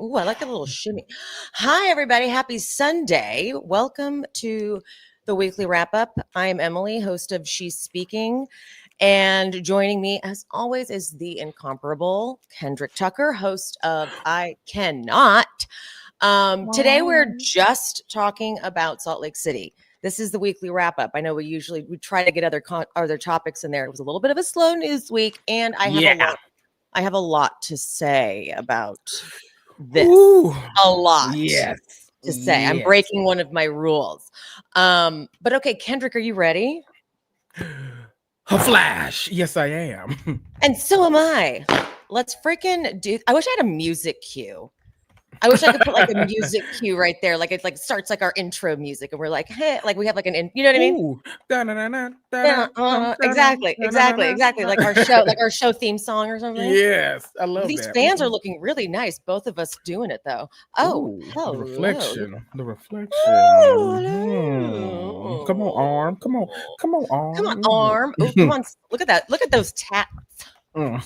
Ooh, I like a little shimmy. Hi, everybody. Happy Sunday. Welcome to the weekly wrap up. I am Emily, host of She's Speaking. And joining me, as always, is the incomparable Kendrick Tucker, host of I Cannot. Today, we're just talking about Salt Lake City. This is the weekly wrap up. I know we try to get other topics in there. It was a little bit of a slow news week, and I have a lot to say about this. Ooh, a lot yes, to say. I'm breaking one of my rules. But okay, Kendrick, are you ready? A flash. Yes, I am. And so am I. Let's freaking do. I wish I had a music cue. I wish I could put like a music cue right there, like it like starts like our intro music, and we're like, hey, like we have like you know what I mean? Exactly. Like our show theme song or something. Yes, I love These that. fans are looking really nice. Both of us doing it though. Oh, hello. The reflection. Hello. Come on, arm. Come on, arm. Come on, arm. Oh, come on. Look at that. Look at those tats. Hi,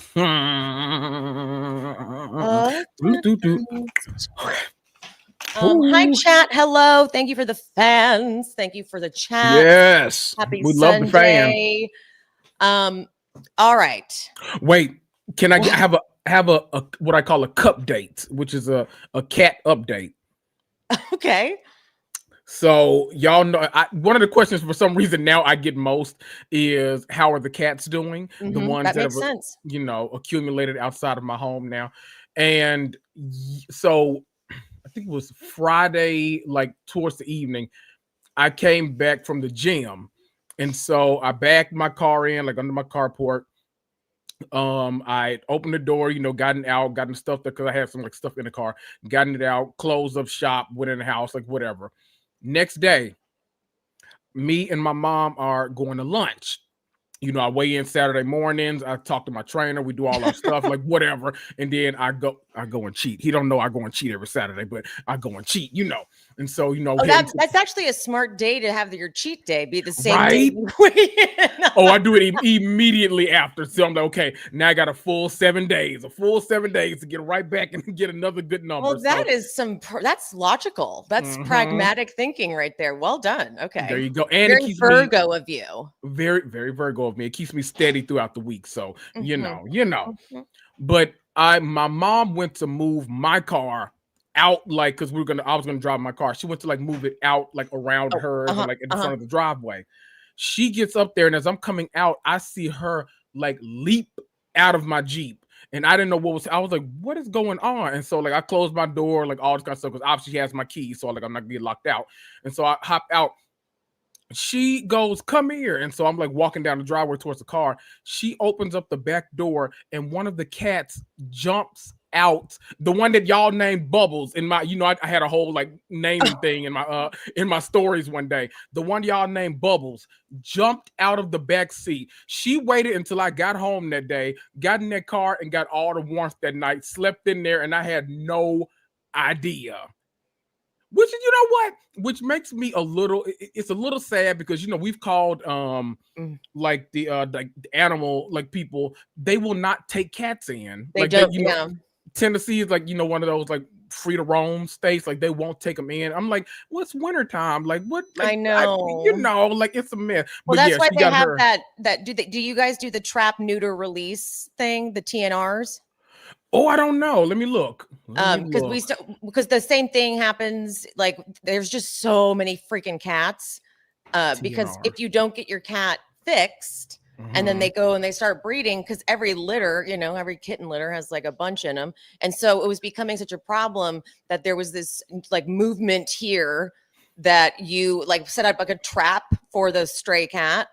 chat. Hello. Thank you for the fans. Thank you for the chat. Yes. Happy we Sunday. love the fans. All right. Wait, can I have a what I call a cup date, which is a cat update? Okay. So y'all know one of the questions for some reason now I get most is how are the cats doing? Mm-hmm. The ones that makes have sense. Accumulated outside of my home now. And so I think it was Friday, like towards the evening, I came back from the gym. And so I backed my car in, like under my carport. I opened the door, gotten out, gotten stuff because I had some like stuff in the car, gotten it out, closed up shop, went in the house, like whatever. Next day, me and my mom are going to lunch. I weigh in Saturday mornings. I talk to my trainer. We do all our stuff, like whatever. And then I go and cheat. He don't know I go and cheat every Saturday, but I go and cheat, And so, that's actually a smart day to have your cheat day be the same right? day. I do it immediately after. So I'm like, okay, now I got a full 7 days to get right back and get another good number. Well, that's logical. That's pragmatic thinking right there. Well done. Okay. There you go. And very Virgo of you. Very, very Virgo of me. It keeps me steady throughout the week. So, you know. But my mom went to move my car out, like, because I was gonna drive my car. She went to like move it out like around hers and like in front of the driveway. She gets up there, and as I'm coming out, I see her like leap out of my Jeep. And I didn't know I was like, what is going on? And so like I closed my door, like all this kind of stuff, because obviously she has my keys, so like I'm not gonna get locked out. And so I hop out. She goes, come here. And so I'm like walking down the driveway towards the car. She opens up the back door, and one of the cats jumps out. The one that y'all named Bubbles in my, I had a whole like naming thing in my stories one day. The one y'all named Bubbles jumped out of the back seat. She waited until I got home that day, got in that car, and got all the warmth that night, slept in there, and I had no idea. Which makes me it's a little sad because we've called like the animal like people, they will not take cats in. They like don't, Tennessee is like one of those like free to roam states, like they won't take them in. I'm like, what's wintertime? Like what? Like, I know. Like it's a mess. Well, that's why they have that. Do you guys do the trap, neuter, release thing, the TNRs? Oh, I don't know. Let me look. Because the same thing happens. Like there's just so many freaking cats. Because if you don't get your cat fixed, and then they go and they start breeding, because every litter, every kitten litter has like a bunch in them, and so it was becoming such a problem that there was this like movement here that you like set up like a trap for the stray cat,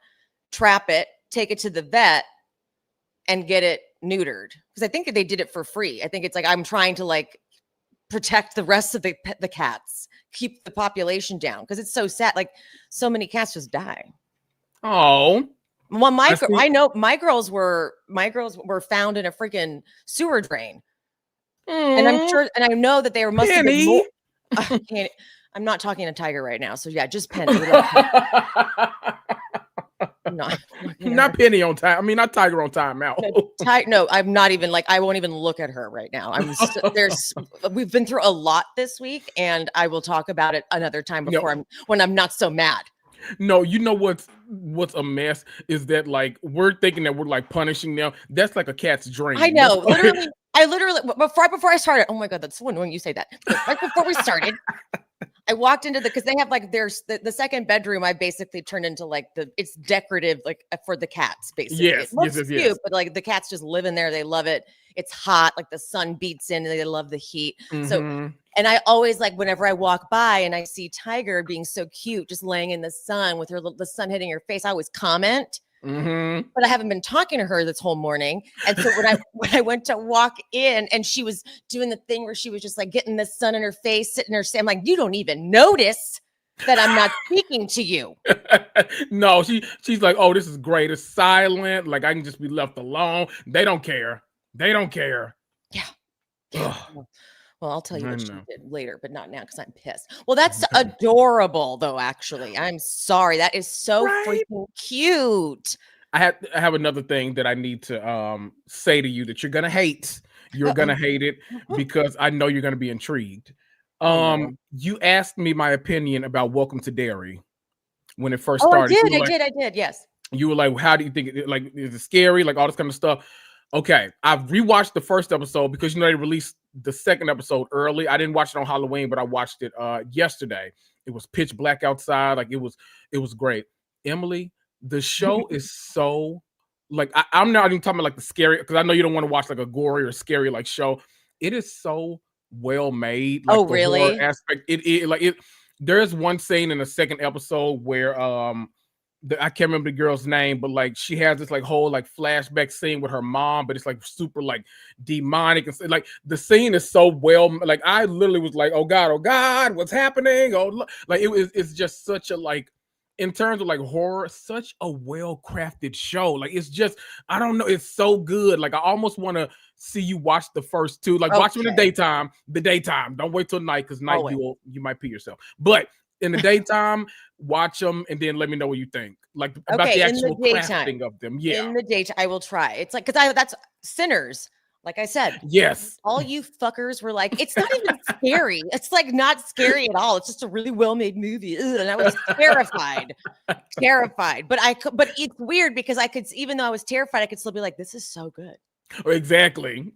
trap it, take it to the vet, and get it neutered, because I think they did it for free. I think it's like I'm trying to like protect the rest of the cats, keep the population down, because it's so sad. Like so many cats just die. Oh, well, I know my girls were found in a freaking sewer drain, and I'm sure, and I know that they must have been more. I'm not talking to Tiger right now, so yeah, just Penny. Not Penny on time. I mean, not Tiger on timeout. No, I'm not even like, I won't even look at her right now. We've been through a lot this week, and I will talk about it another time when I'm not so mad. No, you know what's a mess is that like we're thinking that we're like punishing them. That's like a cat's dream. I know, literally. Right before I started, oh my God, that's so annoying you say that. Right before we started, I walked into because they have like there's the second bedroom. I basically turned into like it's decorative, like for the cats, basically. Yes, it looks cute, but like the cats just live in there. They love it. It's hot, like the sun beats in, and they love the heat. So, and I always like whenever I walk by and I see Tiger being so cute, just laying in the sun with the sun hitting her face, I always comment. But I haven't been talking to her this whole morning. And so when I went to walk in and she was doing the thing where she was just like getting the sun in her face, sitting there, I'm like, you don't even notice that I'm not speaking to you. No, she's like, oh, this is great. It's silent. Like I can just be left alone. They don't care. Yeah. Well, I'll tell you what she did later, but not now because I'm pissed. Well, that's adorable, though, actually. I'm sorry. That is so freaking cute. I have another thing that I need to say to you that you're going to hate. You're going to hate it because I know you're going to be intrigued. You asked me my opinion about Welcome to Derry when it first started. I did. Yes. You were like, how do you think it, like, is it scary? Like all this kind of stuff. Okay, I've rewatched the first episode because they released the second episode early. I didn't watch it on Halloween, but I watched it yesterday. It was pitch black outside. Like it was great. Emily, the show is so like I'm not even talking about like the scary because I know you don't want to watch like a gory or scary like show. It is so well made. Like, the really? horror aspect. There's one scene in the second episode where I can't remember the girl's name, but like she has this like whole like flashback scene with her mom, but it's like super like demonic and like the scene is so well. Like I literally was like, oh God, what's happening? Oh, like it's just such a like in terms of like horror, such a well crafted show. Like it's just I don't know, it's so good. Like I almost want to see you watch the first two. Like watch them in the daytime. Don't wait till night because night you might pee yourself. But in the daytime, watch them and then let me know what you think. Like about the actual crafting of them. Yeah. In the daytime, I will try. It's like because that's Sinners. Like I said, yes. All you fuckers were like, it's not even scary. It's like not scary at all. It's just a really well-made movie. Ugh, and I was terrified. But it's weird because I could, even though I was terrified, I could still be like, this is so good. Exactly.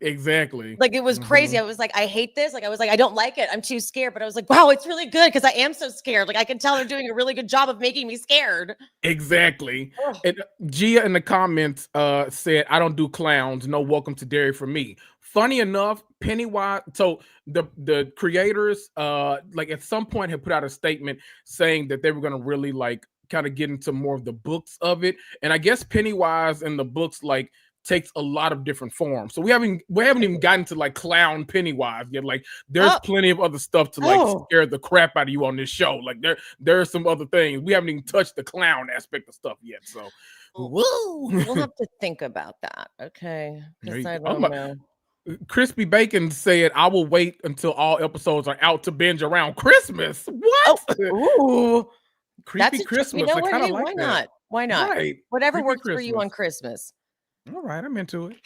Like it was crazy. I was like, I hate this. Like I was like, I don't like it. I'm too scared. But I was like, wow, it's really good because I am so scared. Like I can tell they're doing a really good job of making me scared. Exactly. And Gia in the comments said, I don't do clowns. No Welcome to Derry for me. Funny enough, Pennywise. So the creators like at some point had put out a statement saying that they were going to really like kind of get into more of the books of it. And I guess Pennywise in the books like takes a lot of different forms. So we haven't even gotten to like clown Pennywise yet. Like there's plenty of other stuff to like scare the crap out of you on this show. Like there are some other things. We haven't even touched the clown aspect of stuff yet. So we'll have to think about that. Okay. I don't know. Crispy Bacon said, I will wait until all episodes are out to binge around Christmas. What? Ooh. Creepy Christmas. You know I kind of like why that. not? Why not? Right. Whatever Creepy works Christmas. for you on Christmas. All right, I'm into it.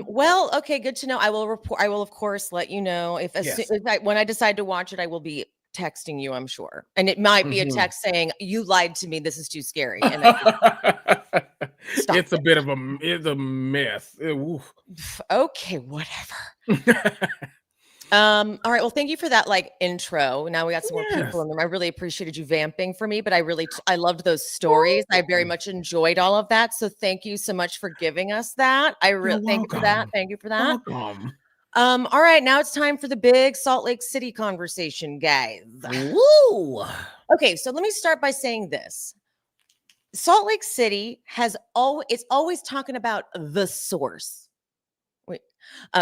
Well, okay, good to know. I will report. I will, of course, let you know when I decide to watch it. I will be texting you, I'm sure, and it might be a text saying you lied to me. This is too scary. And it's a mess. Okay, whatever. All right. Well, thank you for that intro. Now we got some more people in them. I really appreciated you vamping for me, but I loved those stories. I very much enjoyed all of that. So thank you so much for giving us that. I really thank you for that. Thank you for that. Welcome. All right, now it's time for the big Salt Lake City conversation, guys. Woo! Okay, so let me start by saying this. Salt Lake City it's always talking about the source. Wait,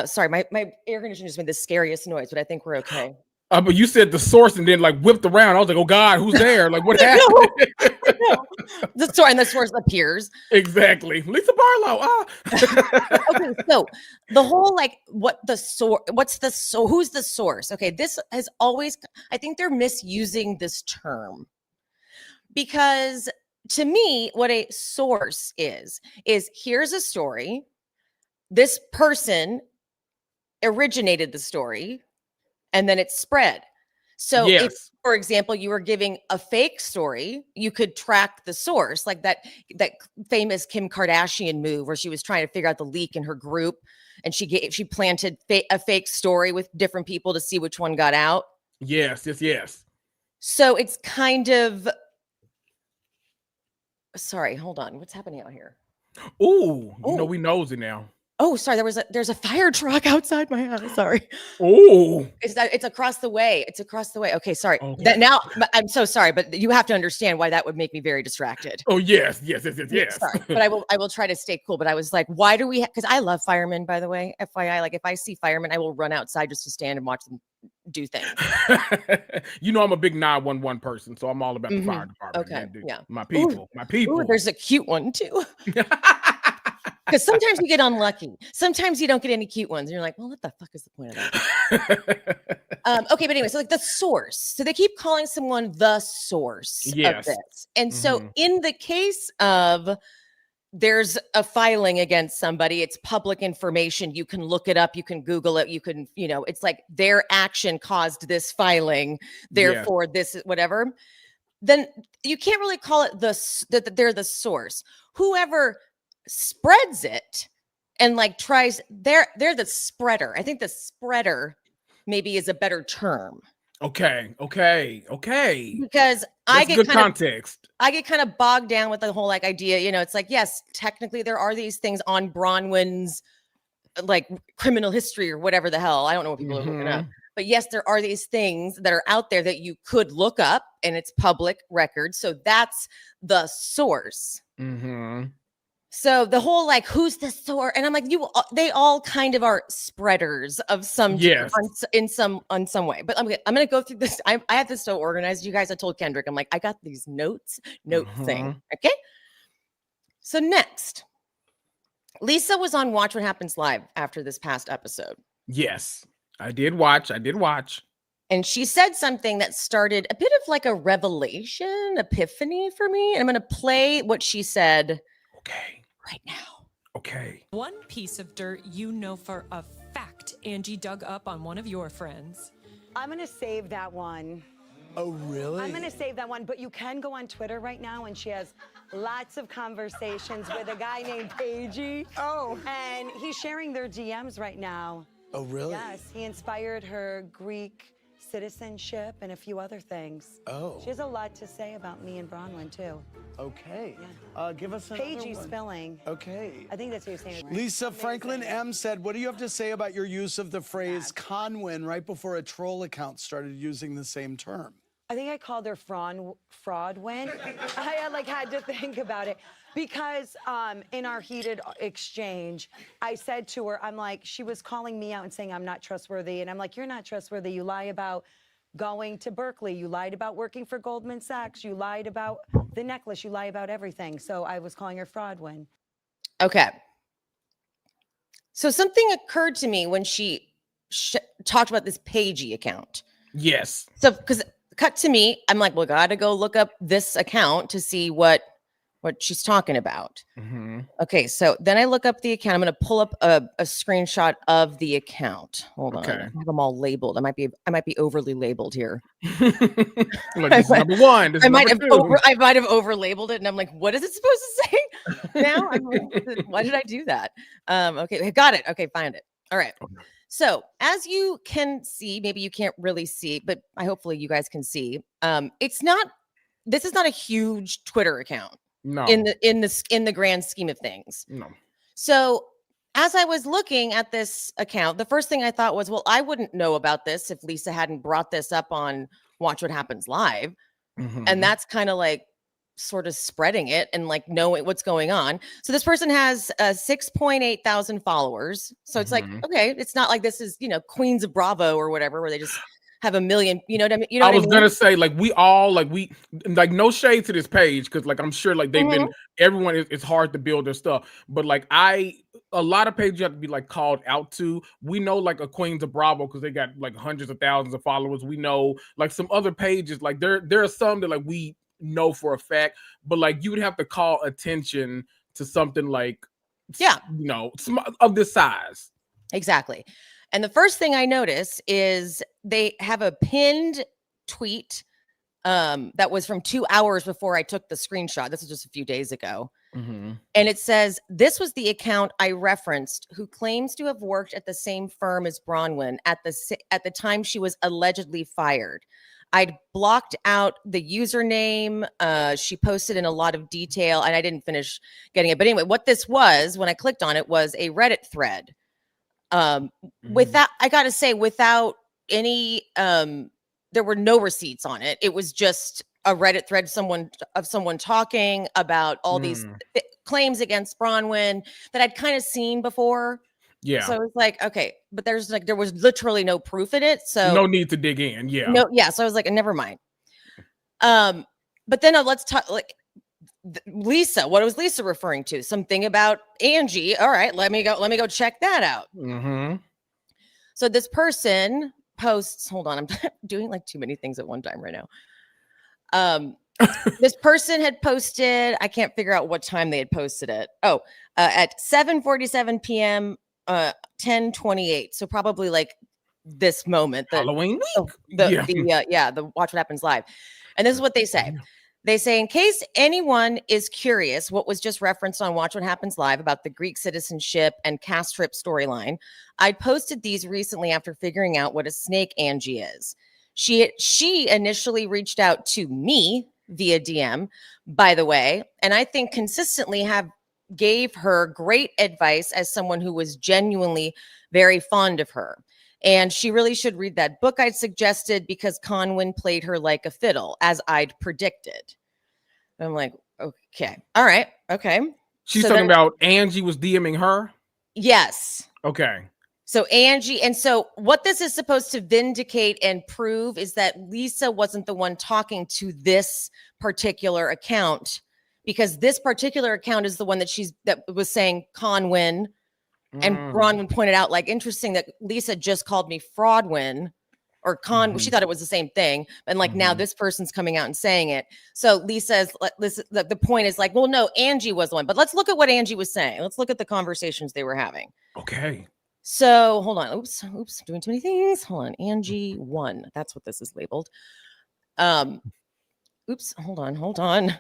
sorry, my air conditioner just made the scariest noise, but I think we're okay. But you said the source and then whipped around. I was like, oh God, who's there? Like what happened? The source appears. Exactly. Lisa Barlow. Okay, so the whole who's the source? Okay, this has always, I think they're misusing this term because to me, what a source is here's a story. This person originated the story and then it spread. So if, for example, you were giving a fake story, you could track the source, like that famous Kim Kardashian move where she was trying to figure out the leak in her group, and she planted a fake story with different people to see which one got out. Yes. So it's kind of, sorry, hold on, what's happening out here? Ooh, you know we nosy now. Oh, sorry. There's a fire truck outside my house. Sorry. Oh, it's across the way. It's across the way. Okay, sorry. Okay. Now I'm so sorry, but you have to understand why that would make me very distracted. Oh yes. Sorry, but I will try to stay cool. But I was like, why do we? Because I love firemen, by the way. FYI, like if I see firemen, I will run outside just to stand and watch them do things. You know, I'm a big 911 person, so I'm all about the fire department. Okay, yeah, my people. Ooh, there's a cute one too. Because sometimes you get unlucky. Sometimes you don't get any cute ones. And you're like, well, what the fuck is the point of that? Okay, but anyway, so like the source. So they keep calling someone the source of this. And so in the case of there's a filing against somebody, it's public information. You can look it up. You can Google it. You can, it's like their action caused this filing. Therefore, this is whatever. Then you can't really call it that they're the source. Whoever spreads it and like tries, they're the spreader. I think the spreader maybe is a better term. Okay. Because I get context. I get kind of bogged down with the whole like idea, it's like, yes, technically there are these things on Bronwyn's like criminal history or whatever the hell. I don't know what people are looking up. But yes, there are these things that are out there that you could look up and it's public record. So that's the source. So the whole like, who's the source? And I'm like, they all kind of are spreaders of some, in some way. But I'm going to go through this. I have this so organized. You guys, I told Kendrick, I'm like, I got these note thing. Okay. So next, Lisa was on Watch What Happens Live after this past episode. Yes, I did watch. And she said something that started a bit of like a revelation, epiphany for me. And I'm going to play what she said. Okay. Right now. Okay. One piece of dirt you know for a fact Angie dug up on one of your friends. I'm going to save that one. Oh, really? I'm going to save that one, but you can go on Twitter right now, and she has lots of conversations with a guy named Paigey. Oh. And he's sharing their DMs right now. Oh, really? Yes, he inspired her Greek citizenship and a few other things. Oh. She has a lot to say about me and Bronwyn, too. Okay. Yeah. Give us another Paigey one. spelling. Okay. I think that's what you're saying. Right? Lisa Franklin M. said, what do you have to say about your use of the phrase conwin right before a troll account started using the same term? I think I called her fraudwin. I had to think about it because in our heated exchange, I said to her, I'm like, she was calling me out and saying I'm not trustworthy. And I'm like, you're not trustworthy. You lie about going to Berkeley. You lied about working for Goldman Sachs. You lied about the necklace. You lie about everything. So I was calling her fraudwin. Okay. So something occurred to me when she talked about this Paigey account. Yes. So because cut to me, I'm like, well, gotta go look up this account to see what she's talking about. Okay, so then I look up the account. I'm going to pull up a screenshot of the account. Hold on, I have them all labeled. I might be overly labeled here. Like, this is number one. I might have over labeled it, and I'm like, what is it supposed to say? Now, I'm like, why did I do that? Okay, got it. Okay, find it. All right. So as you can see, maybe you can't really see, but hopefully you guys can see. This is not a huge Twitter account. No. In the grand scheme of things. No. So as I was looking at this account, the first thing I thought was, well, I wouldn't know about this if Lisa hadn't brought this up on Watch What Happens Live. And that's kind of like sort of spreading it and like knowing what's going on. So this person has 6.8 thousand followers. So it's like, okay, it's not like this is, Queens of Bravo or whatever, where they just have a million, you know what I mean? I was gonna say, like, we all like no shade to this page, because like I'm sure like they've been, everyone it's hard to build their stuff, but like a lot of pages you have to be like called out to. We know like a Queens of Bravo because they got like hundreds of thousands of followers. We know like some other pages, like there are some that like we know for a fact, but like you would have to call attention to something like, of this size. Exactly. And the first thing I notice is they have a pinned tweet that was from 2 hours before I took the screenshot. This was just a few days ago. Mm-hmm. And it says, this was the account I referenced who claims to have worked at the same firm as Bronwyn at the time she was allegedly fired. I'd blocked out the username. She posted in a lot of detail, and I didn't finish getting it. But anyway, what this was, when I clicked on it, was a Reddit thread. Without, I got to say, without any, there were no receipts on it. It was just a Reddit thread, someone talking about all these claims against Bronwyn that I'd kind of seen before. Yeah. So it's like, okay, but there was literally no proof in it. So no need to dig in. Yeah. No, yeah. So I was like, never mind. But then let's talk like Lisa. What was Lisa referring to? Something about Angie. All right, let me go check that out. Mm-hmm. So this person posts, hold on, I'm doing like too many things at one time right now. This person had posted, I can't figure out what time they had posted it. At 7:47 p.m. 10:28. So probably like this moment, Halloween week. The Watch What Happens Live. And this is what they say. They say, in case anyone is curious what was just referenced on Watch What Happens Live about the Greek citizenship and cast trip storyline, I posted these recently after figuring out what a snake Angie is. She initially reached out to me via DM, by the way, and I think consistently gave her great advice as someone who was genuinely very fond of her. And she really should read that book I'd suggested because Conwyn played her like a fiddle, as I'd predicted. And I'm like, okay. All right. Okay. She's talking about Angie was DMing her? Yes. Okay. So Angie, and so what this is supposed to vindicate and prove is that Lisa wasn't the one talking to this particular account, because this particular account is the one that was saying Conwyn. And Bronwyn pointed out, like, interesting that Lisa just called me Fraudwyn or She thought it was the same thing. And like, now this person's coming out and saying it. So Lisa's, the point is like, well, no, Angie was the one. But let's look at what Angie was saying. Let's look at the conversations they were having. Okay. So hold on. Oops, doing too many things. Hold on. Angie 1. That's what this is labeled. Oops, hold on.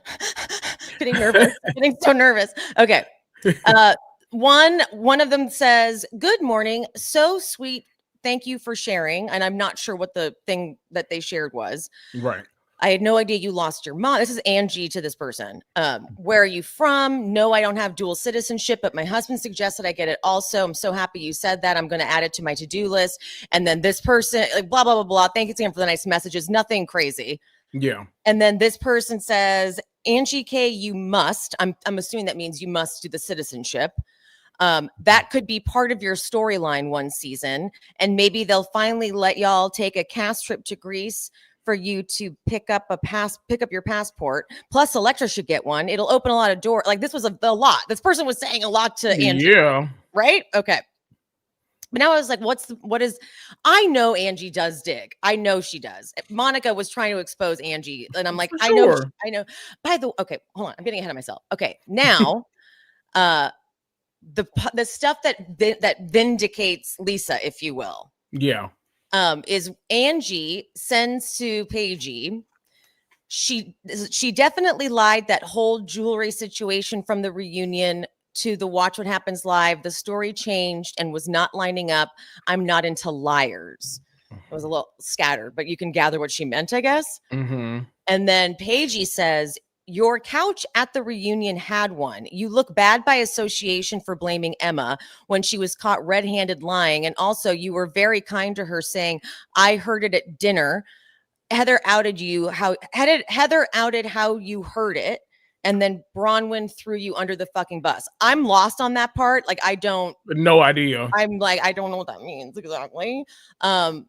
Getting nervous. Getting so nervous. Okay. One of them says, "Good morning. So sweet. Thank you for sharing." And I'm not sure what the thing that they shared was. Right. I had no idea you lost your mom. This is Angie to this person. Where are you from? No, I don't have dual citizenship, but my husband suggested I get it also. I'm so happy you said that. I'm going to add it to my to-do list. And then this person, like, blah, blah, blah, blah. Thank you again for the nice messages. Nothing crazy. Yeah. And then this person says, Angie K, you must. I'm assuming that means you must do the citizenship. That could be part of your storyline one season. And maybe they'll finally let y'all take a cast trip to Greece for you to pick up your passport. Plus Electra should get one. It'll open a lot of doors. Like, this was a lot. This person was saying a lot to Angie. Yeah. Right? Okay. But now I was like, I know Angie does dig. I know she does. Monica was trying to expose Angie. And I'm like, I know. Okay, hold on. I'm getting ahead of myself. Okay. Now, the stuff that vindicates Lisa, if you will. Yeah. Is Angie sends to Paigey. She definitely lied that whole jewelry situation from the reunion to the Watch What Happens Live. The story changed and was not lining up. I'm not into liars. It was a little scattered, but you can gather what she meant, I guess. Mm-hmm. And then Paigey says, your couch at the reunion had one. You look bad by association for blaming Emma when she was caught red-handed lying. And also you were very kind to her saying, I heard it at dinner. Heather outed how you heard it. And then Bronwyn threw you under the fucking bus. I'm lost on that part. Like, no idea. I'm like, I don't know what that means exactly. But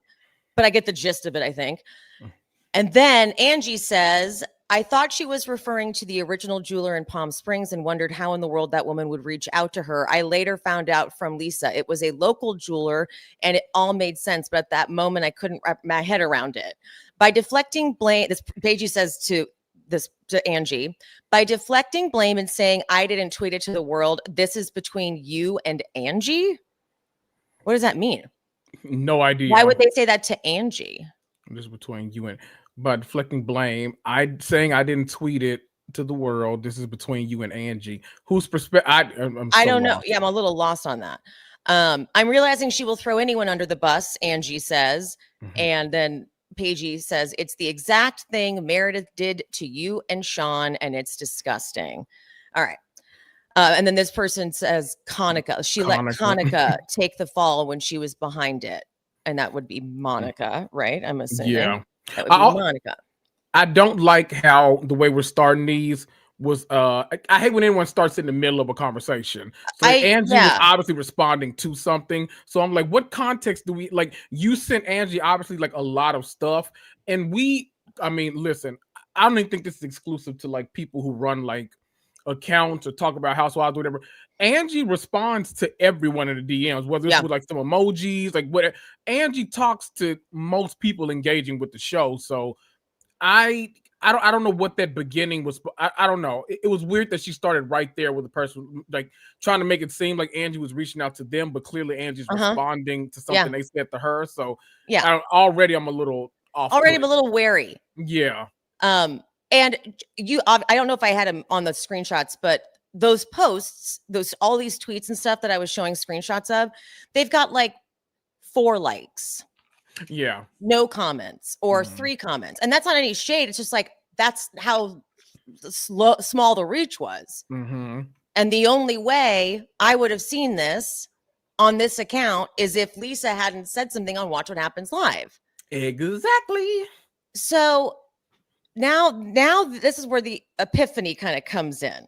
I get the gist of it, I think. And then Angie says, I thought she was referring to the original jeweler in Palm Springs and wondered how in the world that woman would reach out to her. I later found out from Lisa it was a local jeweler and it all made sense. But at that moment, I couldn't wrap my head around it. By deflecting blame, this Paigey says to this to Angie, by deflecting blame and saying I didn't tweet it to the world. This is between you and Angie. What does that mean? No idea. Why would they say that to Angie? This is between you and, but deflecting blame. Saying I didn't tweet it to the world. This is between you and Angie. Whose perspective? I don't know. Yeah, I'm a little lost on that. I'm realizing she will throw anyone under the bus, Angie says. And then Paigey says, it's the exact thing Meredith did to you and Sean, and it's disgusting. All right. And then this person says, Conica. She let Conica take the fall when she was behind it. And that would be Monica, right? I'm assuming. Yeah. That would be Monica. I don't like how the way we're starting these was I hate when anyone starts in the middle of a conversation. So Angie was obviously responding to something. So I'm like, what context do we like? You sent Angie obviously like a lot of stuff. And listen, I don't even think this is exclusive to like people who run like accounts or talk about housewives or whatever. Angie responds to everyone in the DMs, whether it's with like some emojis, like whatever. Angie talks to most people engaging with the show. So I don't know what that beginning was. I don't know. It was weird that she started right there with the person, like trying to make it seem like Angie was reaching out to them, but clearly Angie's responding to something they said to her. So already I'm a little off. Already I'm a little wary. Yeah. And I don't know if I had them on the screenshots, but those posts, all these tweets and stuff that I was showing screenshots of, they've got like 4 likes. Yeah. No comments or 3 comments. And that's not any shade. It's just like, that's how small the reach was. And the only way I would have seen this on this account is if Lisa hadn't said something on Watch What Happens Live. Exactly. So now this is where the epiphany kind of comes in.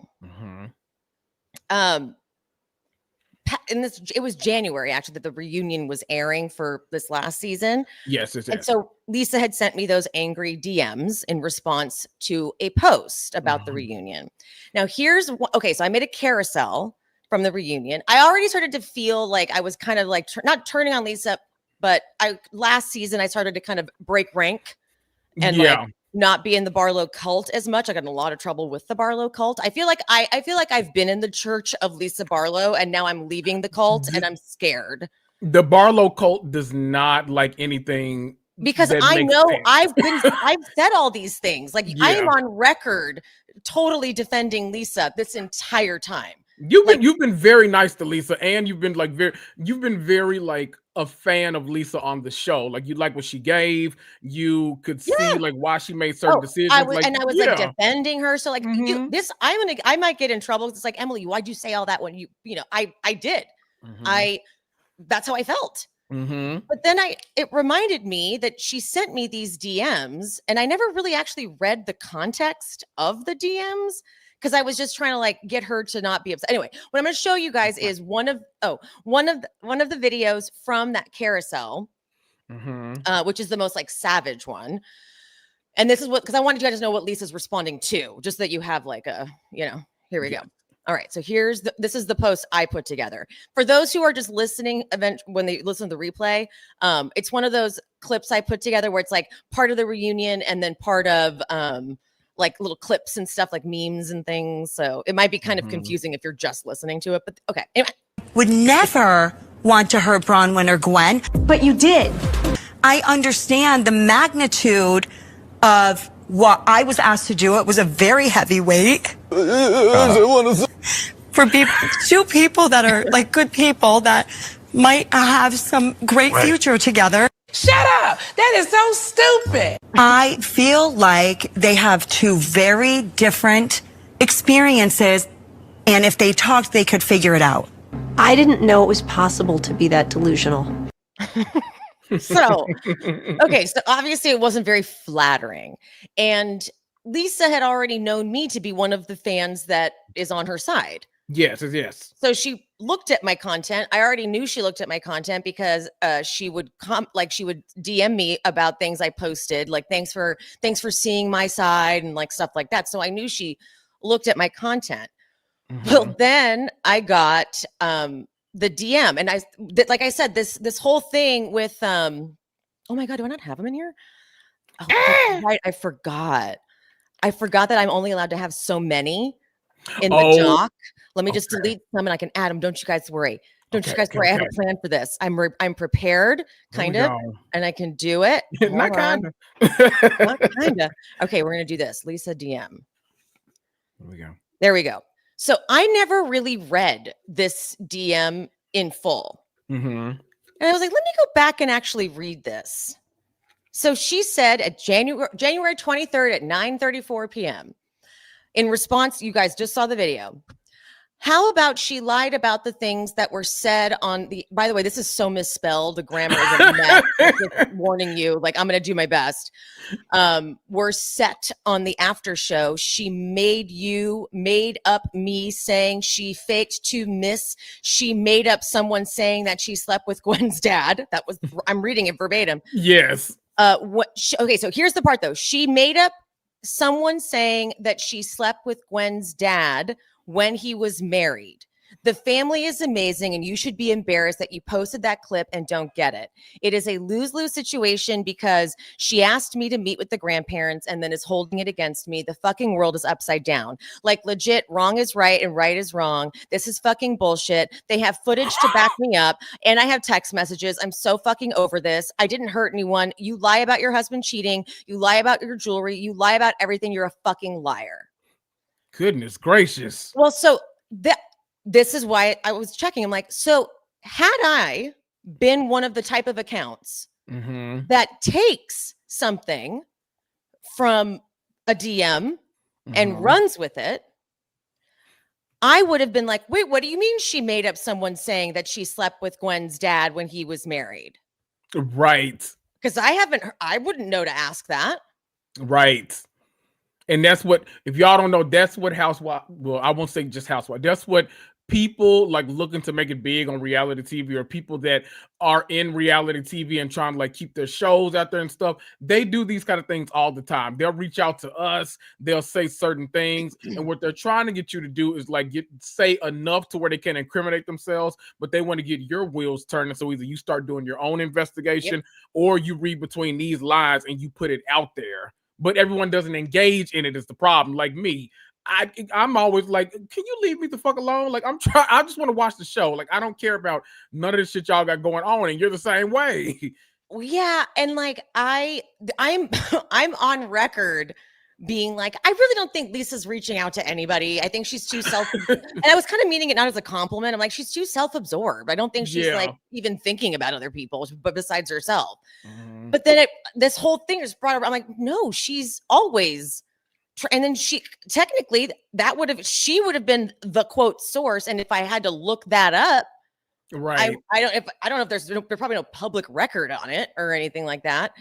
It was January actually that the reunion was airing for this last season. Yes, and so Lisa had sent me those angry DMs in response to a post about the reunion. Now so I made a carousel from the reunion. I already started to feel like I was kind of like not turning on Lisa, but last season I started to kind of break rank and like not be in the Barlow cult as much. I got in a lot of trouble with the Barlow cult. I feel like I've been in the church of Lisa Barlow and now I'm leaving the cult and I'm scared. The Barlow cult does not like anything because I know I've said all these things. Like I am on record totally defending Lisa this entire time. You've been very nice to Lisa, and you've been very like a fan of Lisa on the show. Like you like what she gave. You could see like why she made certain decisions. I was like defending her. So like I might get in trouble. It's like, Emily, why'd you say all that when I did. That's how I felt. But then it reminded me that she sent me these DMs and I never really actually read the context of the DMs. Because I was just trying to like get her to not be upset. Anyway, what I'm going to show you guys is one of the videos from that carousel, which is the most like savage one. And this is because I wanted you guys to know what Lisa's responding to, just that you have like here we go. All right, so this is the post I put together. For those who are just listening, when they listen to the replay, it's one of those clips I put together where it's like part of the reunion and then part of like little clips and stuff like memes and things. So it might be kind of confusing if you're just listening to it, but okay. Anyway. Would never want to hurt Bronwyn or Gwen. But you did. I understand the magnitude of what I was asked to do. It was a very heavy weight. For two people that are like good people that might have some great future together. Shut up! That is so stupid. I feel like they have 2 very different experiences, and if they talked, they could figure it out. I didn't know it was possible to be that delusional. So obviously it wasn't very flattering. And Lisa had already known me to be one of the fans that is on her side. Yes. So she looked at my content. I already knew she looked at my content because she would she would DM me about things I posted, like thanks for seeing my side and like stuff like that. So I knew she looked at my content. Well, then I got the DM, and like I said, this whole thing with oh my god, do I not have him in here? Oh, right, I forgot. I forgot that I'm only allowed to have so many in the doc. Let me just delete some and I can add them. Don't you guys worry. Don't you guys worry. I have a plan for this. I'm prepared, kind of, and I can do it. Not kind of. Not kind of. Okay, we're gonna do this. Lisa DM. There we go. There we go. So I never really read this DM in full. And I was like, let me go back and actually read this. So she said at January 23rd at 9:34 p.m. in response, you guys just saw the video. How about she lied about the things that were said on the, by the way, this is so misspelled. The grammar is a mess. I'm just warning you, like, I'm going to do my best. Were set on the after show. She made up me saying she faked to miss. She made up someone saying that she slept with Gwen's dad. That was, I'm reading it verbatim. Yes. Okay, so here's the part though. She made up someone saying that she slept with Gwen's dad when he was married. The family is amazing and you should be embarrassed that you posted that clip and don't get it. It is a lose-lose situation because she asked me to meet with the grandparents and then is holding it against me. The fucking world is upside down. Like legit, wrong is right and right is wrong. This is fucking bullshit. They have footage to back me up and I have text messages. I'm so fucking over this. I didn't hurt anyone. You lie about your husband cheating. You lie about your jewelry. You lie about everything. You're a fucking liar. Goodness gracious. Well, so this is why I was checking. I'm like, so had I been one of the type of accounts that takes something from a DM and runs with it, I would have been like, wait, what do you mean she made up someone saying that she slept with Gwen's dad when he was married? Right. Because I wouldn't know to ask that. Right. And that's what, if y'all don't know, that's what housewife, well, I won't say just housewife. That's what people like looking to make it big on reality TV, or people that are in reality TV and trying to like keep their shows out there and stuff. They do these kind of things all the time. They'll reach out to us. They'll say certain things. And what they're trying to get you to do is like say enough to where they can incriminate themselves, but they want to get your wheels turning. So either you start doing your own investigation or you read between these lines and you put it out there. But everyone doesn't engage in it is the problem. Like me, I'm always like, can you leave me the fuck alone? Like I just want to watch the show. Like I don't care about none of the shit y'all got going on, and you're the same way. Well, yeah, and like I'm on record being like, I really don't think Lisa's reaching out to anybody. I think she's too and I was kind of meaning it not as a compliment. I'm like, she's too self-absorbed. I don't think she's like even thinking about other people, but besides herself. But then this whole thing is brought up. I'm like, no, she's always. And then she technically she would have been the quote source. And if I had to look that up, right? I don't know if there's probably no public record on it or anything like that.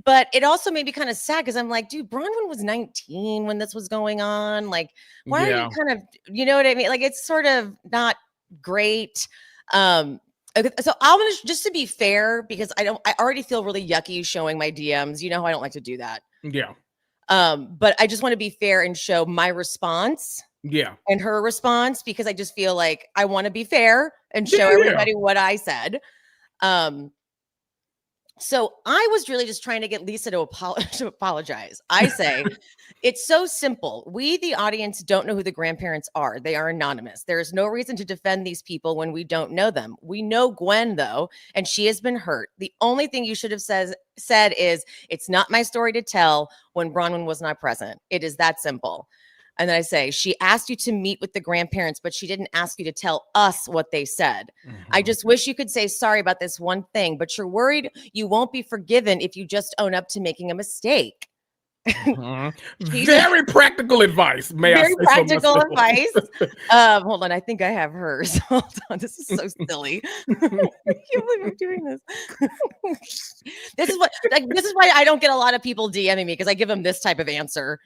But it also made me kind of sad because I'm like, dude, Bronwyn was 19 when this was going on. Like, why are you kind of, you know what I mean? Like, it's sort of not great. So I'm gonna, just to be fair, because I already feel really yucky showing my DMs. You know how I don't like to do that. Yeah. But I just want to be fair and show my response. Yeah. And her response, because I just feel like I want to be fair and show everybody what I said. So I was really just trying to get Lisa to apologize. I say, it's so simple. We, the audience, don't know who the grandparents are. They are anonymous. There is no reason to defend these people when we don't know them. We know Gwen, though, and she has been hurt. The only thing you should have said is, it's not my story to tell when Bronwyn was not present. It is that simple. And then I say, she asked you to meet with the grandparents, but she didn't ask you to tell us what they said. I just wish you could say sorry about this one thing, but you're worried you won't be forgiven if you just own up to making a mistake. Very practical advice. Very practical advice. Hold on, I think I have hers. Hold on, this is so silly. I can't believe I'm doing this. This is why I don't get a lot of people DMing me, because I give them this type of answer.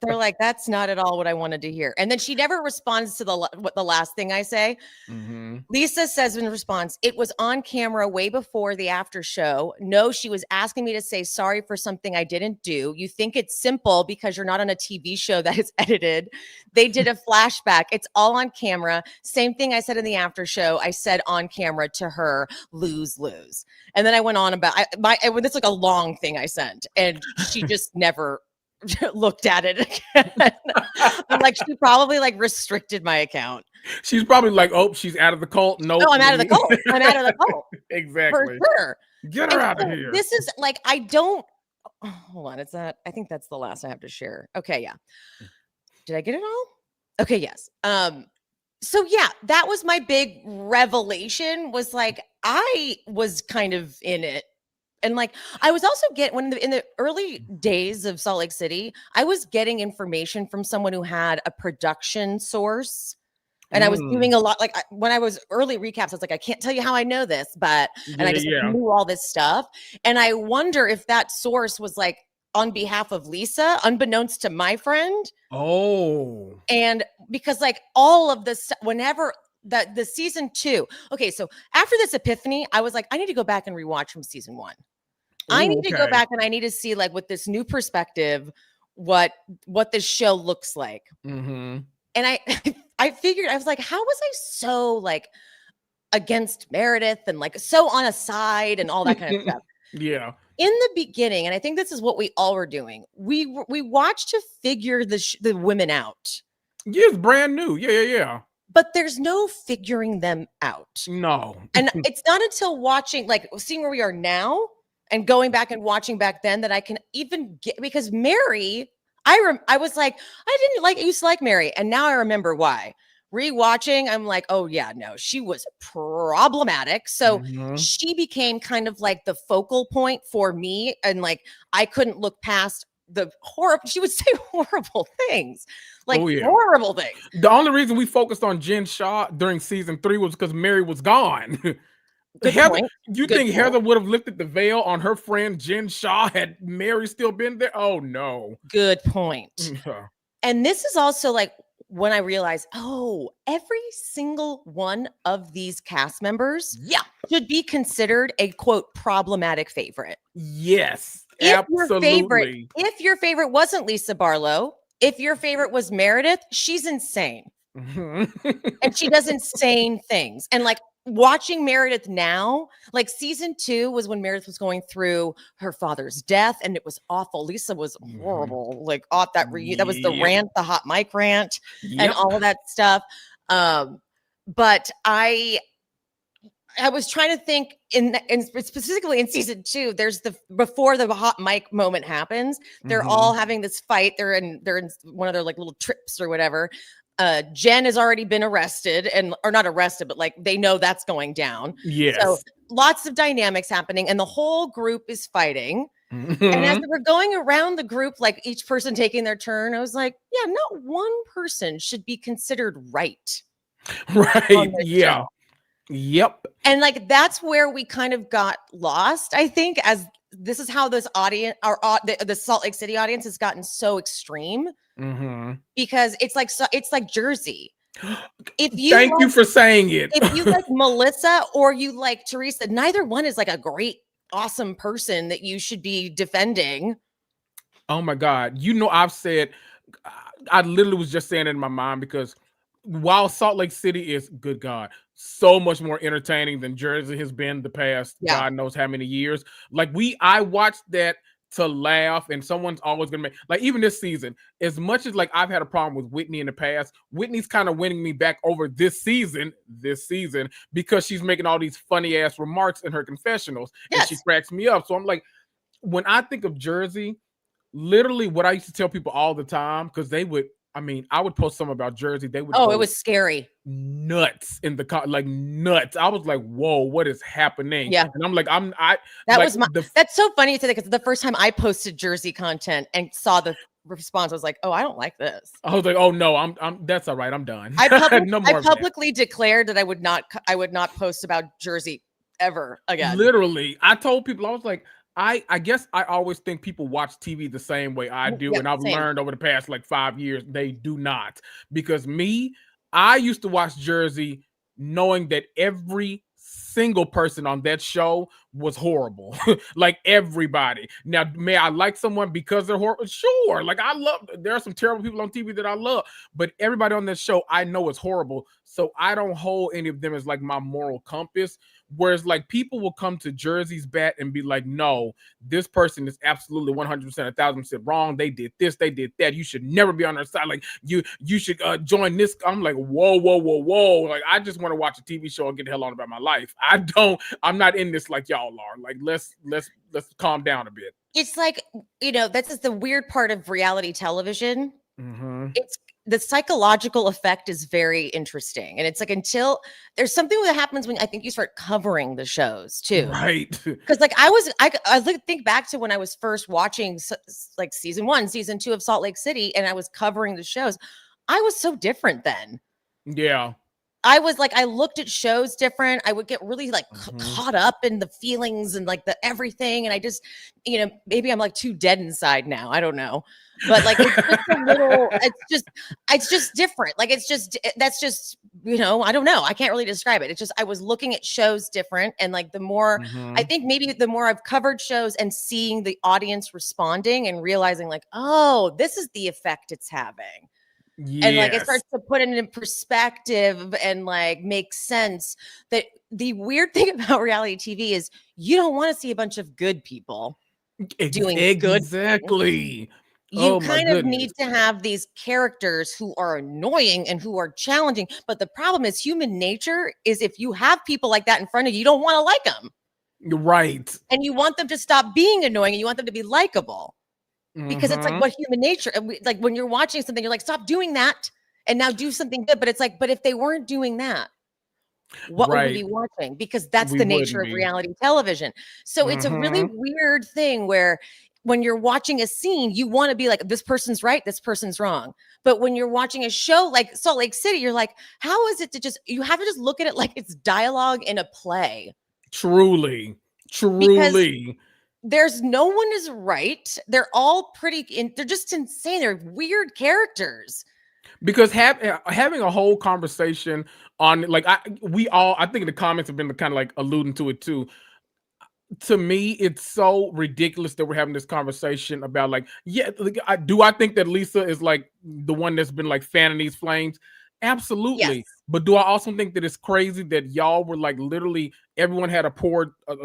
They're like, that's not at all what I wanted to hear. And then she never responds to the last thing I say. Mm-hmm. Lisa says in response, it was on camera way before the after show. No, she was asking me to say sorry for something I didn't do. You think it's simple because you're not on a TV show that is edited. They did a flashback. It's all on camera. Same thing I said in the after show. I said on camera to her, lose. And then I went on about it's like a long thing I sent, and she just never looked at it again. I'm like, she probably like restricted my account. She's probably like, oh, she's out of the cult. No, I'm out of the cult. I'm out of the cult. Exactly. For sure. Get her out of here. This is like, I don't, hold on. I think that's the last I have to share. Okay. Yeah. Did I get it all? Okay. Yes. So yeah, that was my big revelation, was like, I was kind of in it. And like, I was also in the early days of Salt Lake City, I was getting information from someone who had a production source. And I was doing a lot, like when I was early recaps, I was like, I can't tell you how I know this, but, and I just knew all this stuff. And I wonder if that source was like on behalf of Lisa, unbeknownst to my friend. Oh. And because like all of this, whenever the season 2, okay, so after this epiphany, I was like, I need to go back and rewatch from season 1. I need to go back and I need to see like with this new perspective, what this show looks like. Mm-hmm. And I figured, I was like, how was I so like against Meredith and like so on a side and all that kind of stuff? Yeah. In the beginning, and I think this is what we all were doing, we watched to figure the women out. Yeah, it's brand new. Yeah. But there's no figuring them out. No. And it's not until watching, like seeing where we are now and going back and watching back then that I can even get, because Mary, I was like, I used to like Mary. And now I remember why. Rewatching, I'm like, oh yeah, no, she was problematic. So she became kind of like the focal point for me. And like, I couldn't look past the horrible, she would say horrible things, like horrible things. The only reason we focused on Jen Shaw during season 3 was because Mary was gone. Heather would have lifted the veil on her friend Jen Shaw had Mary still been there? Oh no. Good point. And this is also like when I realized, every single one of these cast members should be considered a quote problematic favorite. Yes. Absolutely. If your favorite wasn't Lisa Barlow, if your favorite was Meredith, she's insane. And she does insane things. And like watching Meredith now, like season 2 was when Meredith was going through her father's death, and it was awful. Lisa was horrible. Like that was the rant, the hot mic rant, and all of that stuff. But I was trying to think in specifically in season 2, there's before the hot mic moment happens, they're all having this fight. They're in one of their like little trips or whatever. Jen has already been arrested or not arrested, but like they know that's going down. Yes. So lots of dynamics happening and the whole group is fighting. And as we're going around the group, like each person taking their turn, I was like, yeah, not one person should be considered right. Right. Yeah. Show. Yep. And like, that's where we kind of got lost, I think, as this is how this audience, the Salt Lake City audience has gotten so extreme. Because it's like Jersey. Thank you for saying it. If you like Melissa or you like Teresa, neither one is like a great, awesome person that you should be defending. Oh my God. I've said, I literally was just saying it in my mind because while Salt Lake City is, good God, so much more entertaining than Jersey has been the past God knows how many years. Like I watched that to laugh, and someone's always gonna make, like, even this season, as much as like I've had a problem with Whitney in the past, Whitney's kind of winning me back over this season because she's making all these funny ass remarks in her confessionals, and she cracks me up. So I'm like, when I think of Jersey, literally what I used to tell people all the time, because I would post something about Jersey. They would it was scary. Nuts in the like nuts. I was like, whoa, what is happening? Yeah. And I'm like, that's so funny today, because the first time I posted Jersey content and saw the response, I was like, oh, I don't like this. I was like, oh no, I'm that's all right. I'm done. I publicly declared that I would not post about Jersey ever again. Literally. I told people, I was like, I guess I always think people watch TV the same way I do, Yeah, and I've same. learned over the past like 5 years they do not. Because I used to watch Jersey knowing that every single person on that show was horrible. Like everybody. Now, may I like someone because they're horrible? Sure. Like there are some terrible people on TV that I love, but everybody on that show I know is horrible. So I don't hold any of them as like my moral compass. Whereas like people will come to Jersey's bat and be like, no, this person is absolutely 100%, 1,000% wrong. They did this, they did that. You should never be on their side. Like you should join this. I'm like, whoa. Like I just want to watch a TV show and get the hell on about my life. I'm not in this like y'all are. Like let's calm down a bit. It's like, that's just the weird part of reality television. It's the psychological effect is very interesting. And it's like until there's something that happens when I think you start covering the shows too. Right. Because like I think back to when I was first watching like season 1, season 2 of Salt Lake City, and I was covering the shows. I was so different then. Yeah. I was like, I looked at shows different. I would get really like caught up in the feelings and like the everything. And I just, maybe I'm like too dead inside now. I don't know. But like, it's just a little, it's just different. Like, that's just, I don't know. I can't really describe it. It's just, I was looking at shows different. And like the more, I think maybe the more I've covered shows and seeing the audience responding and realizing like, oh, this is the effect it's having. Yes. And like it starts to put it in perspective and like make sense that the weird thing about reality TV is you don't want to see a bunch of good people doing good. Exactly. You kind of need to have these characters who are annoying and who are challenging. But the problem is human nature is if you have people like that in front of you, you don't want to like them. You're right. And you want them to stop being annoying and you want them to be likable. Because it's like what human nature, like when you're watching something, you're like, stop doing that and now do something good. But it's like, but if they weren't doing that, what would we be watching? Because that's the nature of reality television. So it's a really weird thing where when you're watching a scene, you want to be like, this person's right, this person's wrong. But when you're watching a show like Salt Lake City, you're like, how is it you have to just look at it like it's dialogue in a play. Truly. Because there's no one is right. They're all they're just insane. They're weird characters. Because having a whole conversation on like I think in the comments have been kind of like alluding to it too. To me, it's so ridiculous that we're having this conversation about like, I think that Lisa is like the one that's been like fanning these flames? Absolutely. Yes. But do I also think that it's crazy that y'all were like literally everyone had a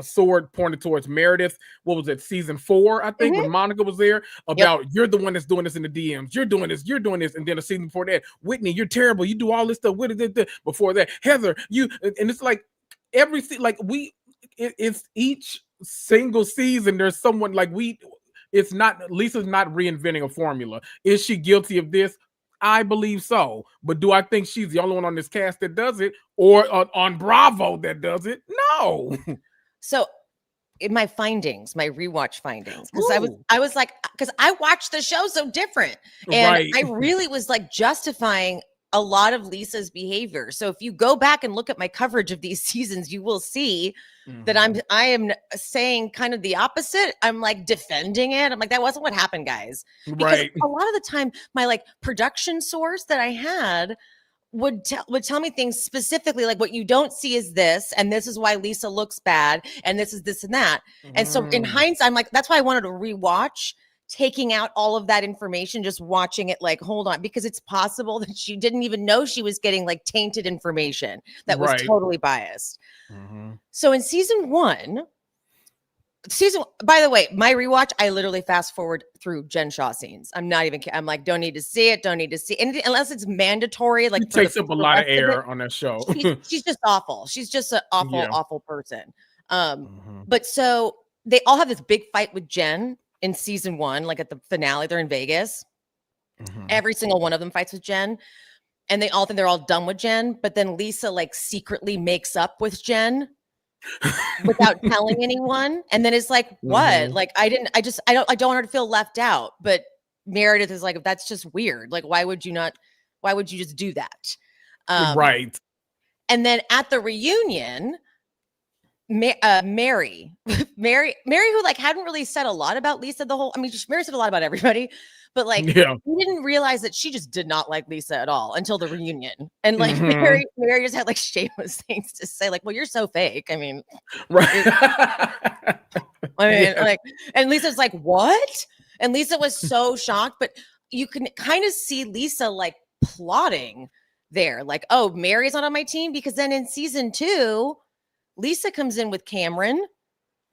sword pointed towards Meredith? What was it, season 4? I think when Monica was there about you're the one that's doing this in the DMs. You're doing this, and then a season before that, Whitney, you're terrible. You do all this stuff. What is it? Before that, Heather, and it's like it's each single season. There's someone like Lisa's not reinventing a formula. Is she guilty of this? I believe so. But do I think she's the only one on this cast that does it or on Bravo that does it? No. So in my rewatch findings, because I was like, because I watched the show so different. And I really was like justifying a lot of Lisa's behavior. So if you go back and look at my coverage of these seasons, you will see that I am saying kind of the opposite. I'm like defending it. I'm like, that wasn't what happened, guys. Because a lot of the time, my like production source that I had would tell me things specifically like what you don't see is this, and this is why Lisa looks bad, and this is this and that. And so in hindsight, I'm like, that's why I wanted to rewatch, taking out all of that information, just watching it like, hold on, because it's possible that she didn't even know she was getting like tainted information that was totally biased. So in season 1, by the way, my rewatch, I literally fast forward through Jen Shaw scenes. I'm like, don't need to see it, anything unless it's mandatory. Like it takes up a lot of air on that show. She's just awful. She's just an awful person. But so they all have this big fight with Jen in season 1, like at the finale, they're in Vegas. Every single one of them fights with Jen, and they all think they're all done with Jen. But then Lisa like secretly makes up with Jen without telling anyone, and then it's like, what? Like I don't want her to feel left out. But Meredith is like, that's just weird. Like why would you just do that? Right. And then at the reunion, Mary, Mary, who like hadn't really said a lot about Lisa the whole. I mean, Mary said a lot about everybody, but like we didn't realize that she just did not like Lisa at all until the reunion. And like Mary just had like shameless things to say, like, "Well, you're so fake." I mean, like, and Lisa's like, "What?" And Lisa was so shocked, but you can kind of see Lisa like plotting there, like, "Oh, Mary's not on my team," because then in season 2. Lisa comes in with Cameron,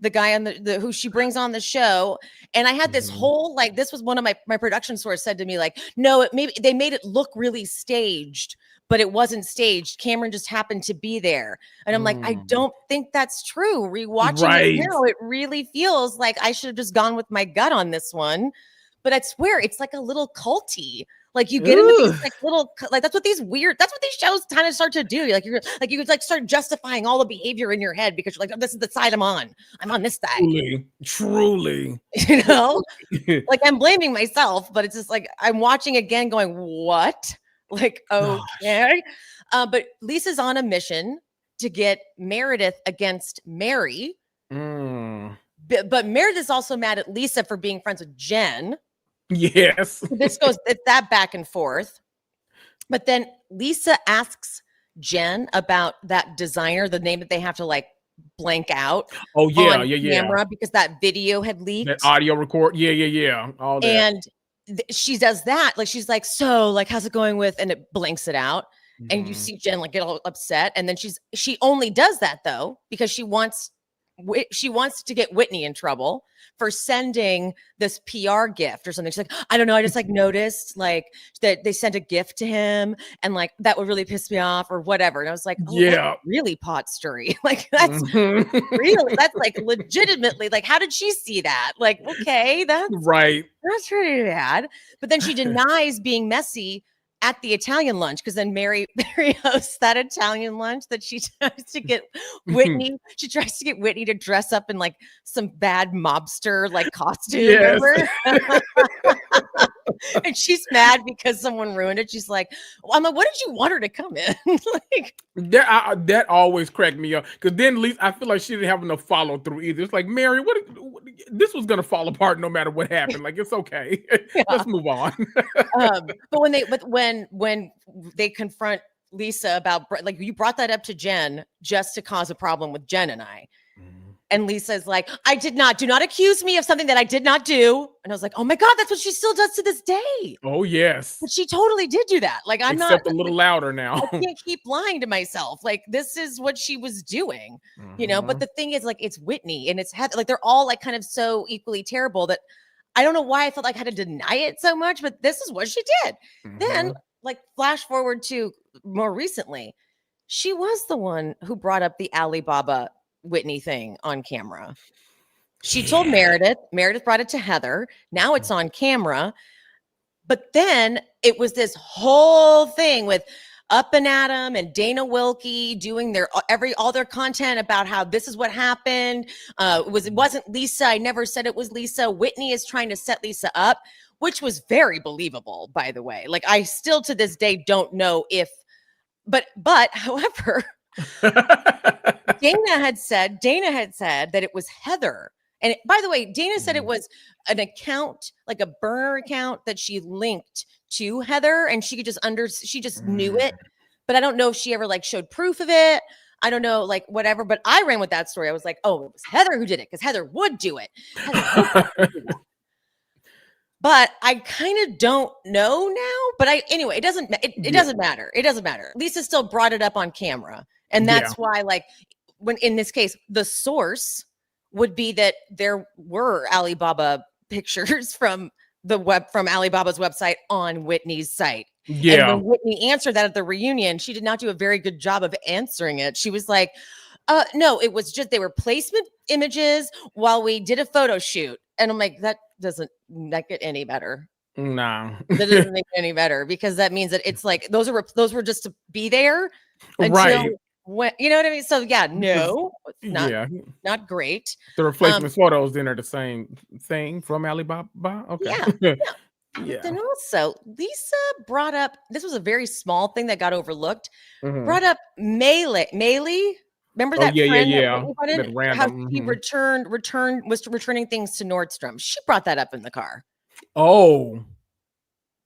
the guy on the who she brings on the show. And I had this whole, like, this was one of my production source said to me, like, no, they made it look really staged, but it wasn't staged. Cameron just happened to be there. And I'm like, I don't think that's true. Rewatching it now, it really feels like I should have just gone with my gut on this one. But I swear it's like a little culty. Like you get into these like little, like that's what these shows kind of start to do. Like you like start justifying all the behavior in your head because you're like, oh, this is the side I'm on. I'm on this side. Truly. You know, like I'm blaming myself, but it's just like I'm watching again, going, what? Like, okay. But Lisa's on a mission to get Meredith against Mary. But Meredith's also mad at Lisa for being friends with Jen. Yes. It's that back and forth. But then Lisa asks Jen about that designer, the name that they have to like blank out. Oh, yeah, yeah. Camera because that video had leaked. That audio record. Yeah. All that. And she does that. Like, she's like, so like, how's it going with, and it blanks it out. And you see Jen like get all upset. And then she only does that though, because she wants to get Whitney in trouble for sending this PR gift or something. She's like, I don't know. I just like noticed like that they sent a gift to him and like that would really piss me off or whatever. And I was like, oh, that's really pot stirry. Like that's really, that's like legitimately like, how did she see that? Like, okay, that's right. That's pretty bad. But then she denies being messy at the Italian lunch, because then Mary hosts that Italian lunch that she tries to get Whitney. She tries to get Whitney to dress up in like some bad mobster like costume. Yes. And she's mad because someone ruined it. She's like, well, I'm like, what did you want her to come in? Like that always cracked me up, because then at least I feel like she didn't have enough follow through either. It's like, Mary, what this was gonna fall apart no matter what happened. Like, it's okay. Let's move on. But when they confront Lisa about, like, you brought that up to Jen just to cause a problem with Jen and I. And Lisa's like, do not accuse me of something that I did not do. And I was like, oh my God, that's what she still does to this day. Oh, yes. But she totally did do that. Like, Except a little louder now. I can't keep lying to myself. Like, this is what she was doing, you know? But the thing is, like, it's Whitney and it's Heather. Like, they're all like kind of so equally terrible that I don't know why I felt like I had to deny it so much, but this is what she did. Then, like, flash forward to more recently, she was the one who brought up the Alibaba Whitney thing on camera. She told Meredith brought it to Heather. Now it's on camera. But then it was this whole thing with Up and Adam and Dana Wilkie doing all their content about how this is what happened. It wasn't Lisa. I never said it was Lisa. Whitney is trying to set Lisa up, which was very believable, by the way. Like, I still to this day don't know if, but however, Dana had said that it was Heather. And by the way, Dana said it was an account, like a burner account that she linked to Heather, and she just knew it. But I don't know if she ever like showed proof of it. I don't know, like whatever. But I ran with that story. I was like, oh, it was Heather who did it, because Heather would do it. But I kind of don't know now. But anyway, it doesn't matter. It doesn't matter. Lisa still brought it up on camera. And that's why, like, when in this case, the source would be that there were Alibaba pictures from Alibaba's website on Whitney's site. Yeah. And when Whitney answered that at the reunion, she did not do a very good job of answering it. She was like, no, it was just, they were placement images while we did a photo shoot. And I'm like, that doesn't make it any better. No. That doesn't make it any better, because that means that it's like, those were just to be there until when, you know what I mean? So yeah, no, not great. The replacement photos then are the same thing from Alibaba. Okay. Yeah. Then also Lisa brought up, this was a very small thing that got overlooked, brought up Maylee. Remember Oh that yeah, friend yeah. that we brought That in? How random. she was returning things to Nordstrom. She brought that up in the car. Oh,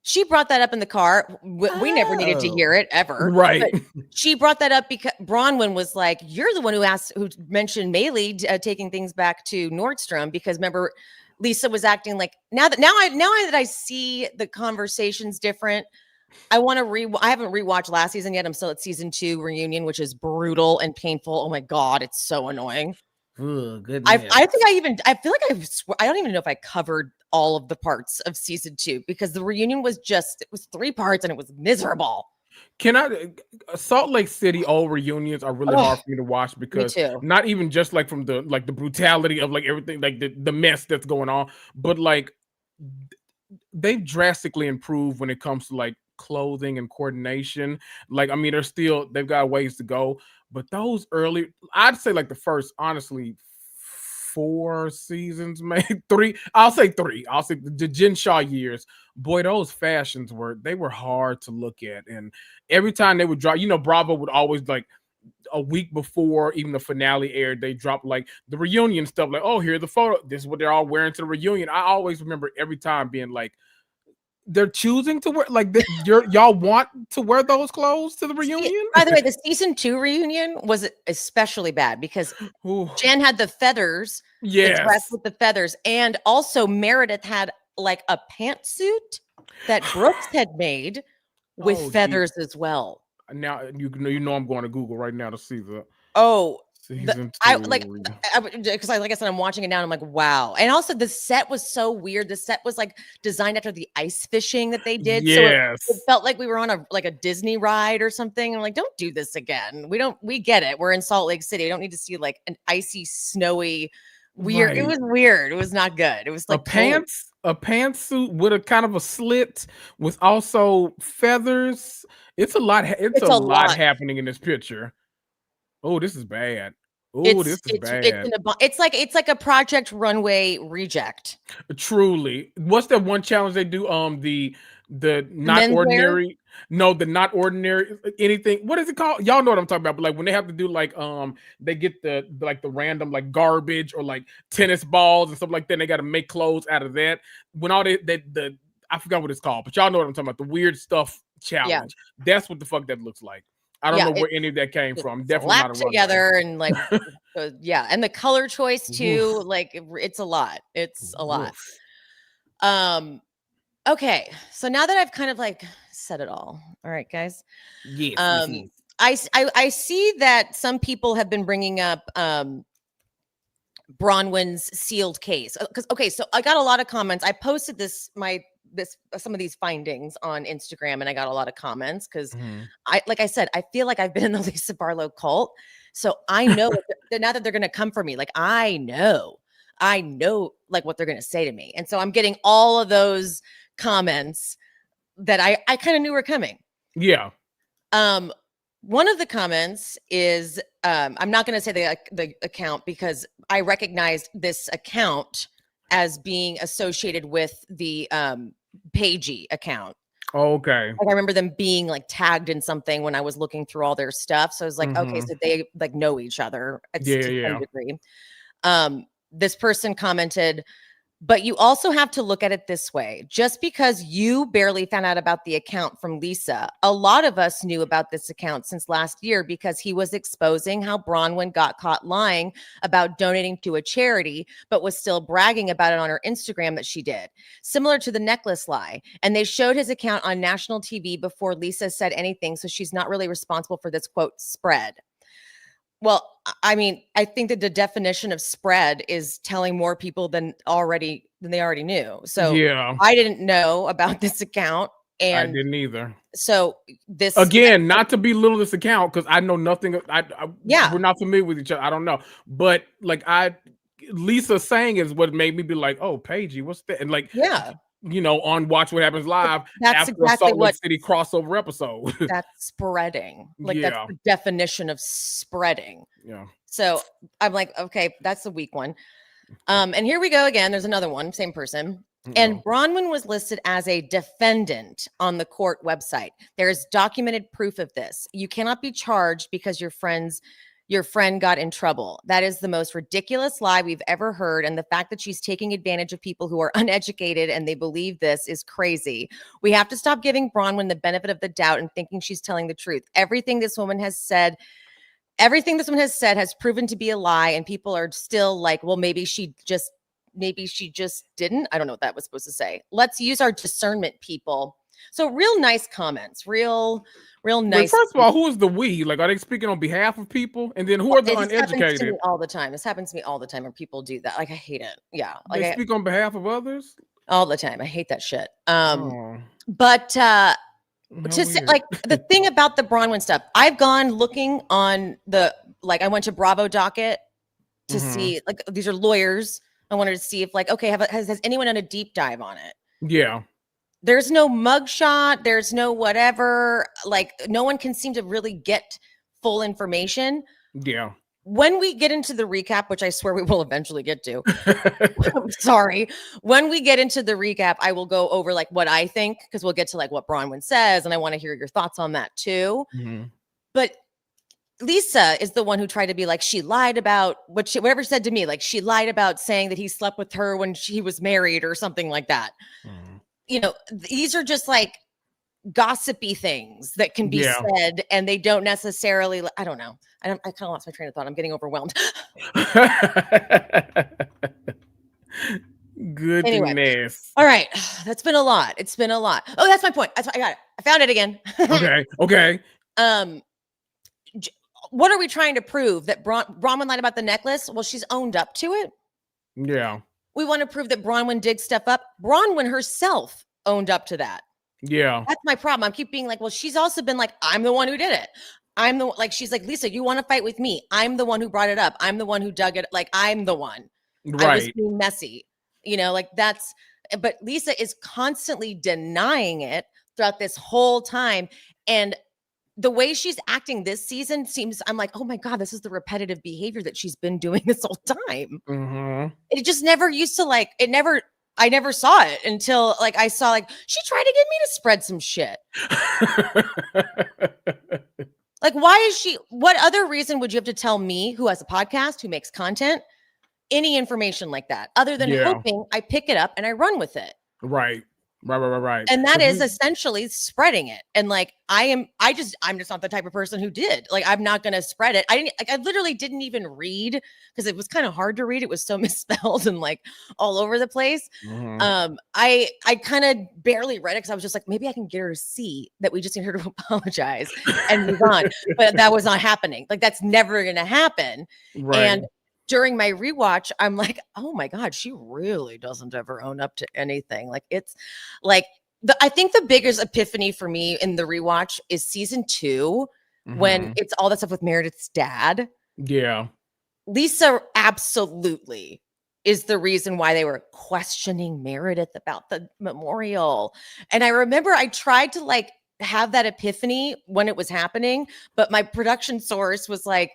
She brought that up in the car. We never needed to hear it ever. right. But she brought that up because Bronwyn was like, "You're the one who mentioned Maylee taking things back to Nordstrom because remember, Lisa was acting like now that I see the conversations different. I want to I haven't rewatched last season yet. I'm still at season 2 reunion, which is brutal and painful. Oh my god, it's so annoying. Goodness. I feel like I don't even know if I covered all of the parts of season 2 because the reunion was it was 3 parts and it was miserable. Salt Lake City old reunions are really hard for me to watch because not even just like from the brutality of like everything, like the mess that's going on, but like they've drastically improved when it comes to like clothing and coordination. Like, I mean, they've got ways to go, but those early, I'd say like the first, honestly, 4 seasons, maybe 3. I'll say 3. I'll say the Jen Shaw years. Boy, those fashions were hard to look at. And every time they would drop, Bravo would always like a week before even the finale aired, they dropped like the reunion stuff. Like, oh, here's the photo. This is what they're all wearing to the reunion. I always remember every time being like, they're choosing to wear like y'all want to wear those clothes to the reunion. By the way, the season 2 reunion was especially bad because Jen had the feathers, the dress with the feathers, and also Meredith had like a pantsuit that Brooks had made with feathers as well. Now you know I'm going to Google right now to see the season 2. Because like I said, I'm watching it now and I'm like, wow. And also the set was so weird. The set was like designed after the ice fishing that they did. Yes. So it felt like we were on a Disney ride or something. I'm like, don't do this again. We get it. We're in Salt Lake City. We don't need to see like an icy, snowy, weird. Right. It was weird. It was not good. It was like a pantsuit with a kind of a slit with also feathers. It's a lot. It's a lot happening in this picture. Oh, this is bad. Oh, this is bad. It's like a Project Runway reject. Truly. What's that one challenge they do? The not ordinary. No, the not ordinary anything. What is it called? Y'all know what I'm talking about. But like when they have to do like they get the random like garbage or like tennis balls and stuff like that. And they got to make clothes out of that. When all the I forgot what it's called, but y'all know what I'm talking about. The weird stuff challenge. Yeah. That's what the fuck that looks like. I don't know where any of that came from. Definitely not a runway. Together and like, and the color choice too. Oof. Like it's a lot. It's a lot. Oof. Okay, so now that I've kind of like said it all right, guys. Yes. I see that some people have been bringing up Bronwyn's sealed case because so I got a lot of comments. I posted some of these findings on Instagram and I got a lot of comments because like I said, I feel like I've been in the Lisa Barlow cult. So I know now that they're going to come for me, like I know like what they're going to say to me. And so I'm getting all of those comments that I kind of knew were coming. Yeah. One of the comments is, I'm not going to say the account because I recognized this account as being associated with the Pagey account. Oh, okay. Like I remember them being like tagged in something when I was looking through all their stuff. So I was like, okay, so they like know each other at some degree. This person commented, but you also have to look at it this way. Just because you barely found out about the account from Lisa, a lot of us knew about this account since last year because he was exposing how Bronwyn got caught lying about donating to a charity, but was still bragging about it on her Instagram that she did. Similar to the necklace lie. And they showed his account on national TV before Lisa said anything, so she's not really responsible for this, quote, spread. Well, I mean, I think that the definition of spread is telling more people than they already knew. So I didn't know about this account. And I didn't either. So this again, not to belittle this account because I know nothing. We're not familiar with each other. I don't know. But like Lisa saying is what made me be like, oh, Pagey, what's that? And like, on Watch What Happens Live after exactly Salt Lake City crossover episode. That's spreading. Like that's the definition of spreading. Yeah. So I'm like, okay, that's the weak one. And here we go again. There's another one, same person. And Bronwyn was listed as a defendant on the court website. There is documented proof of this. You cannot be charged because your friends your friend got in trouble. That is the most ridiculous lie we've ever heard. And the fact that she's taking advantage of people who are uneducated and they believe this is crazy. We have to stop giving Bronwyn the benefit of the doubt and thinking she's telling the truth. Everything this woman has said has proven to be a lie. And people are still like, well, maybe she just didn't. I don't know what that was supposed to say. Let's use our discernment, people. So real nice comments, real nice. Wait, first of all, who is the we? Like, are they speaking on behalf of people? And then who are the uneducated? Happens to me all the time. This happens to me all the time when people do that. Like, I hate it. Yeah. Like, They speak on behalf of others? All the time. I hate that shit. But to say, like, the thing about the Bronwyn stuff, I've gone looking on I went to Bravo Docket to see, like, these are lawyers. I wanted to see if, like, okay, has anyone done a deep dive on it? Yeah. There's no mugshot. There's no whatever. Like, no one can seem to really get full information. Yeah. When we get into the recap, which I swear we will eventually get to, I'm sorry. When we get into the recap, I will go over like what I think, because we'll get to like what Bronwyn says, and I want to hear your thoughts on that too. But Lisa is the one who tried to be like, she lied about whatever she said to me. Like, she lied about saying that he slept with her when she was married or something like that. You know, these are just like gossipy things that can be said, and they don't necessarily, I don't know. I kind of lost my train of thought. I'm getting overwhelmed. Goodness. Anyway, all right. That's been a lot. It's been a lot. Oh, that's my point. I got it. I found it again. Okay. What are we trying to prove? That Bronwyn lied about the necklace? Well, she's owned up to it. Yeah. We want to prove that Bronwyn digged stuff up. Bronwyn herself owned up to that. Yeah. That's my problem. I keep being like, well, she's also been like, I'm the one who did it. She's like, Lisa, you want to fight with me? I'm the one who brought it up. I'm the one who dug it. Like, I'm the one. Right. I was being messy. You know, like but Lisa is constantly denying it throughout this whole time. And the way she's acting this season I'm like, oh my God, this is the repetitive behavior that she's been doing this whole time. It just never used to I never saw it until like I saw like she tried to get me to spread some shit. Like, what other reason would you have to tell me, who has a podcast, who makes content, any information like that, other than hoping I pick it up and I run with it? Right. And that is essentially spreading it. And like, I'm just not the type of person who did. Like, I'm not going to spread it. I literally didn't even read because it was kind of hard to read. It was so misspelled and like all over the place. I kind of barely read it because I was just like, maybe I can get her to see that we just need her to apologize and move on. But that was not happening. Like, that's never going to happen. Right. And during my rewatch, I'm like, oh my God, she really doesn't ever own up to anything. Like, it's like I think the biggest epiphany for me in the rewatch is season 2, when it's all that stuff with Meredith's dad. Yeah. Lisa absolutely is the reason why they were questioning Meredith about the memorial. And I remember I tried to like have that epiphany when it was happening, but my production source was like,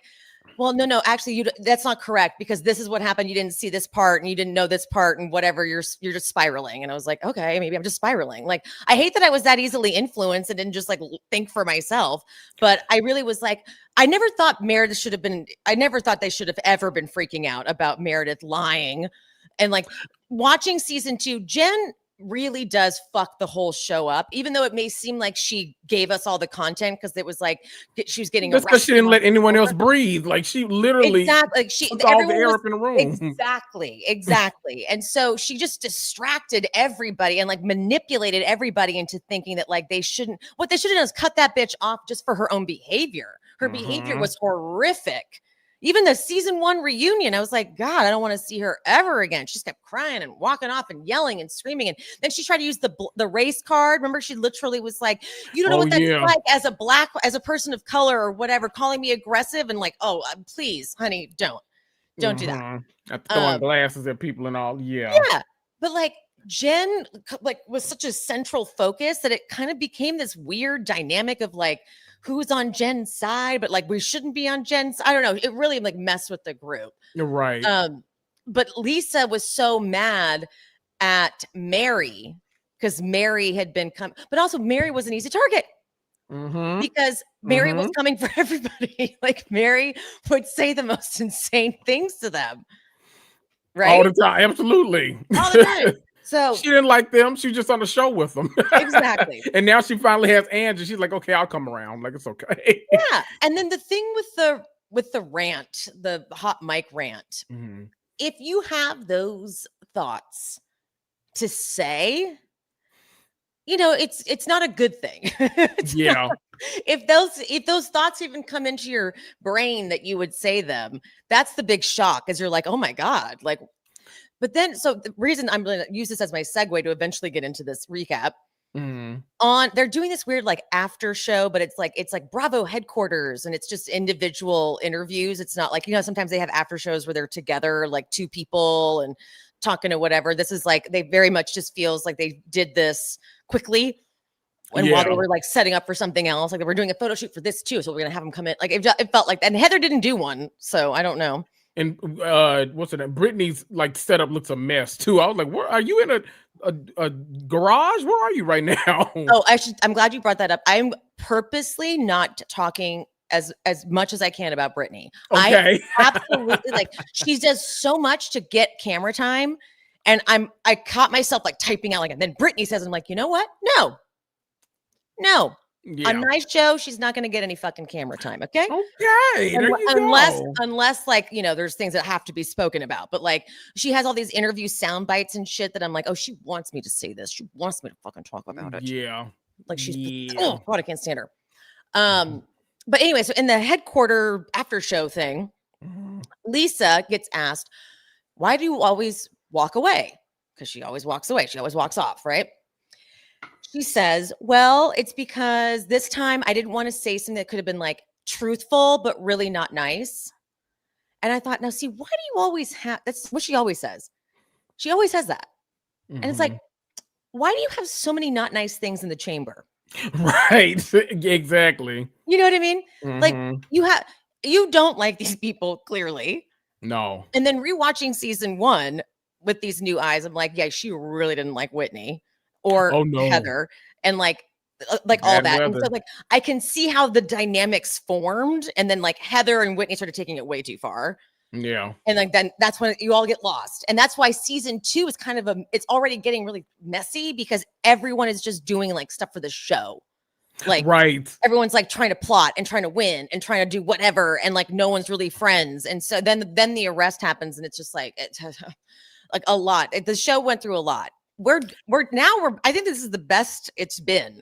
well, no, actually, that's not correct, because this is what happened. You didn't see this part and you didn't know this part and whatever. You're just spiraling. And I was like, okay, maybe I'm just spiraling. Like, I hate that I was that easily influenced and didn't just like think for myself. But I really was like, I never thought they should have ever been freaking out about Meredith lying. And like watching season 2, Jen really does fuck the whole show up, even though it may seem like she gave us all the content because it was like she was getting arrested. Because she didn't let anyone else breathe. Like, she literally took all the air up in the room. Exactly. And so she just distracted everybody and like manipulated everybody into thinking that like what they should have done is cut that bitch off just for her own behavior. Her behavior was horrific. Even the season 1 reunion, I was like, God, I don't want to see her ever again. She just kept crying and walking off and yelling and screaming. And then she tried to use the race card. Remember, she literally was like, you don't know what that's like as a person of color or whatever, calling me aggressive and like, oh, please, honey, don't do that. Throwing glasses at people and all. Yeah. But like Jen like was such a central focus that it kind of became this weird dynamic of like, who's on Jen's side, but like we shouldn't be on Jen's. I don't know. It really like messed with the group. You're right. But Lisa was so mad at Mary because Mary had been but also Mary was an easy target. because Mary was coming for everybody. Like Mary would say the most insane things to them. Right? All the time. Absolutely. All the time. So she didn't like them. She was just on the show with them. Exactly. And now she finally has Angie. She's like, okay, I'll come around. Like, it's okay. Yeah. And then the thing with the rant, the hot mic rant, if you have those thoughts to say, it's not a good thing. Yeah. If those thoughts even come into your brain that you would say them, that's the big shock, is you're like, oh my God. Like, but then, so the reason I'm going to use this as my segue to eventually get into this recap, they're doing this weird like after show, but it's like Bravo headquarters, and it's just individual interviews. It's not like, sometimes they have after shows where they're together, like two people and talking to whatever. This is like, they very much just feels like they did this quickly. And while they were like setting up for something else, like they were doing a photo shoot for this too. So we're going to have them come in. Like it felt like that. And Heather didn't do one. So I don't know. And what's it? Brittany's like setup looks a mess too. I was like, "Where are you in a garage? Where are you right now?" Oh, I'm glad you brought that up. I'm purposely not talking as much as I can about Brittany. Okay. I absolutely like, she does so much to get camera time, and I caught myself like typing out like, and then Brittany says, I'm like, you know what? No. Yeah. On my show, she's not going to get any fucking camera time. Okay. Okay. Unless like, there's things that have to be spoken about, but like she has all these interview sound bites and shit that I'm like, oh, she wants me to say this. She wants me to fucking talk about it. Yeah. Like oh God, I can't stand her. But anyway, so in the headquarter after show thing, Lisa gets asked, why do you always walk away? Because she always walks away. She always walks off, right? She says, well, it's because this time I didn't want to say something that could have been like truthful, but really not nice. And I thought, now see, why do you always have, that's what she always says. She always says that. And it's like, why do you have so many not nice things in the chamber? Right. Exactly. You know what I mean? Like you don't like these people, clearly. No. And then rewatching season 1 with these new eyes, I'm like, yeah, she really didn't like Whitney or Heather, and like all that. And so like I can see how the dynamics formed, and then like Heather and Whitney started taking it way too far. Yeah. And like then that's when you all get lost. And that's why season 2 is kind of it's already getting really messy, because everyone is just doing like stuff for the show. Like everyone's like trying to plot and trying to win and trying to do whatever, and like no one's really friends. And so then the arrest happens, and it's just like like a lot. The show went through a lot. We're I think this is the best it's been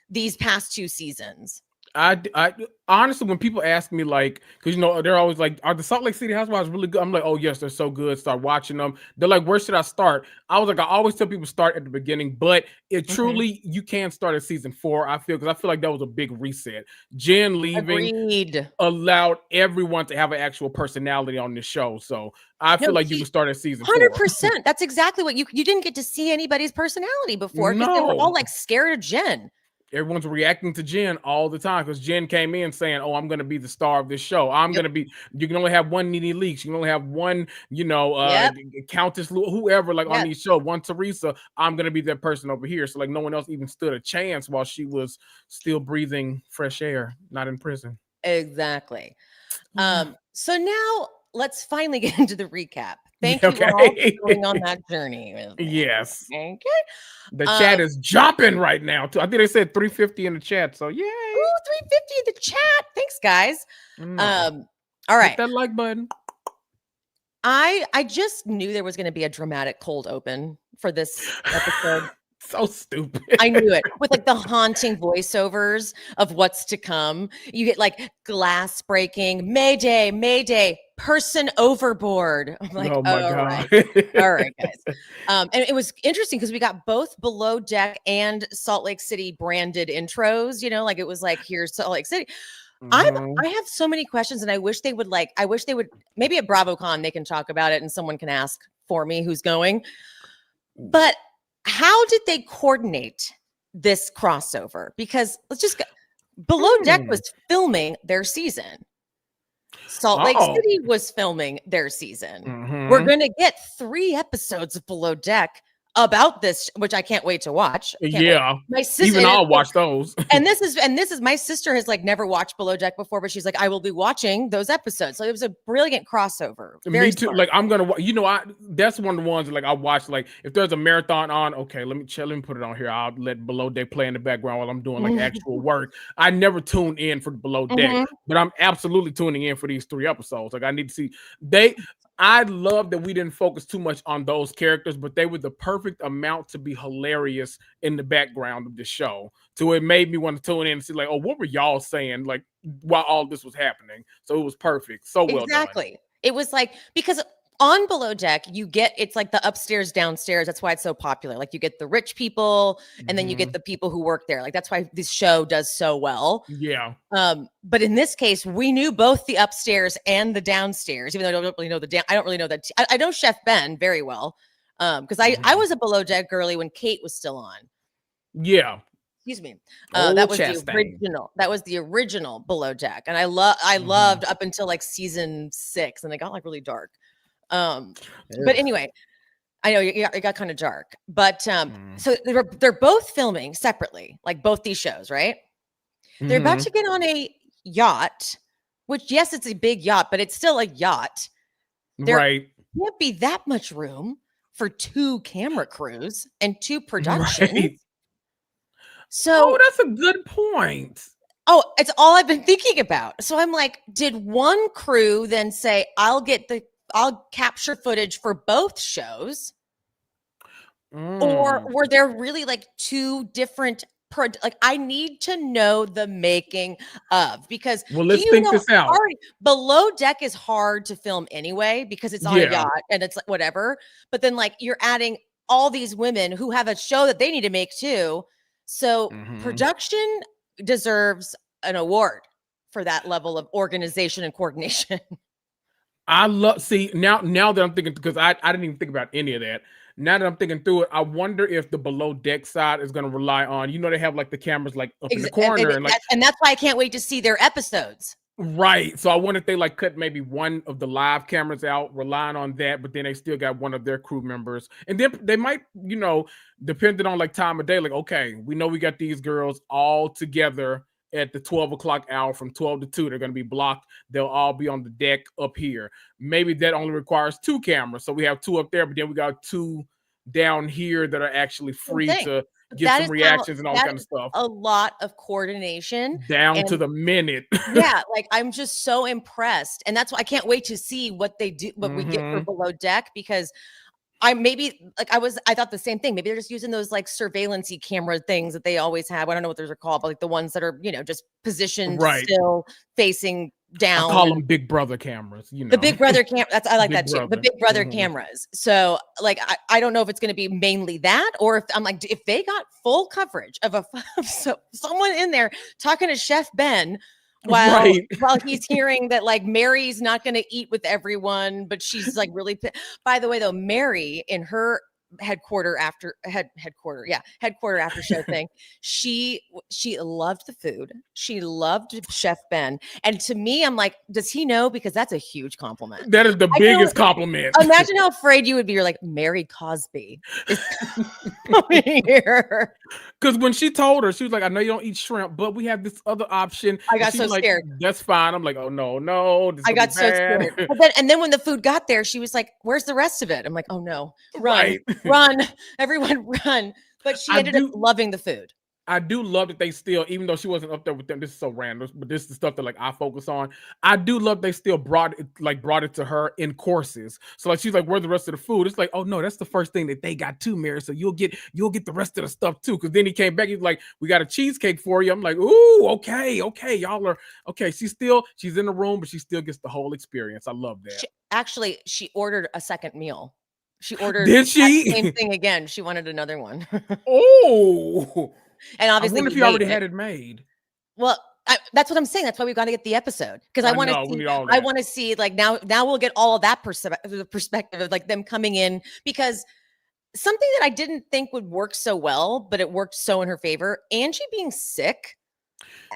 these past 2 seasons. I honestly, when people ask me, like, because they're always like, are the Salt Lake City Housewives really good? I'm like, oh yes, they're so good. Start watching them. They're like, where should I start? I was like, I always tell people start at the beginning, but it truly, you can start at season 4. I feel like that was a big reset. Jen leaving allowed everyone to have an actual personality on this show. So I feel like you can start at season 100%. That's exactly what you didn't get to see anybody's personality before, because they were all like scared of Jen. Everyone's reacting to Jen all the time because Jen came in saying, oh, I'm going to be the star of this show. I'm going to be, you can only have one Nene Leakes. You can only have one, Countess, whoever, like on these shows, one Teresa. I'm going to be that person over here. So like no one else even stood a chance while she was still breathing fresh air, not in prison. Exactly. So now let's finally get into the recap. Thank you all for going on that journey with me. Yes. Okay. The chat is jumping right now. I think they said 350 in the chat. So yay. Ooh, 350 in the chat. Thanks, guys. All right. Hit that like button. I just knew there was going to be a dramatic cold open for this episode. So stupid. I knew it. With like the haunting voiceovers of what's to come. You get like glass breaking, Mayday, Mayday, person overboard. I'm like, oh my God. All right, guys. And it was interesting because we got both Below Deck and Salt Lake City branded intros, like it was like, here's Salt Lake City. I have so many questions, and I wish they would maybe at BravoCon they can talk about it and someone can ask for me who's going. But how did they coordinate this crossover? Because Below Deck was filming their season. Salt Lake City was filming their season. We're going to get 3 episodes of Below Deck about this, which I can't wait to watch. Can't wait. Yeah, My sister, even I'll watch those. and this is my sister has like never watched Below Deck before, but she's like, I will be watching those episodes. So it was a brilliant crossover. Very Me too. smart. Like I'm gonna, that's one of the ones that, like I watch. Like if there's a marathon on, okay, let me put it on here. I'll let Below Deck play in the background while I'm doing like actual work. I never tune in for the Below Deck, but I'm absolutely tuning in for these 3 episodes. Like I need to see I love that we didn't focus too much on those characters, but they were the perfect amount to be hilarious in the background of the show. So it made me want to tune in and see, like, oh, what were y'all saying, like, while all this was happening? So it was perfect. So well done. Exactly. It was like, because on Below Deck, it's like the upstairs, downstairs. That's why it's so popular. Like you get the rich people and then you get the people who work there. Like that's why this show does so well. Yeah. But in this case, we knew both the upstairs and the downstairs, even though I don't really know I don't really know that. I know Chef Ben very well. Because I was a Below Deck girly when Kate was still on. Yeah. Excuse me. That was the original. That was the original Below Deck. And I loved up until like season 6, and it got like really dark. But anyway, I know it got kind of dark, but so they're both filming separately, like both these shows, right? They're about to get on a yacht, which yes, it's a big yacht, but it's still a yacht. There can't be that much room for 2 camera crews and 2 productions. Right. So that's a good point. Oh, it's all I've been thinking about. So I'm like, did one crew then say, I'll capture footage for both shows? Or were there really like 2 different like I need to know the making of, because let's think this out. Below Deck is hard to film anyway because it's on a yacht and it's like whatever. But then like you're adding all these women who have a show that they need to make too. So production deserves an award for that level of organization and coordination. Now that I'm thinking, because I didn't even think about any of that. Now that I'm thinking through it, I wonder if the Below Deck side is going to rely on, they have like the cameras like up in the corner. And that's why I can't wait to see their episodes. Right. So I wonder if they like cut maybe one of the live cameras out, relying on that, but then they still got one of their crew members. And then they might, depending on like time of day, like, okay, we know we got these girls all together at the 12 o'clock hour from 12 to 2. They're going to be blocked. They'll all be on the deck up here. Maybe that only requires 2 cameras. So we have 2 up there, but then we got 2 down here that are actually free to get some reactions and all kind of stuff. A lot of coordination down to the minute. Yeah, like I'm just so impressed. And that's why I can't wait to see what they do, what we get for Below Deck, because I thought the same thing. Maybe they're just using those like surveillance-y camera things that they always have. I don't know what those are called, but like the ones that are, just positioned still facing down. I call them Big Brother cameras. The Big Brother camera. I like that too. The Big Brother cameras. So like, I don't know if it's going to be mainly that, or if I'm like, if they got full coverage of someone in there talking to Chef Ben while he's hearing that like Mary's not going to eat with everyone, but she's like really. By the way, though, Mary in her headquarter after show thing, she loved the food. She loved Chef Ben, and to me, I'm like, does he know? Because that's a huge compliment. That is the biggest compliment. Imagine how afraid you would be. You're like, Mary Cosby is coming here. Because when she told her, she was like, I know you don't eat shrimp, but we have this other option. I got so scared. That's fine. I'm like, oh no. I got so scared. And then when the food got there, she was like, where's the rest of it? I'm like, oh no, run, everyone run. But she ended up loving the food. I do love that they still, even though she wasn't up there with them, this is so random, but this is the stuff that like I focus on. I do love they still brought it to her in courses. So like she's like, where's the rest of the food? It's like, oh no, that's the first thing that they got too, Mary. So you'll get the rest of the stuff too. Because then he came back, he's like, we got a cheesecake for you. I'm like, ooh, okay, y'all are okay. She's in the room, but she still gets the whole experience. I love that. She ordered a second meal. She ordered the same thing again. She wanted another one. Oh. And obviously, I wonder if he already had it made. Well, that's what I'm saying. That's why we got to get the episode, because I want to see like now we'll get all of that perspective of like them coming in, because something that I didn't think would work so well, but it worked so in her favor. Angie being sick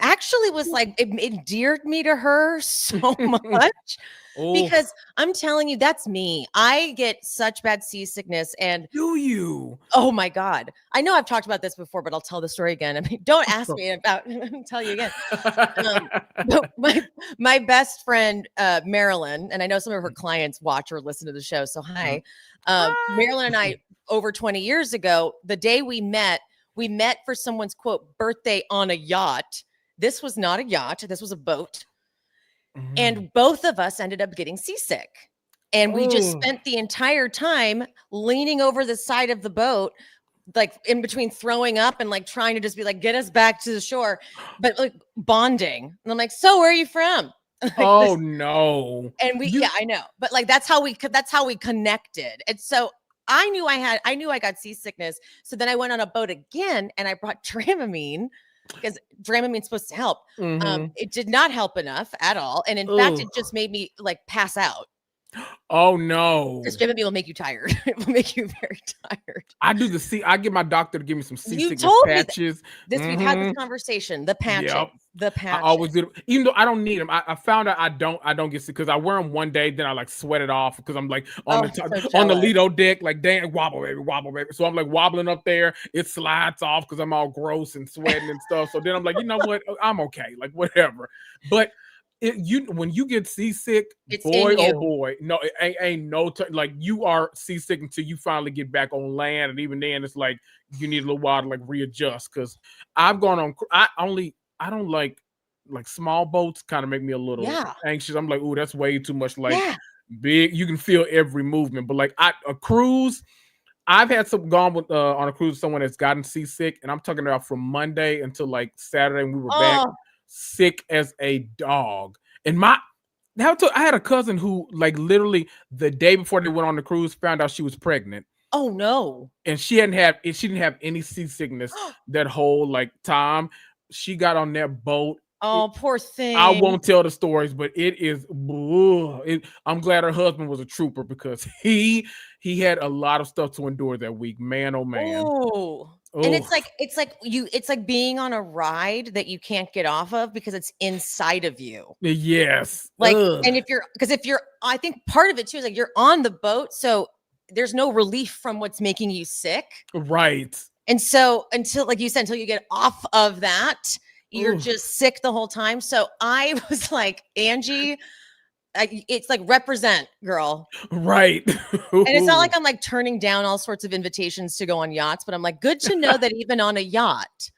actually was like, it endeared me to her so much. Because I'm telling you, that's me. I get such bad seasickness. And do you? Oh my God. I know I've talked about this before, but I'll tell the story again. I mean, don't ask me about I'll tell you again. But my best friend, Marilyn, and I know some of her clients watch or listen to the show. So hi. Marilyn and I, over 20 years ago, the day we met for someone's quote birthday on a yacht. This was not a yacht. This was a boat. And both of us ended up getting seasick. And we just spent the entire time leaning over the side of the boat, like in between throwing up and like trying to just be like, get us back to the shore, but like bonding. And I'm like, so where are you from? Like, no. And yeah, I know. But like, that's how we connected. And so I knew I got seasickness. So then I went on a boat again and I brought Dramamine. Because Dramamine is supposed to help. It did not help enough at all. And in fact, it just made me like pass out. Oh no. Because Dramamine will make you tired. It will make you very tired. I get my doctor to give me some seasickness patches. We've had this conversation. The patches. Yep. The patches. I always do, even though I don't need them. I found out I don't get sick because I wear them one day, then I like sweat it off because I'm like on the Lido deck, like dang, wobble baby. So I'm like wobbling up there. It slides off because I'm all gross and sweating and stuff. So then I'm like, you know what? I'm okay, like whatever. But when you get seasick, it's boy, oh boy, no, it ain't no like you are seasick until you finally get back on land, and even then, it's like you need a little while to like readjust. Because I've gone on, I don't like small boats. Kind of make me a little anxious. I'm like, ooh, that's way too much. Like big, you can feel every movement. But like a cruise, I've had gone with on a cruise with someone that's gotten seasick, and I'm talking about from Monday until like Saturday, and we were back sick as a dog. And I had a cousin who like literally the day before they went on the cruise found out she was pregnant. Oh no. And she didn't have any seasickness that whole like time. She got on that boat. Oh, poor thing. I won't tell the stories, but it is. I'm glad her husband was a trooper because he had a lot of stuff to endure that week. Man, oh man. And it's like being on a ride that you can't get off of because it's inside of you. Yes. Like, and if you're, I think part of it too is like you're on the boat, so there's no relief from what's making you sick. Right. And so until, like you said, until you get off of that, you're just sick the whole time. So I was like, Angie, it's like represent, girl. Right. And it's not like I'm like turning down all sorts of invitations to go on yachts, but I'm like, good to know that even on a yacht,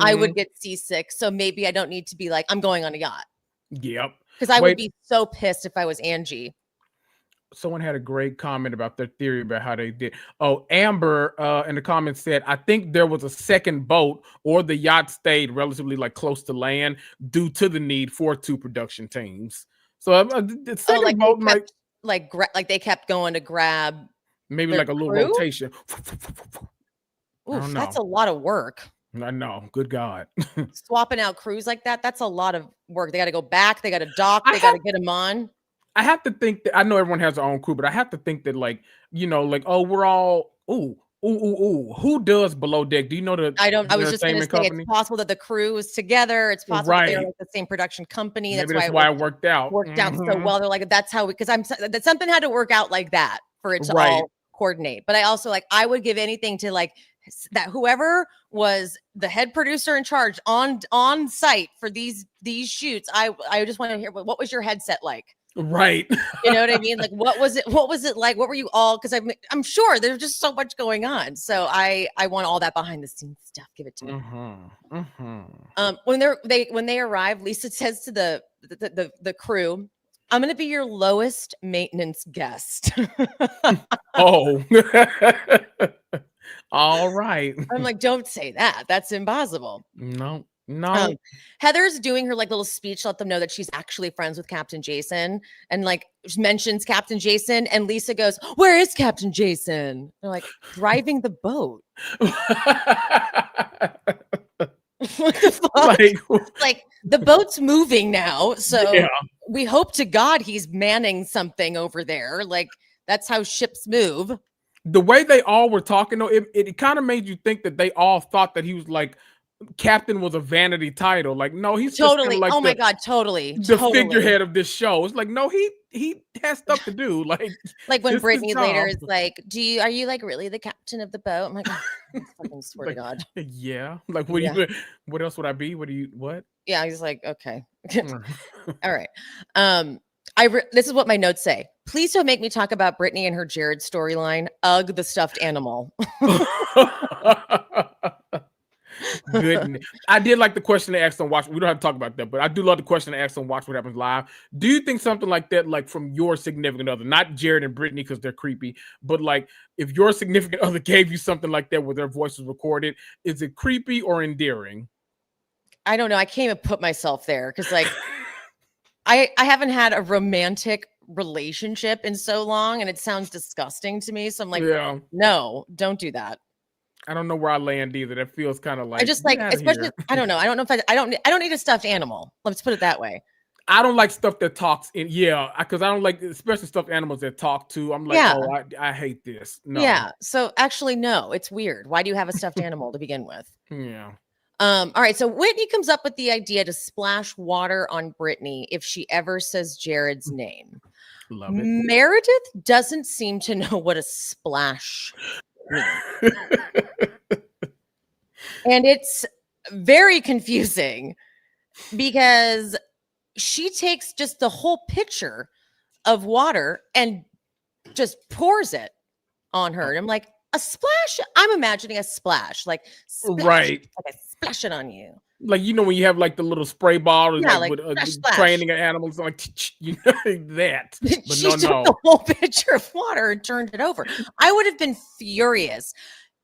I would get seasick. So maybe I don't need to be like, I'm going on a yacht. Yep. Because I would be so pissed if I was Angie. Someone had a great comment about their theory about how they did. Oh, Amber in the comments said, I think there was a second boat or the yacht stayed relatively like close to land due to the need for 2 production teams. So the second boat might like they kept going to grab maybe like a little rotation. Oof, that's a lot of work. I know. Good God. Swapping out crews like that, that's a lot of work. They got to go back. They got to dock. They got to get them on. I have to think that I know everyone has their own crew, but I have to think that like, you know, like, oh, we're all, who does below deck? Do you know I was just going to say it's possible that the crew is together. It's possible they're like the same production company. Maybe that's why it worked out. Worked out so well. They're like, that's how that something had to work out like that for it to all coordinate. But I also I would give anything to like that whoever was the head producer in charge on site for these shoots. I just want to hear what was your headset like? Right. You know what I mean? Like, what was it like? What were you all? Because I'm sure there's just so much going on. So I want all that behind the scenes stuff. Give it to me. When they arrive, Lisa says to the crew, I'm going to be your lowest maintenance guest. Oh, all right. I'm like, don't say that. That's impossible. No. Heather's doing her like little speech to let them know that she's actually friends with Captain Jason and like mentions Captain Jason, and Lisa goes, where is Captain Jason? They're like, driving the boat. What the fuck? Like the boat's moving now, so we hope to God he's manning something over there. Like that's how ships move. The way they all were talking though, it kind of made you think that they all thought that he was like captain was a vanity title. Like, no, he's just Totally. like Oh my God, totally. the Totally. figurehead of this show. It's like, no, he has stuff to do. Like when this is Brittany later job. is like, are you like really the captain of the boat? I'm like, oh, I fucking swear Like, to God. yeah. Like, what Yeah. do you? What else would I be? What? Yeah, he's like, okay. All right. This is what my notes say. Please don't make me talk about Brittany and her Jared storyline. Ugh, the stuffed animal. Goodness. I did like the question they asked on Watch. We don't have to talk about that, but I do love the question they asked on Watch What Happens Live. Do you think something like that, like from your significant other, not Jared and Brittany because they're creepy, but like if your significant other gave you something like that where their voice was recorded, is it creepy or endearing? I don't know. I can't even put myself there because like I haven't had a romantic relationship in so long and it sounds disgusting to me. So I'm like, yeah, no, don't do that. I don't know where I land either. That feels kind of like I just like, especially, I don't know. I don't know if I don't need a stuffed animal. Let's put it that way. I don't like stuff that talks in, because I don't like, especially stuffed animals that talk to. I'm like, Yeah. oh, I hate this. No. Yeah. So actually, no, it's weird. Why do you have a stuffed animal to begin with? Yeah. All right. So Whitney comes up with the idea to splash water on Brittany if she ever says Jared's name. Love it. Meredith doesn't seem to know what a splash means. And it's very confusing because she takes just the whole pitcher of water and just pours it on her. And I'm like, a splash? I'm imagining a splash, like splash, right. like I splash it on you. Like, you know, when you have like the little spray bottle, Yeah, like like with splash, training of animals, like you know, that. But She took the whole pitcher of water and turned it over. I would have been furious.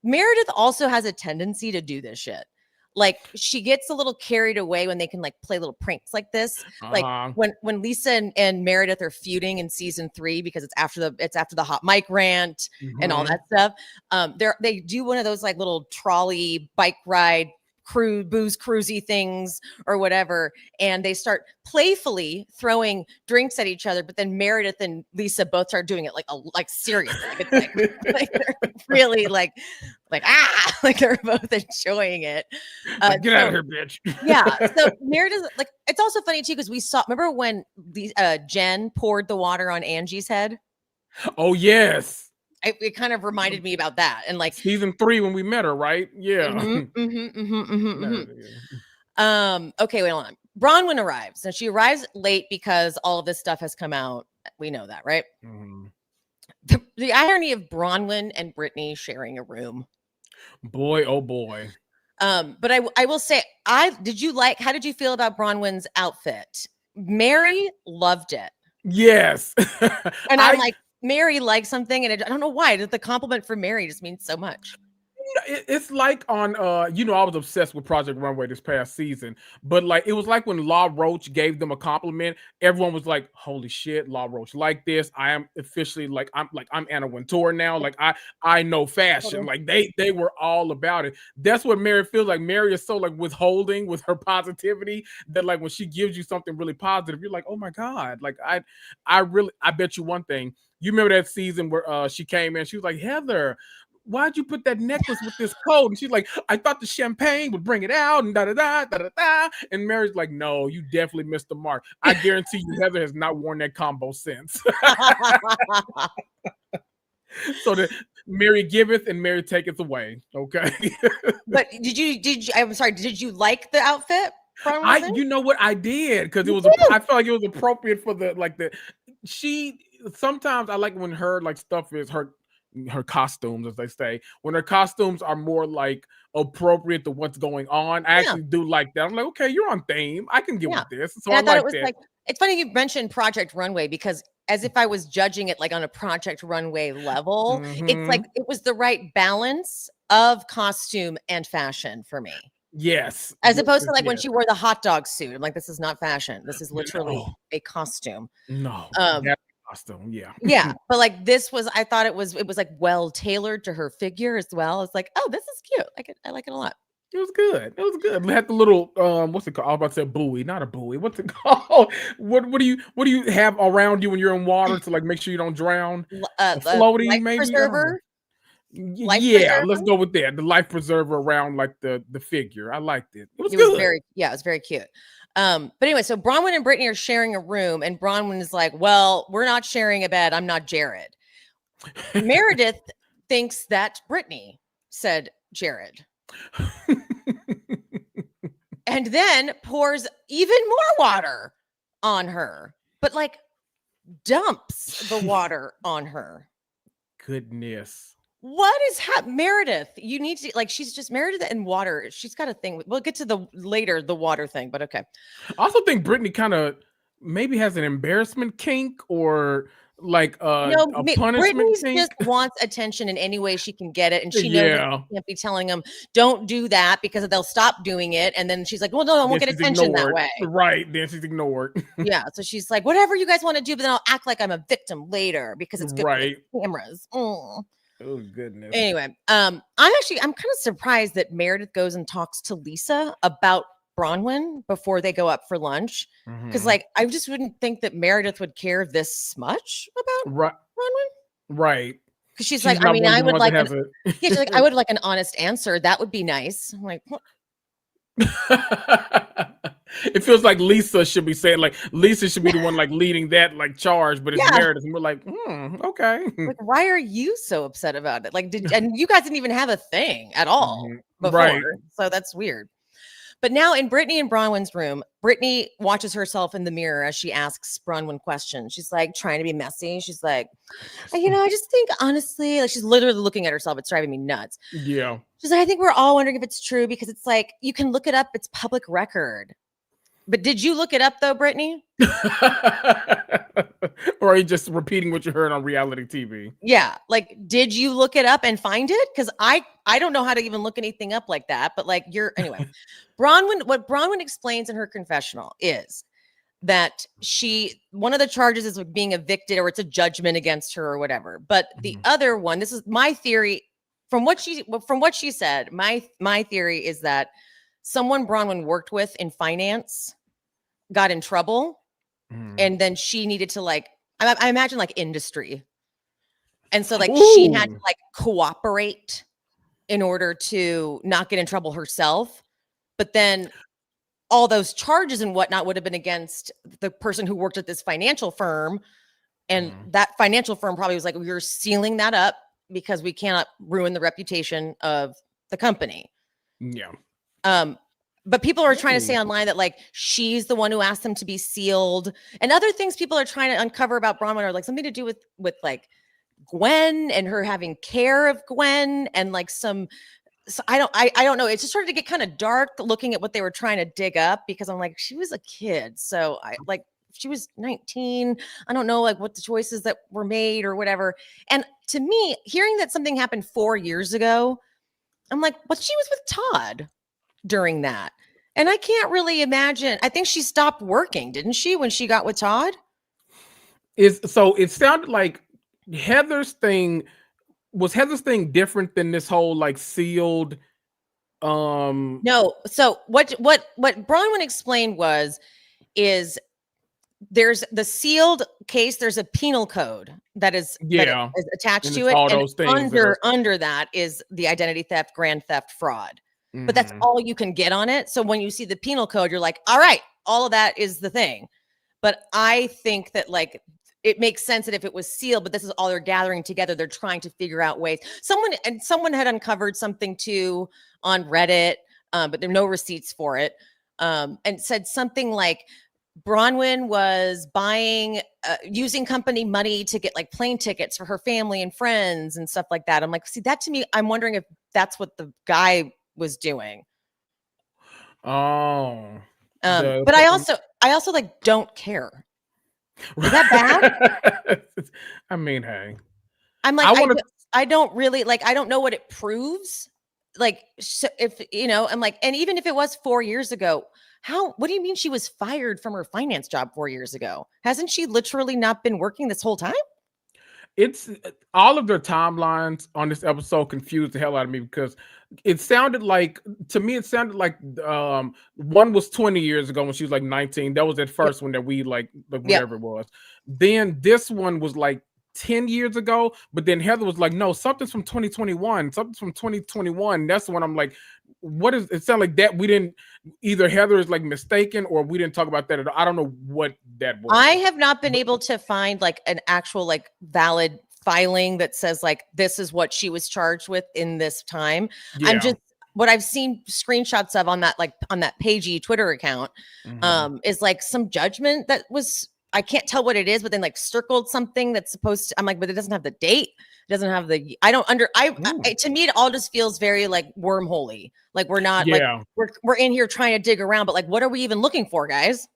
Meredith also has a tendency to do this shit. Like she gets a little carried away when they can like play little pranks like this. Like when Lisa and Meredith are feuding in season 3 because it's after the hot mic rant and all that stuff. They do one of those like little trolley bike ride booze cruisy things or whatever, and they start playfully throwing drinks at each other, but then Meredith and Lisa both start doing it like seriously, like they're really like they're both enjoying it. Get out of here, bitch. Yeah, so Meredith, like, it's also funny too because remember when Jen poured the water on Angie's head? Oh yes. It kind of reminded me about that, and like season 3 when we met her, right? Yeah. Okay, wait, hold on. Bronwyn arrives, and she arrives late because all of this stuff has come out. We know that, right? The irony of Bronwyn and Brittany sharing a room. Boy, oh boy. But I will say, how did you feel about Bronwyn's outfit? Mary loved it. Yes. And I'm like, Mary likes something, and I don't know why. The compliment for Mary just means so much. It's like on I was obsessed with Project Runway this past season, but like it was like when La Roach gave them a compliment, everyone was like, holy shit, La Roach like this. I am officially I'm Anna Wintour now. Like I know fashion. Like they were all about it. That's what Mary feels like. Mary is so like withholding with her positivity that like when she gives you something really positive, you're like, oh my God. Like I bet you one thing. You remember that season where she came in, she was like, Heather, why'd you put that necklace with this coat? And she's like, I thought the champagne would bring it out and da-da-da. And Mary's like, no, you definitely missed the mark. I guarantee you Heather has not worn that combo since. So that Mary giveth and Mary taketh away. Okay. But did you I'm sorry, did you like the outfit? You know what, I did, because it was I felt like it was appropriate for sometimes I like when her like stuff is her costumes, as they say, when her costumes are more like appropriate to what's going on. I actually do like that. I'm like, okay, you're on theme. I can get with this. So and I thought like it was that. like, it's funny you mentioned Project Runway because as if I was judging it like on a Project Runway level, it's like it was the right balance of costume and fashion for me. Yes. As opposed to like when she wore the hot dog suit. I'm like, this is not fashion. This is literally a costume. No. Costume, yeah. Yeah. But like I thought it was like well tailored to her figure as well. It's like, oh, this is cute. I like it a lot. It was good. It was good. We had the little what's it called? I was about to say buoy, not a buoy. What's it called? What do you have around you when you're in water to like make sure you don't drown? A floaty, life maybe. Preserver? Life Yeah, preserver? let's go with that. The life preserver around like the figure. I liked it. It was It good. was very cute. But anyway, so Bronwyn and Brittany are sharing a room, and Bronwyn is like, well, we're not sharing a bed. I'm not Jared. Meredith thinks that Brittany said Jared. And then pours even more water on her, but like dumps the water on her. Goodness. What is Meredith? You need to like, she's just Meredith and water. She's got a thing. We'll get to the water thing, but okay. I also think Brittany kind of maybe has an embarrassment kink or like a punishment Brittany kink. just wants attention in any way she can get it, and she knows that she can't be telling them don't do that because they'll stop doing it, and then she's like, well, no, I won't get attention that way. Right, then she's ignored. Yeah, so she's like, whatever you guys want to do, but then I'll act like I'm a victim later because it's good for the cameras. Oh goodness. Anyway, I'm kind of surprised that Meredith goes and talks to Lisa about Bronwyn before they go up for lunch, because like I just wouldn't think that Meredith would care this much about Bronwyn. Right. Because she's like, I mean, I would like she's like, I would like an honest answer. That would be nice. I'm like, what? It feels like Lisa should be saying, like Lisa should be the one like leading that like charge, but it's Meredith, and we're like, okay. Like, why are you so upset about it? Like, and you guys didn't even have a thing at all before, right? So that's weird. But now in Brittany and Bronwyn's room, Brittany watches herself in the mirror as she asks Bronwyn questions. She's like trying to be messy. She's like, I just think honestly, like she's literally looking at herself. It's driving me nuts. Yeah. She's like, I think we're all wondering if it's true because it's like, you can look it up. It's public record. But did you look it up though, Brittany? Or are you just repeating what you heard on reality TV? Yeah. Like, did you look it up and find it? Because I don't know how to even look anything up like that. But like anyway, what Bronwyn explains in her confessional is that one of the charges is being evicted or it's a judgment against her or whatever. But the other one, this is my theory from what she said, my theory is that someone Bronwyn worked with in finance got in trouble, and then she needed to like, I imagine like industry. And so like she had to like cooperate in order to not get in trouble herself. But then all those charges and whatnot would have been against the person who worked at this financial firm. And that financial firm probably was like, we're sealing that up because we cannot ruin the reputation of the company. Yeah. But people are trying to say online that like she's the one who asked them to be sealed, and other things people are trying to uncover about Bronwyn are like something to do with like Gwen and her having care of Gwen and like so I don't know. It just started to get kind of dark looking at what they were trying to dig up, because I'm like, she was a kid, so she was 19. I don't know like what the choices that were made or whatever. And to me, hearing that something happened 4 years ago, I'm like, but she was with Todd during that. And I can't really imagine. I think she stopped working, didn't she, when she got with Todd? So it sounded like Heather's thing different than this whole like sealed No. So what Bronwyn explained is there's the sealed case, there's a penal code that is attached to it, and under that is the identity theft, grand theft, fraud. But that's all you can get on it. So when you see the penal code, you're like, all right, all of that is the thing. But I think that like it makes sense that if it was sealed, but this is all they're gathering together, they're trying to figure out ways. Someone had uncovered something too on Reddit, but there are no receipts for it, and said something like Bronwyn was using company money to get like plane tickets for her family and friends and stuff like that. I'm like, see, that to me, I'm wondering if that's what the guy was doing. But I also like don't care. Is that bad? I mean, hey, I'm like, I don't really like, I don't know what it proves. Like, so if I'm like, and even if it was 4 years ago, what do you mean she was fired from her finance job 4 years ago? Hasn't she literally not been working this whole time? It's all of their timelines on this episode confused the hell out of me, because it sounded like one was 20 years ago when she was like 19. That was that first one that we like whatever it was. Then this one was like 10 years ago, but then Heather was like, no, something's from 2021. Something's from 2021. That's when I'm like, what is it? Sound like that we didn't either Heather is like mistaken or we didn't talk about that at all. I don't know what that was. I have not been able to find like an actual like valid filing that says like this is what she was charged with in this time. Yeah. I'm just what I've seen screenshots of on that Pagey Twitter account is like some judgment that was, I can't tell what it is, but then like circled something that's supposed to, I'm like, but it doesn't have the date. It doesn't have the, to me, it all just feels very like wormholey. Like we're not like, we're in here trying to dig around, but like, what are we even looking for, guys?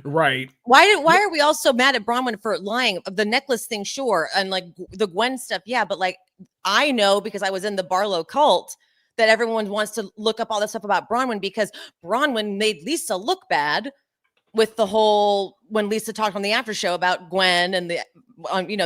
Right. Why are we all so mad at Bronwyn for lying? The necklace thing, sure. And like the Gwen stuff. Yeah. But like, I know because I was in the Barlow cult that everyone wants to look up all this stuff about Bronwyn because Bronwyn made Lisa look bad with the whole, when Lisa talked on the after show about Gwen and the,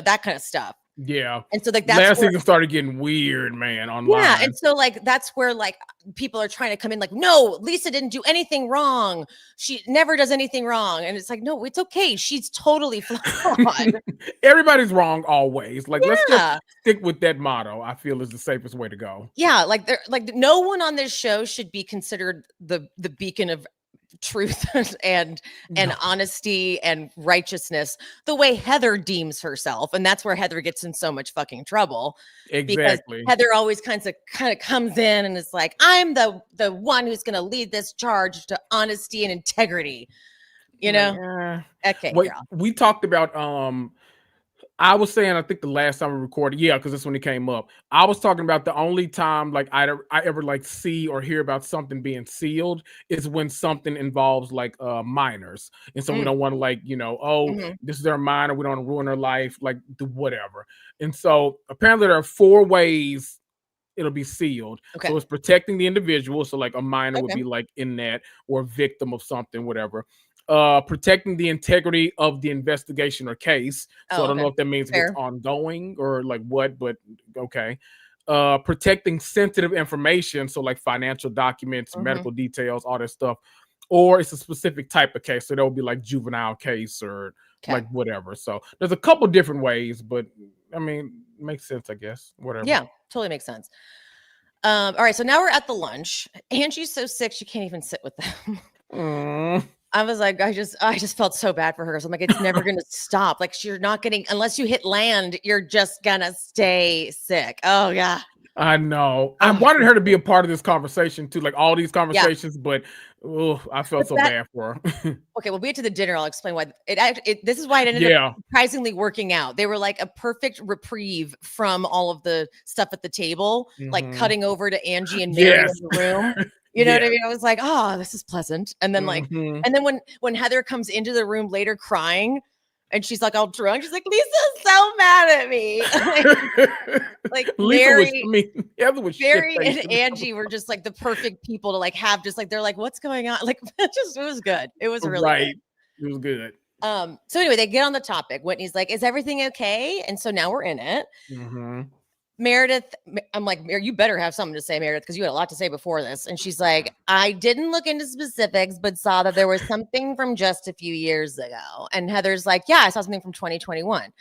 that kind of stuff. Yeah. And so like that's last season started getting weird, man, online. Yeah. And so like that's where like people are trying to come in like, no, Lisa didn't do anything wrong. She never does anything wrong. And it's like, no, it's okay. She's totally flawed. Everybody's wrong always. Like let's just stick with that motto. I feel is the safest way to go. Yeah, like no one on this show should be considered the beacon of truth and honesty and righteousness the way Heather deems herself, and that's where Heather gets in so much fucking trouble. Exactly. Because Heather always kind of comes in and is like, I'm the one who's going to lead this charge to honesty and integrity. You know? Okay. Wait, we talked about I was saying, I think the last time we recorded, because that's when it came up. I was talking about the only time like I ever like see or hear about something being sealed is when something involves like minors, and so we don't want to like this is their minor, we don't want to ruin their life, like do whatever. And so apparently there are 4 ways it'll be sealed. Okay. So it's protecting the individual, so like a minor would be like in that, or victim of something, whatever. Protecting the integrity of the investigation or case. So I don't know if that means it's ongoing or like what, but okay. Protecting sensitive information, so like financial documents, medical details, all that stuff. Or it's a specific type of case, so that would be like juvenile case or like whatever. So there's a couple different ways, but I mean, makes sense, I guess. Whatever. Yeah, totally makes sense. All right, so now we're at the lunch. Angie's so sick she can't even sit with them. I was like, I just felt so bad for her. So I'm like, it's never going to stop. Like, you're not getting, unless you hit land, you're just going to stay sick. Oh, yeah. I know. I wanted her to be a part of this conversation too, like all these conversations, but I felt so bad for her. Okay, well, we get to the dinner. I'll explain why. This is why it ended up surprisingly working out. They were like a perfect reprieve from all of the stuff at the table, like cutting over to Angie and Mary in the room. You know what I mean? I was like, oh, this is pleasant. And then like, and then when Heather comes into the room later crying and she's like all drunk, she's like, Lisa's so mad at me. like Mary and Angie were just like the perfect people to like have just like, they're like, what's going on? Like, it was good. It was really good. It was good. So anyway, they get on the topic. Whitney's like, is everything okay? And so now we're in it. Meredith, I'm like, you better have something to say, Meredith, because you had a lot to say before this. And she's like, I didn't look into specifics, but saw that there was something from just a few years ago. And Heather's like, yeah, I saw something from 2021.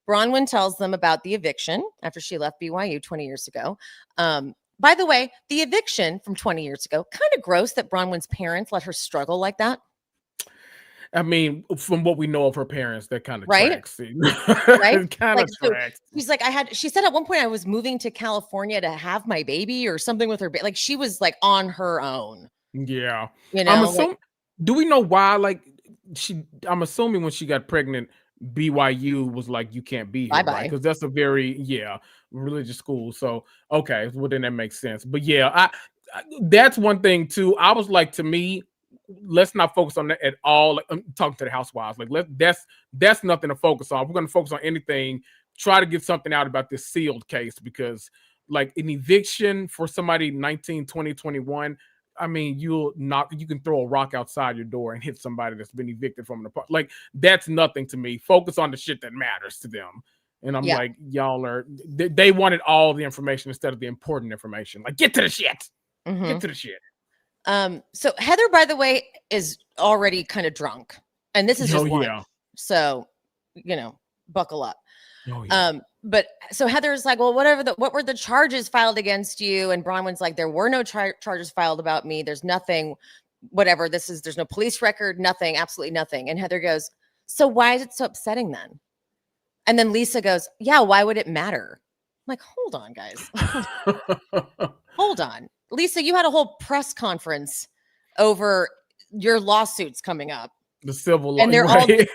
Bronwyn tells them about the eviction after she left BYU 20 years ago. By the way, the eviction from 20 years ago, kind of gross that Bronwyn's parents let her struggle like that. I mean, from what we know of her parents, that kind of tracks. Right? Kind of tracks. She's like, she said at one point I was moving to California to have my baby or something with her. Like she was like on her own. Yeah. You know, do we know why? Like I'm assuming when she got pregnant, BYU was like, you can't be here, right? Because that's a very, religious school. So, okay. Well, then that makes sense. But I that's one thing too. I was like, to me, let's not focus on that at all. Like, I'm talking to the housewives. Like, that's nothing to focus on. We're going to focus on anything. Try to get something out about this sealed case, because like an eviction for somebody 19, 20, 21, I mean, you can throw a rock outside your door and hit somebody that's been evicted from an apartment. Like, that's nothing to me. Focus on the shit that matters to them. And I'm like, y'all they wanted all the information instead of the important information. Like, get to the shit. Get to the shit. So Heather, by the way, is already kind of drunk, and this is just lunch. So, buckle up. Oh, yeah. But so Heather's like, well, what were the charges filed against you? And Bronwyn's like, there were no charges filed about me. There's nothing, whatever. There's no police record, nothing, absolutely nothing. And Heather goes, so why is it so upsetting then? And then Lisa goes, yeah, why would it matter? I'm like, hold on, guys. Hold on. Lisa, you had a whole press conference over your lawsuits coming up. The civil law. And they're all right?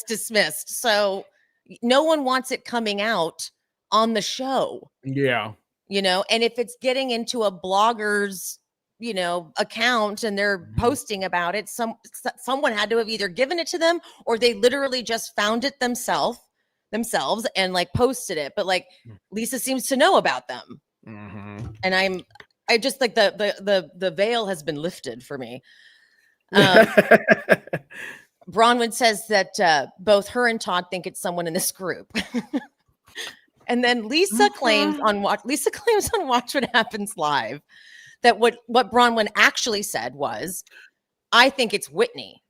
dismissed. So no one wants it coming out on the show. Yeah. And if it's getting into a blogger's, account and they're posting about it, someone had to have either given it to them or they literally just found it themselves and like posted it. But like Lisa seems to know about them. And I just like the veil has been lifted for me. Bronwyn says that both her and Todd think it's someone in this group. And then Lisa claims on Watch What Happens Live that what Bronwyn actually said was, I think it's Whitney.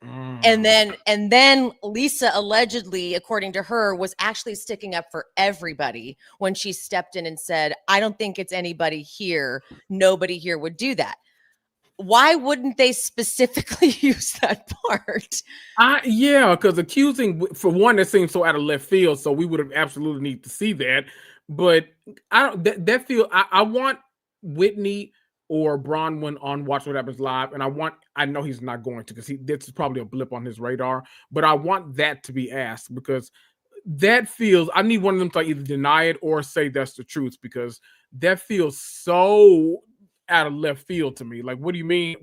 And then Lisa allegedly, according to her, was actually sticking up for everybody when she stepped in and said, I don't think it's anybody here. Nobody here would do that. Why wouldn't they specifically use that part? Yeah, because accusing, for one, that seems so out of left field. So we would have absolutely need to see that. But I don't. I want Whitney or Bronwyn on Watch What Happens Live, and I know he's not going to, because this is probably a blip on his radar. But I want that to be asked, because that feels. I need one of them to either deny it or say that's the truth, because that feels so out of left field to me. Like, what do you mean,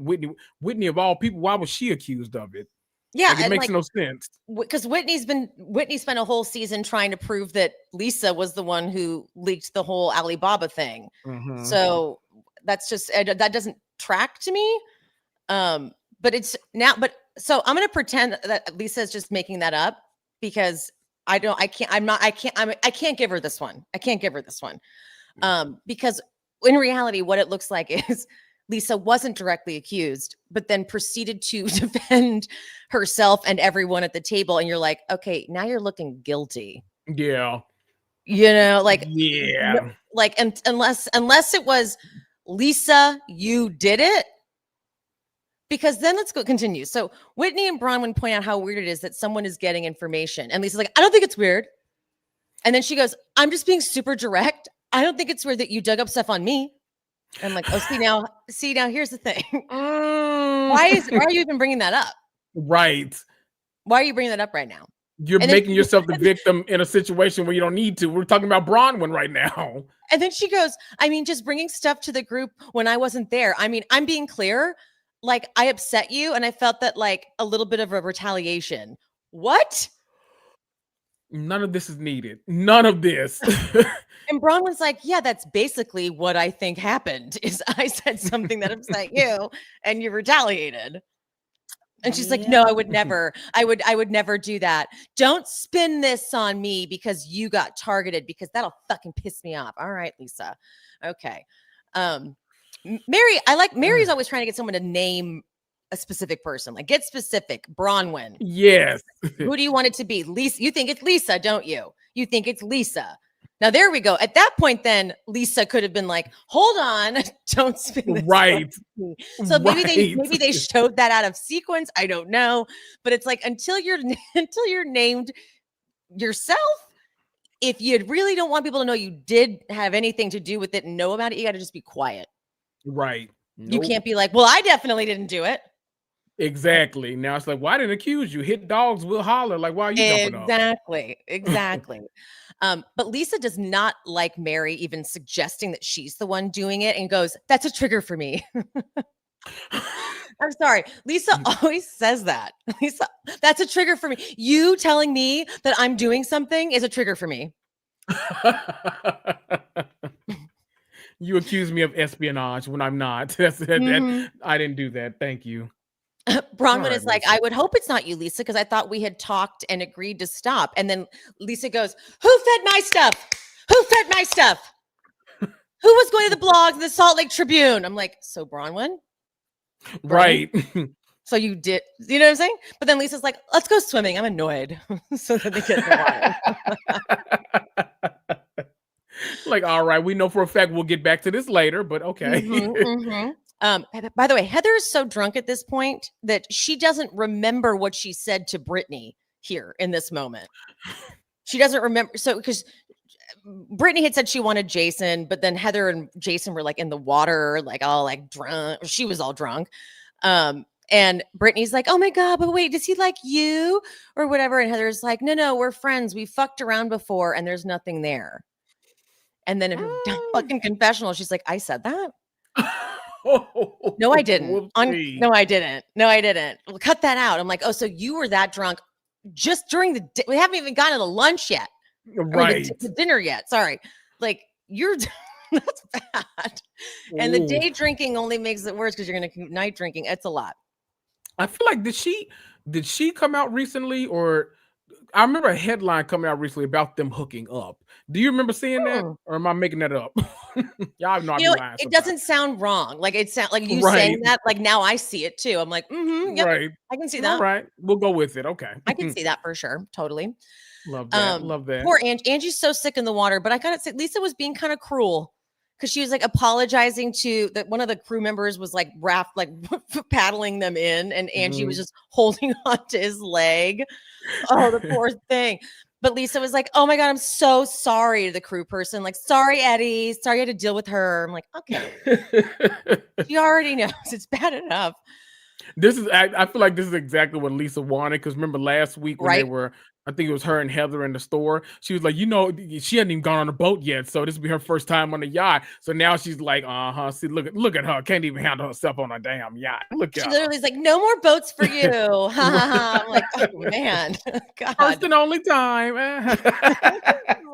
Whitney of all people? Why was she accused of it? Yeah, like, it makes no sense. Because Whitney spent a whole season trying to prove that Lisa was the one who leaked the whole Alibaba thing. So that's just that doesn't track to me. But it's now. But so I'm going to pretend that Lisa is just making that up, because I can't give her this one. I can't give her this one. Because in reality, what it looks like is Lisa wasn't directly accused, but then proceeded to defend herself and everyone at the table. And you're like, okay, now you're looking guilty. Yeah. Like, yeah. Like, unless it was Lisa, you did it. Because then let's continue. So Whitney and Bronwyn point out how weird it is that someone is getting information. And Lisa's like, I don't think it's weird. And then she goes, I'm just being super direct. I don't think it's weird that you dug up stuff on me. I'm like, oh, see now, here's the thing. Why are you even bringing that up? Right. Why are you bringing that up right now? You're making yourself the victim in a situation where you don't need to. We're talking about Bronwyn right now. And then she goes, I mean, just bringing stuff to the group when I wasn't there. I mean, I'm being clear. Like, I upset you and I felt that like a little bit of a retaliation. What? None of this is needed. None of this. And Bronwyn's like, yeah, that's basically what I think happened, is I said something that upset you and you retaliated. And she's like, no, I would never do that. Don't spin this on me because you got targeted, because that'll fucking piss me off. All right, Lisa. Okay. Mary's always trying to get someone to name a specific person. Like, get specific. Bronwyn. Yes. Who do you want it to be? Lisa. You think it's Lisa, don't you? You think it's Lisa. Now, there we go. At that point, then Lisa could have been like, hold on, don't spin this. Right. So maybe they showed that out of sequence. I don't know. But it's like, until you're named yourself, if you really don't want people to know you did have anything to do with it and know about it, you got to just be quiet. Right. You can't be like, well, I definitely didn't do it. Exactly. Now it's like, why didn't accuse you? Hit dogs will holler. Like, why are you jumping up? Exactly. But Lisa does not like Mary even suggesting that she's the one doing it, and goes, that's a trigger for me. I'm sorry. Lisa always says that. Lisa, that's a trigger for me. You telling me that I'm doing something is a trigger for me. You accuse me of espionage when I'm not. I didn't do that. Thank you. Bronwyn is like, I would hope it's not you, Lisa, because I thought we had talked and agreed to stop. And then Lisa goes, who fed my stuff? Who fed my stuff? Who was going to the blog, the Salt Lake Tribune? I'm like, so Bronwyn? Right. So you did, you know what I'm saying? But then Lisa's like, let's go swimming. I'm annoyed. So then they get in the water. Like, all right, we know for a fact we'll get back to this later, but okay. By the way, Heather is so drunk at this point that she doesn't remember what she said to Brittany here in this moment. She doesn't remember. So because Brittany had said she wanted Jason, but then Heather and Jason were like in the water, like all like drunk. She was all drunk. And Brittany's like, oh my God, but wait, does he like you or whatever? And Heather's like, no, we're friends. We fucked around before and there's nothing there. And then in her fucking confessional, she's like, I said that. No, I didn't. No, I didn't. Well, cut that out. I'm like, oh, so you were that drunk just during the day. We haven't even gotten to the lunch yet. Right. The dinner yet. Sorry. Like you're that's bad. And the day drinking only makes it worse because you're going to night drinking. It's a lot. I feel like did she come out recently, or I remember a headline coming out recently about them hooking up. Do you remember seeing that, or am I making that up? Y'all know it doesn't sound wrong. Like it sounds like you saying that. Like now I see it too. I'm like, yep, right. I can see that. All right, we'll go with it. Okay, I can see that for sure. Totally. Love that. Love that. Poor Angie. Angie's so sick in the water, but I gotta say, Lisa was being kind of cruel. Because she was like apologizing to that one of the crew members was like paddling them in, and Angie was just holding on to his leg. Oh, the poor thing. But Lisa was like, oh my God, I'm so sorry to the crew person. Like, sorry, Eddie. Sorry you had to deal with her. I'm like, okay. She already knows it's bad enough. I feel like this is exactly what Lisa wanted. Because remember last week when they were, I think it was her and Heather in the store. She was like, she hadn't even gone on a boat yet. So this will be her first time on the yacht. So now she's like, see, look at her. Can't even handle herself on a damn yacht. Look at her. She literally is like, no more boats for you. I'm like, oh man. God. First and only time.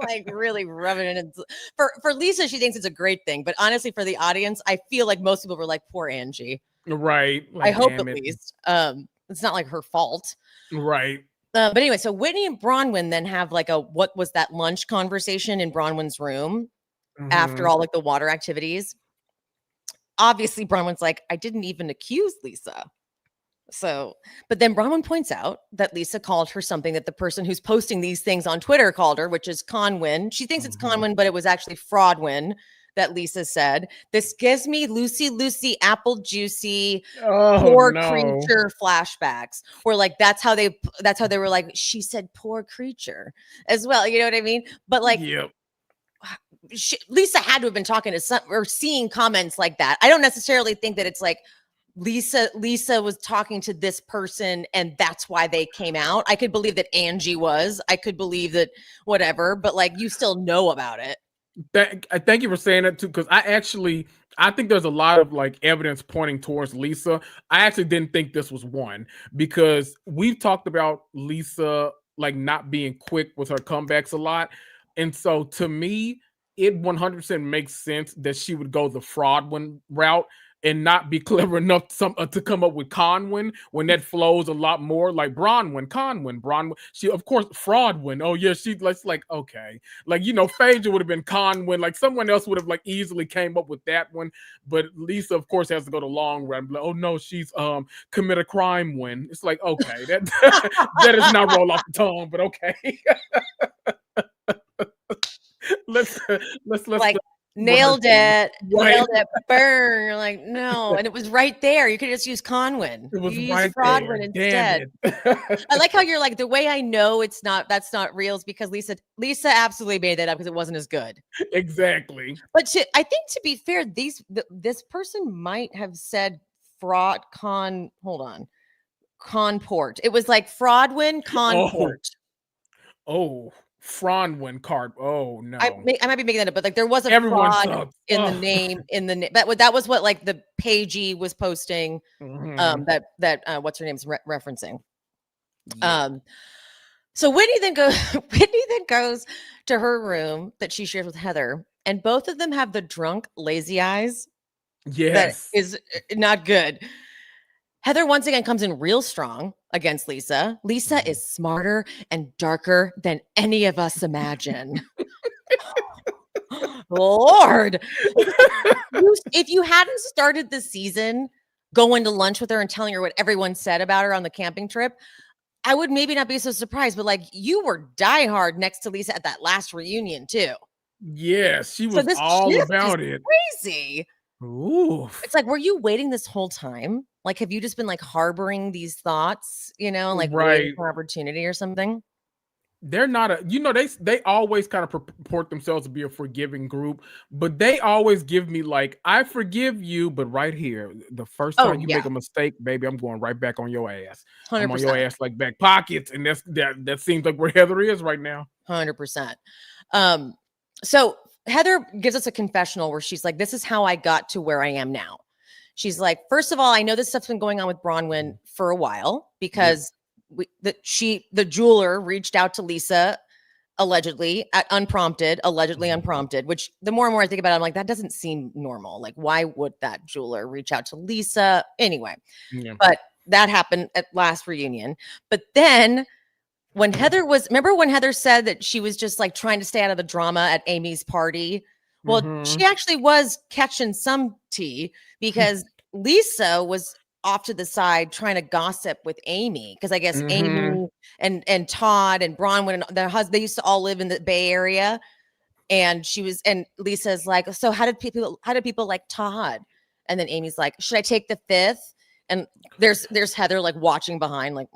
Like really rubbing it in. For Lisa, she thinks it's a great thing. But honestly, for the audience, I feel like most people were like, poor Angie. Right. Like, I hope at least. It's not like her fault. Right. But anyway, so Whitney and Bronwyn then have like what was that lunch conversation in Bronwyn's room after all like the water activities. Obviously, Bronwyn's like, I didn't even accuse Lisa. So, but then Bronwyn points out that Lisa called her something that the person who's posting these things on Twitter called her, which is Conwyn. She thinks it's Conwyn, but it was actually Fraudwyn that Lisa said. This gives me Lucy apple juicy poor creature flashbacks, where like that's how they were like, she said poor creature as well, you know what I mean? But like Lisa had to have been talking to some or seeing comments like that. I don't necessarily think that it's like Lisa was talking to this person and that's why they came out. I could believe that Angie was, I could believe that whatever, but like you still know about it. Thank you for saying that too, because I think there's a lot of like evidence pointing towards Lisa. I actually didn't think this was one, because we've talked about Lisa like not being quick with her comebacks a lot, and so to me, it 100% makes sense that she would go the Fraudwyn route and not be clever enough to come up with Conwyn when that flows a lot more like Conwyn. She, of course, Fraudwyn. Oh yeah, she's like, okay. Like, Phaedra would have been Conwyn. Like someone else would have like easily came up with that one. But Lisa, of course, has to go the long run. Like, oh no, she's commit a crime when. It's like, okay, that does not roll off the tongue, but okay. let's like nailed it. Burn. You're like, no, and it was right there. You could just use Conwyn. It was you right use Fraudwyn instead. I like how you're like, the way I know that's not real is because Lisa absolutely made that up because it wasn't as good. Exactly. But I think to be fair, this person might have said Conport. It was like Fraudwyn Conport. Oh. Fraudwyn card. Oh no, I might be making that up, but like there was a fraud in the name. That was what like the pagey was posting. That what's her name's referencing. Yeah. So Whitney then goes to her room that she shares with Heather, and both of them have the drunk lazy eyes. Yes, that is not good. Heather once again comes in real strong against Lisa. Lisa is smarter and darker than any of us imagine. Lord. If you hadn't started the season going to lunch with her and telling her what everyone said about her on the camping trip, I would maybe not be so surprised. But like, you were diehard next to Lisa at that last reunion too. Yes, she was all about it. Crazy. Oof. It's like, were you waiting this whole time? Like, have you just been like harboring these thoughts, you know, like waiting for opportunity or something? They're not a, you know, they always kind of purport themselves to be a forgiving group, but they always give me like, I forgive you, but right here, the first time you make a mistake, baby, I'm going right back on your ass. 100%. I'm on your ass like back pockets, and that seems like where Heather is right now. 100%. So Heather gives us a confessional where she's like, this is how I got to where I am now. She's like, first of all, I know this stuff's been going on with Bronwyn for a while because the jeweler reached out to Lisa allegedly unprompted, which the more and more I think about it, I'm like, that doesn't seem normal. Like, why would that jeweler reach out to Lisa? Anyway, but that happened at last reunion. But then when remember when Heather said that she was just like trying to stay out of the drama at Amy's party? Well, she actually was catching some tea because Lisa was off to the side trying to gossip with Amy because I guess Amy and Todd and Bronwyn and their husband, they used to all live in the Bay Area, and Lisa's like, so how did people like Todd? And then Amy's like, should I take the fifth? And there's Heather like watching behind, like,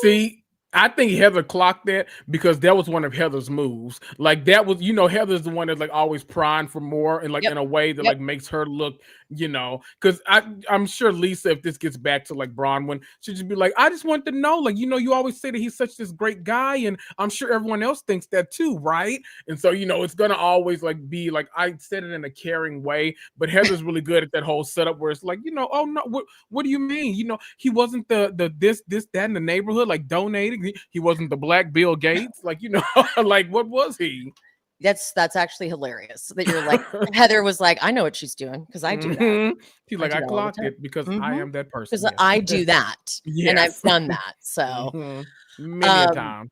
see. I think Heather clocked that because that was one of Heather's moves. Like that was, you know, Heather's the one that's like always prying for more and like in a way that like makes her look, you know, because I'm sure Lisa, if this gets back to like Bronwyn, she'd just be like, I just want to know, like, you know, you always say that he's such this great guy, and I'm sure everyone else thinks that too, right? And so, you know, it's gonna always like be like, I said it in a caring way, but Heather's really good at that whole setup where it's like, you know, oh no, what do you mean? You know, he wasn't the this, that in the neighborhood, like donating. He wasn't the Black Bill Gates, like, you know, like what was he? That's actually hilarious that you're like, Heather was like, I know what she's doing because I do that. She's like, I clocked it because I am that person. Because I do that. And I've done that. So many a time.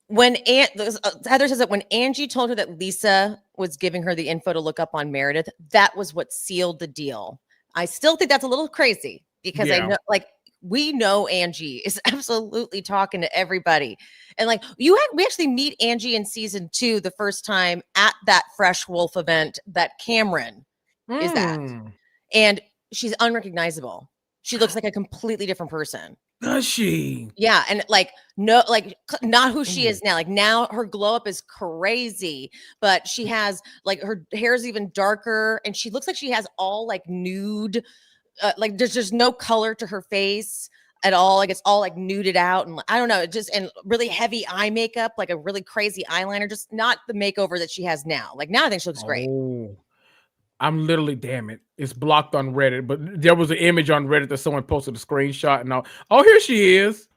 When Heather says that when Angie told her that Lisa was giving her the info to look up on Meredith, that was what sealed the deal. I still think that's a little crazy because I know, like, we know Angie is absolutely talking to everybody. And like we actually meet Angie in season 2 the first time at that Fresh Wolf event that Cameron is at. And she's unrecognizable. She looks like a completely different person. Does she? Yeah. And like, no, like not who she is now. Like now her glow up is crazy, but she has like her hair is even darker and she looks like she has all like nude. Like there's just no color to her face at all. Like it's all like nuded out. And I don't know, and really heavy eye makeup, like a really crazy eyeliner, just not the makeover that she has now. Like now I think she looks great. I'm literally, damn it, it's blocked on Reddit, but there was an image on Reddit that someone posted a screenshot and here she is.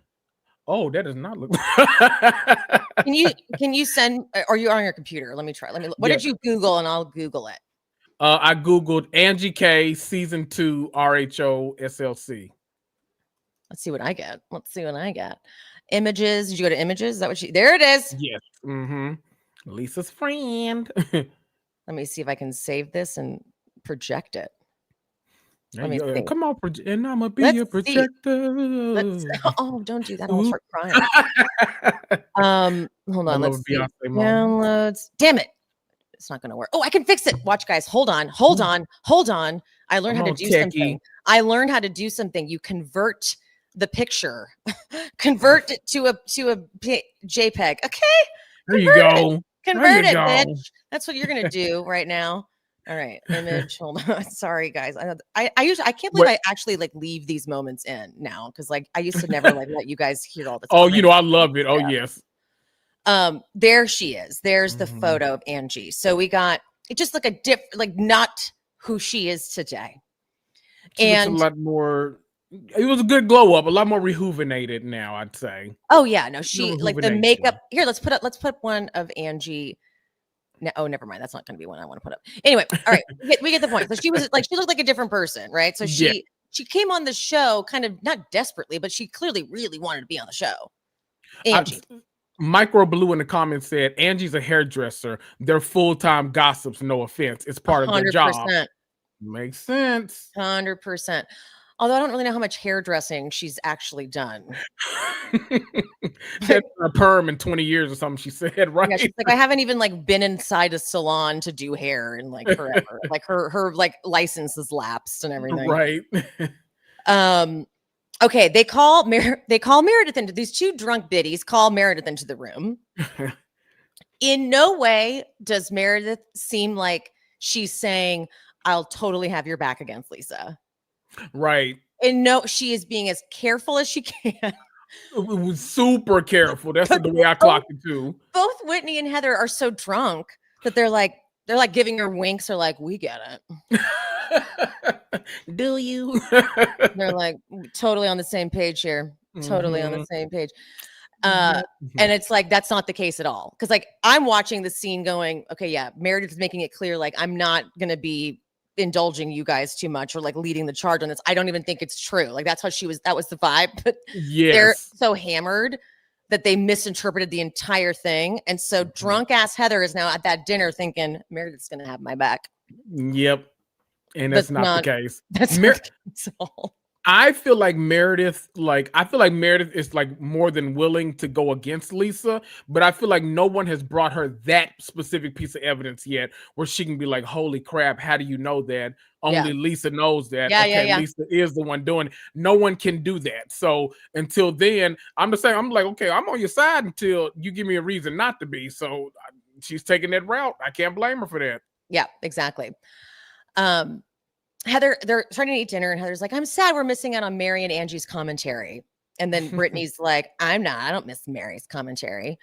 Oh, that does not look. Can you send, or you on your computer? Let me try. What did you Google? And I'll Google it. I Googled Angie K season 2 RHOSLC. Let's see what I get. Images. Did you go to images? Is that what there it is. Yes. Lisa's friend. Let me see if I can save this and project it. Come on, and I'm gonna be your projector. Don't do that. I'll start crying. Hold on. Let's see. Downloads. Damn it. It's not going to work. Oh, I can fix it. Watch, guys. Hold on. I learned how to do something. You convert the picture, convert it to a JPEG. Okay. There you go. Convert it, bitch. That's what you're going to do right now. All right. Image. Hold on. Sorry, guys. I can't believe I actually like leave these moments in now. Cause like I used to never like let you guys hear all the time. Oh, you know, I love it. Oh, yes. There she is. There's the photo of Angie. So we got it just like not who she is today. And a lot more, it was a good glow up, a lot more rejuvenated now, I'd say. Oh yeah, no, she like the makeup. Here, let's put one of Angie. No, oh, never mind. That's not going to be one I want to put up. Anyway, all right, we get the point. So she was like, she looked like a different person, right? So she came on the show kind of not desperately, but she clearly really wanted to be on the show. Angie. Micro Blue in the comments said, Angie's a hairdresser. They're full-time gossips, no offense. It's part of their job. Makes sense. 100%. Although I don't really know how much hairdressing she's actually done. She had a perm in 20 years or something, she said, right? Yeah, she's like, I haven't even like been inside a salon to do hair in like forever. Like her like license is lapsed and everything. Right. Okay, they call Meredith into these two drunk biddies call Meredith into the room. In no way does Meredith seem like she's saying, I'll totally have your back against Lisa. Right. And no, she is being as careful as she can. It was super careful. That's the way I clocked it too. Both Whitney and Heather are so drunk that they're like giving her winks. They're like, we get it. Do you? They're like totally on the same page here. Totally on the same page. And it's like, that's not the case at all. Cause like I'm watching the scene going, okay, yeah, Meredith is making it clear, like, I'm not going to be indulging you guys too much or like leading the charge on this. I don't even think it's true. Like that's how that was the vibe. But they're so hammered that they misinterpreted the entire thing. And so drunk ass Heather is now at that dinner thinking Meredith's going to have my back. Yep. And that's not the case. That's not the case at all. I feel like Meredith is like more than willing to go against Lisa, but I feel like no one has brought her that specific piece of evidence yet where she can be like, holy crap, how do you know that? Only Lisa knows that. Yeah. Lisa is the one doing it. No one can do that. So until then, I'm like, okay, I'm on your side until you give me a reason not to be. So she's taking that route. I can't blame her for that. Yeah, exactly. Heather, they're starting to eat dinner, and Heather's like, I'm sad we're missing out on Mary and Angie's commentary. And then Brittany's like, I don't miss Mary's commentary.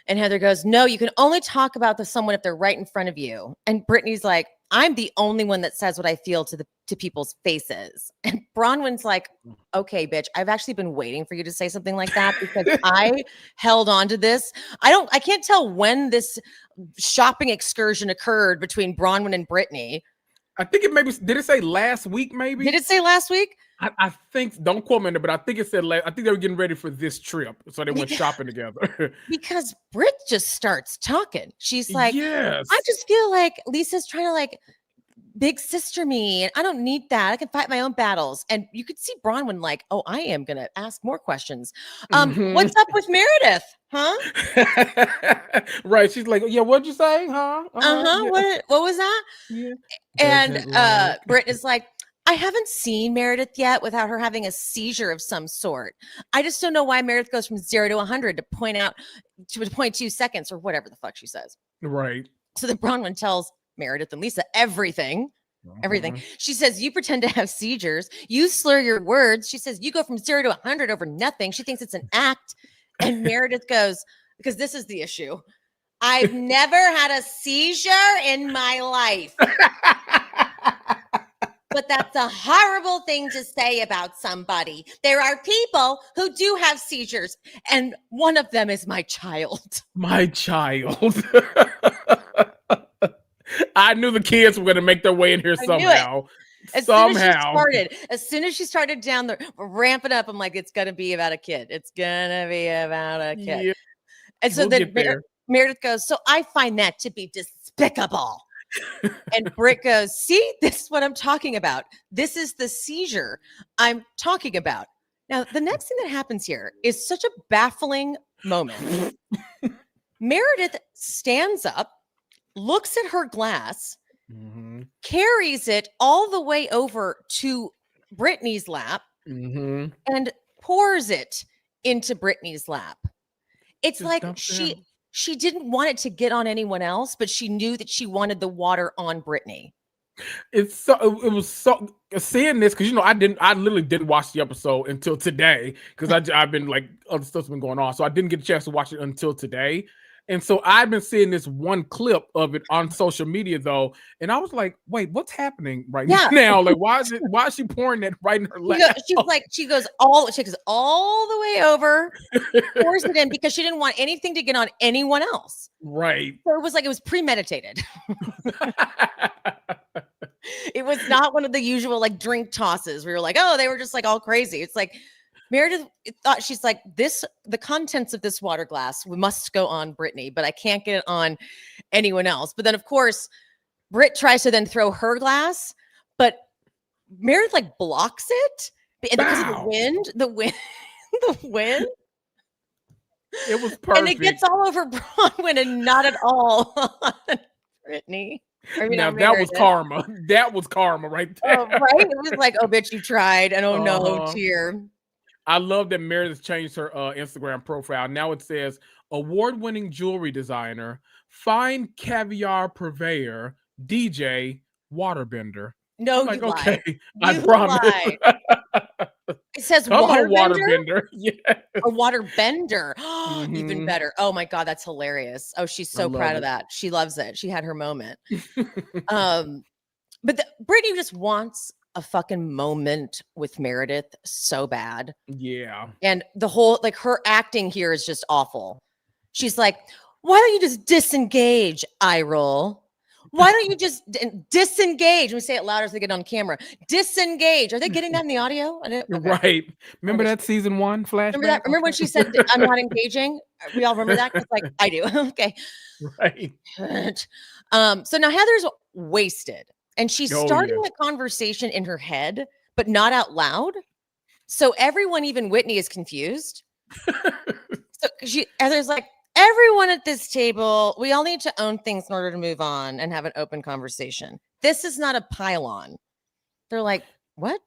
And Heather goes, no, you can only talk about someone if they're right in front of you. And Brittany's like, I'm the only one that says what I feel to people's faces. And Bronwyn's like, okay, bitch, I've actually been waiting for you to say something like that because I held on to this. I can't tell when this shopping excursion occurred between Bronwyn and Brittany. I think did it say last week maybe? Did it say last week? I think, don't quote me on it, but I think it said, I think they were getting ready for this trip. So they went shopping together. Because Britt just starts talking. She's like, yes. I just feel like Lisa's trying to like big sister me. And I don't need that. I can fight my own battles. And you could see Bronwyn like, oh, I am going to ask more questions. What's up with Meredith? Huh? Right. She's like, yeah, what'd you say? Huh? Yeah. What was that? Yeah. And Britt is like, I haven't seen Meredith yet without her having a seizure of some sort. I just don't know why Meredith goes from 0 to 100 to 0.2 seconds or whatever the fuck she says. Right. So then Bronwyn tells Meredith and Lisa everything. She says, you pretend to have seizures. You slur your words. She says, you go from 0 to 100 over nothing. She thinks it's an act. And Meredith goes, because this is the issue. I've never had a seizure in my life. But that's a horrible thing to say about somebody. There are people who do have seizures, and one of them is my child. My child. I knew the kids were going to make their way in here somehow. As soon as she started down the ramping up, I'm like, it's going to be about a kid. It's going to be about a kid. Yeah. And so then Meredith goes, so I find that to be despicable. And Britt goes, see, this is what I'm talking about. This is the seizure I'm talking about. Now, the next thing that happens here is such a baffling moment. Meredith stands up, looks at her glass, carries it all the way over to Brittany's lap, and pours it into Brittany's lap. It's just like she didn't want it to get on anyone else, but she knew that she wanted the water on Brittany. It was so seeing this, because I literally didn't watch the episode until today, because I've been like, other stuff's been going on, so I didn't get a chance to watch it until today. And so I've been seeing this one clip of it on social media though, and I was like, wait, what's happening now? Like, why is she pouring that right in her lap? She goes all the way over, pours it in because she didn't want anything to get on anyone else. Right. So it was premeditated. It was not one of the usual like drink tosses. We were like, oh, they were just like all crazy. It's like Meredith thought, she's like, the contents of this water glass must go on Brittany, but I can't get it on anyone else. But then, of course, Britt tries to then throw her glass, but Meredith like blocks it because of the wind, the wind. It was perfect. And it gets all over Bronwyn and not at all on Brittany. Now that was karma. That was karma right there. Oh, right? It was like, oh, bitch, you tried. And oh, no, tear. I love that Meredith changed her Instagram profile. Now it says, award-winning jewelry designer, fine caviar purveyor, DJ, waterbender. No, like, you okay, lie. I promise. It says waterbender. Yeah. A waterbender. Mm-hmm. Even better. Oh my God, that's hilarious. Oh, she's so proud of that. She loves it. She had her moment. But Brittany just wants a fucking moment with Meredith so bad. Yeah. And the whole, like, her acting here is just awful. She's like, why don't you just disengage, eye roll? Why don't you just disengage? Let me say it louder as they get on camera. Disengage. Are they getting that in the audio? Okay. Right. Remember that season 1 flashback? Remember that? Remember when she said, I'm not engaging? We all remember that? It's like, I do. Okay. Right. So now Heather's wasted. And she's starting the conversation in her head, but not out loud. So everyone, even Whitney, is confused. So Heather's like, everyone at this table, we all need to own things in order to move on and have an open conversation. This is not a pylon. They're like, what?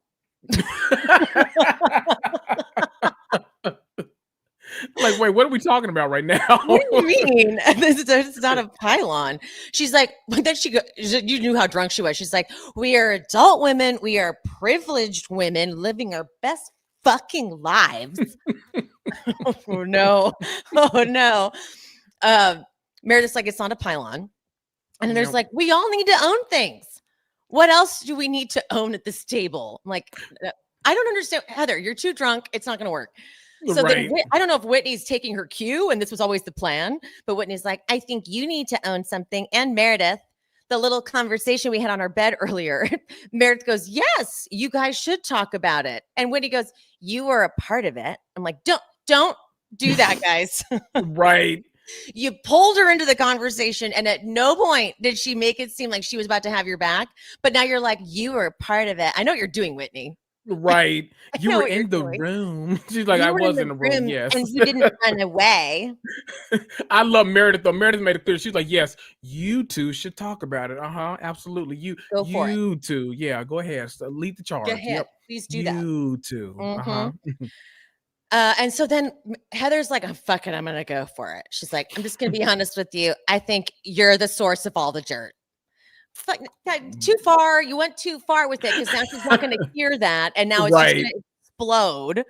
Like, wait, what are we talking about right now? What do you mean? This is not a pylon. She's like, but then you knew how drunk she was. She's like, we are adult women. We are privileged women living our best fucking lives. Oh no. Oh no. Meredith's like, it's not a pylon. And then there's like, we all need to own things. What else do we need to own at this table? I'm like, I don't understand. Heather, you're too drunk. It's not going to work. So then, I don't know if Whitney's taking her cue and this was always the plan, but Whitney's like, I think you need to own something. And Meredith, the little conversation we had on our bed earlier, Meredith goes, yes, you guys should talk about it. And Whitney goes, you were a part of it. I'm like, don't do that, guys. Right. You pulled her into the conversation and at no point did she make it seem like she was about to have your back. But now you're like, you were a part of it. I know what you're doing, Whitney. Right. You were in the room. She's like, I was in the room. Yes. And you didn't run away. I love Meredith though. Meredith made it clear. She's like, yes, you two should talk about it. Absolutely. You two. Yeah, go ahead. So lead the charge. Go ahead. Please do that. You two. And so then Heather's like, oh, fuck it. I'm going to go for it. She's like, I'm just going to be honest with you. I think you're the source of all the dirt. Fuck, too far. You went too far with it because now she's not going to hear that. And now it's just going to explode.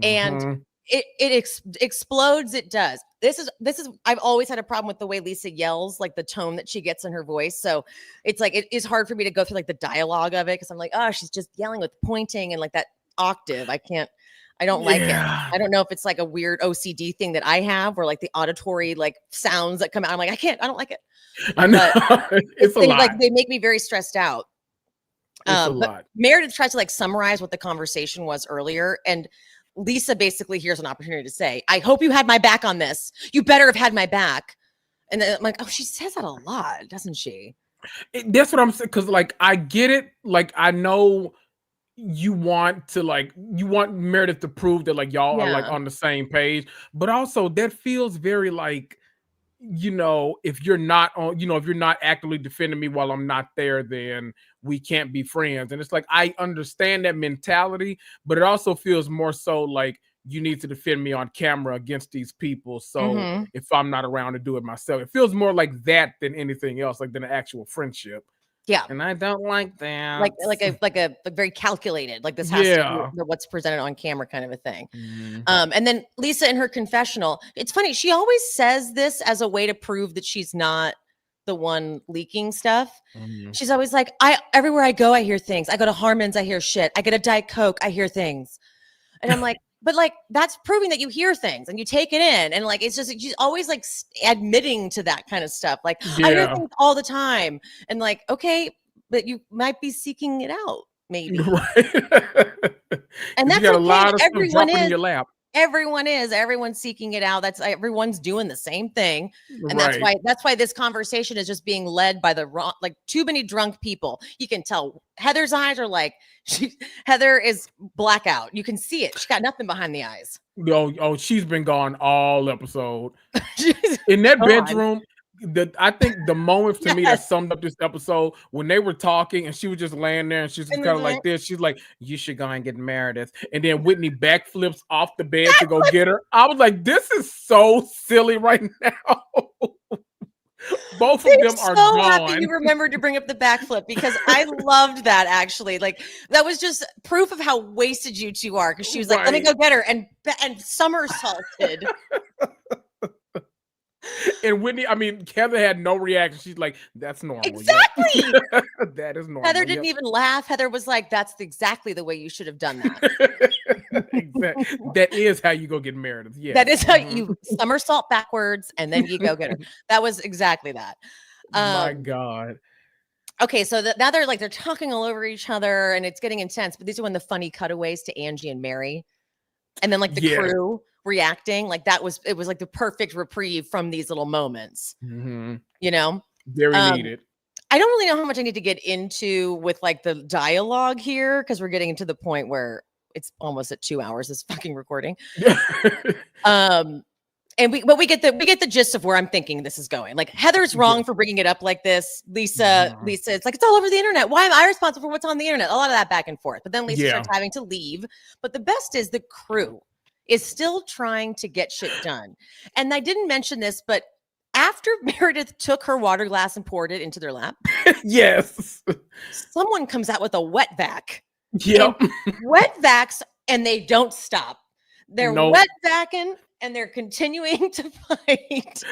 And it explodes. It does. This is, I've always had a problem with the way Lisa yells, like the tone that she gets in her voice. So it's like, it is hard for me to go through like the dialogue of it. Cause I'm like, oh, she's just yelling with pointing and like that octave. I don't like it. I don't know if it's like a weird OCD thing that I have where like the auditory like sounds that come out. I'm like, I don't like it. I know. It's a lot. Like they make me very stressed out. It's a but lot. Meredith tries to like summarize what the conversation was earlier. And Lisa basically here's an opportunity to say, I hope you had my back on this. You better have had my back. And then I'm like, oh, she says that a lot, doesn't she? That's what I'm saying. Cause like, I get it. Like, I know you want Meredith to prove that like y'all are like on the same page, but also that feels very like, if you're not on, if you're not actively defending me while I'm not there, then we can't be friends. And it's like, I understand that mentality, but it also feels more so like you need to defend me on camera against these people. So if I'm not around to do it myself, it feels more like that than anything else, like than an actual friendship. Yeah. And I don't like that. Like a very calculated, like this has to be what's presented on camera kind of a thing. And then Lisa in her confessional, it's funny. She always says this as a way to prove that she's not the one leaking stuff. She's always like, everywhere I go, I hear things. I go to Harmon's, I hear shit. I get a Diet Coke, I hear things. And I'm like, but like, that's proving that you hear things and you take it in. And like, it's just, she's always like admitting to that kind of stuff. Like I hear things all the time. And like, okay, but you might be seeking it out maybe. Right. And that's got okay. a lot of Everyone is in your lap. Everyone is. Everyone's seeking it out. Everyone's doing the same thing, and that's why this conversation is just being led by the wrong, like too many drunk people. You can tell Heather's eyes are like Heather is blackout. You can see it. She got nothing behind the eyes. Oh, she's been gone all episode. In that bedroom. I think the moment to me that summed up this episode when they were talking and she was just laying there and she's kind of like this. She's like, "You should go and get Meredith." And then Whitney backflips off the bed to go get her. I was like, "This is so silly right now." Both of them are so gone. Happy you remembered to bring up the backflip because I loved that actually. Like that was just proof of how wasted you two are. Because she was like, "Let me go get her," and somersaulted. And Whitney, Heather had no reaction. She's like, "That's normal." Exactly. Yep. That is normal. Heather didn't even laugh. Heather was like, "That's exactly the way you should have done that." Exactly. That is how you go get Meredith. Yeah. That is how you somersault backwards and then you go get her. That was exactly that. My God. Okay, so now they're talking all over each other and it's getting intense. But these are when the funny cutaways to Angie and Mary, and then like the crew reacting, like it was like the perfect reprieve from these little moments. You know, very needed. I don't really know how much I need to get into with like the dialogue here because we're getting to the point where it's almost at 2 hours this fucking recording. And we get the gist of where I'm thinking this is going. Like Heather's wrong for bringing it up like this. Lisa, it's like it's all over the internet. Why am I responsible for what's on the internet? A lot of that back and forth. But then Lisa starts having to leave. But the best is the crew is still trying to get shit done. And I didn't mention this, but after Meredith took her water glass and poured it into their lap, someone comes out with a wet vac. Yep. Wet vacs, and they don't stop. They're wet vacking, and they're continuing to fight.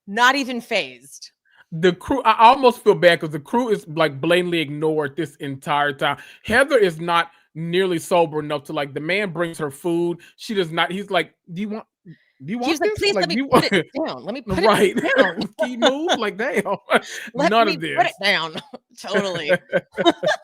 Not even phased. The crew, I almost feel bad because the crew is like blatantly ignored this entire time. Heather is not nearly sober enough to like, the man brings her food. She does not. He's like, do you want He's this? like, please let me put it down. Let me put it down. He moves like, damn. None of this. Put it down. Totally.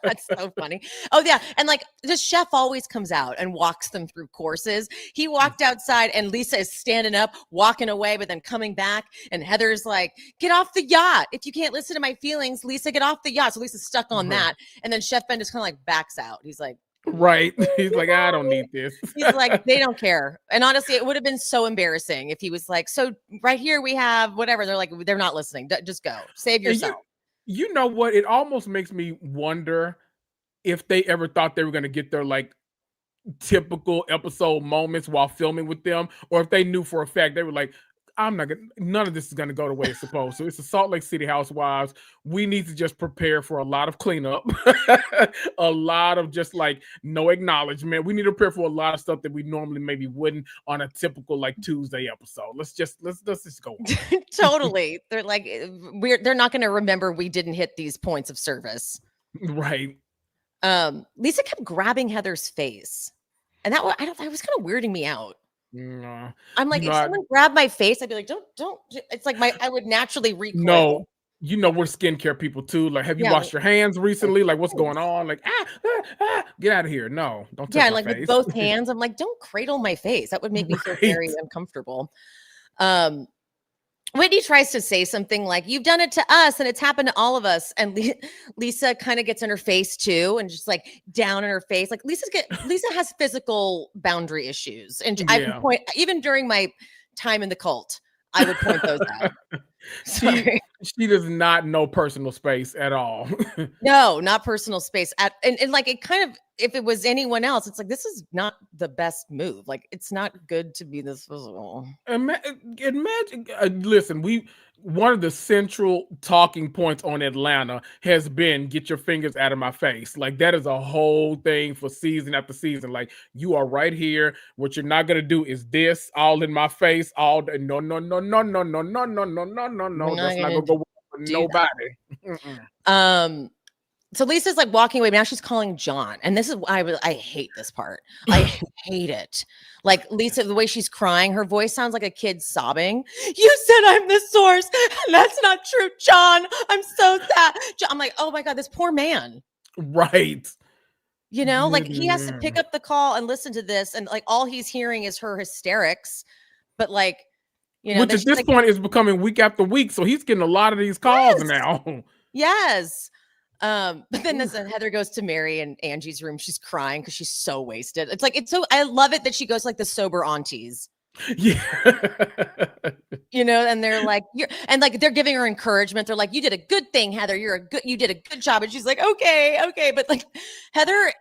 That's so funny. Oh yeah, and like the chef always comes out and walks them through courses. He walked outside and Lisa is standing up, walking away, but then coming back. And Heather's like, "Get off the yacht. If you can't listen to my feelings, Lisa, get off the yacht." So Lisa's stuck on that. And then Chef Ben just kind of like backs out. He's like, right. He's like, "I don't need this." He's like, they don't care. And honestly, it would have been so embarrassing if he was like, "So right here we have whatever." They're like, "They're not listening. Just go. Save yourself." You know what? It almost makes me wonder if they ever thought they were going to get their like typical episode moments while filming with them, or if they knew for a fact they were like, none of this is going to go the way it's supposed to. It's the Salt Lake City Housewives. We need to just prepare for a lot of cleanup, a lot of just like no acknowledgement. We need to prepare for a lot of stuff that we normally maybe wouldn't on a typical like Tuesday episode. Let's just go on. Totally. They're like, they're not going to remember we didn't hit these points of service. Right. Lisa kept grabbing Heather's face, and that was kind of weirding me out. I'm like, if someone grabbed my face, I'd be like, don't. It's like I would naturally recoil. No, you know, we're skincare people too. Like, have you washed your hands recently? Like, what's going on? Like, get out of here. No, don't touch my face. With both hands, I'm like, don't cradle my face. That would make me feel very uncomfortable. Whitney tries to say something like, "You've done it to us and it's happened to all of us." And Lisa kind of gets in her face too, and just like down in her face. Like Lisa has physical boundary issues. And I can point, even during my time in the cult, I would point those out. She does not know personal space at all. No, not personal space. And like it kind of, if it was anyone else, it's like, this is not the best move. Like, it's not good to be this physical. Imagine, listen, one of the central talking points on Atlanta has been get your fingers out of my face. Like, that is a whole thing for season after season. Like, you are right here. What you're not going to do is this all in my face. No. That's not going to go well for nobody. So Lisa's like walking away, but now she's calling John. And this is why I hate this part. I hate it. Like Lisa, the way she's crying, her voice sounds like a kid sobbing. "You said I'm the source, and that's not true, John. I'm so sad." I'm like, oh my God, this poor man. Right. You know, like he has to pick up the call and listen to this, and like all he's hearing is her hysterics. But like, you know, which at this point is becoming week after week, so he's getting a lot of these calls now. Yes. But then as Heather goes to Mary and Angie's room, she's crying because she's so wasted. It's like I love it that she goes like the sober aunties. Yeah. You know, and they're like, they're giving her encouragement. They're like, you did a good thing, Heather. You did a good job. And she's like, okay. But like Heather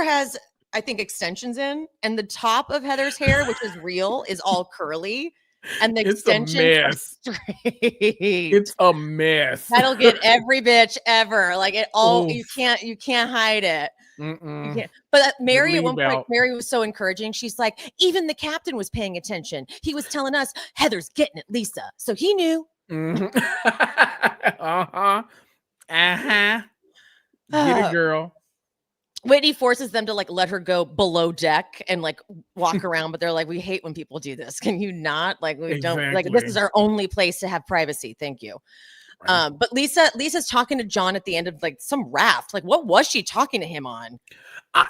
has, I think, extensions in, and the top of Heather's hair, which is real, is all curly. And the extensions are straight. It's a mess. That'll get every bitch ever. Like it all, you can't hide it. But Mary, at one point, Mary was so encouraging. She's like, even the captain was paying attention. He was telling us Heather's getting at Lisa, so he knew. Get it, girl. Whitney forces them to like let her go below deck and like walk around, but they're like, we hate when people do this. Can you not? Like, we don't like, this is our only place to have privacy. Thank you. Right. But Lisa's talking to John at the end of like some raft. Like, what was she talking to him on? I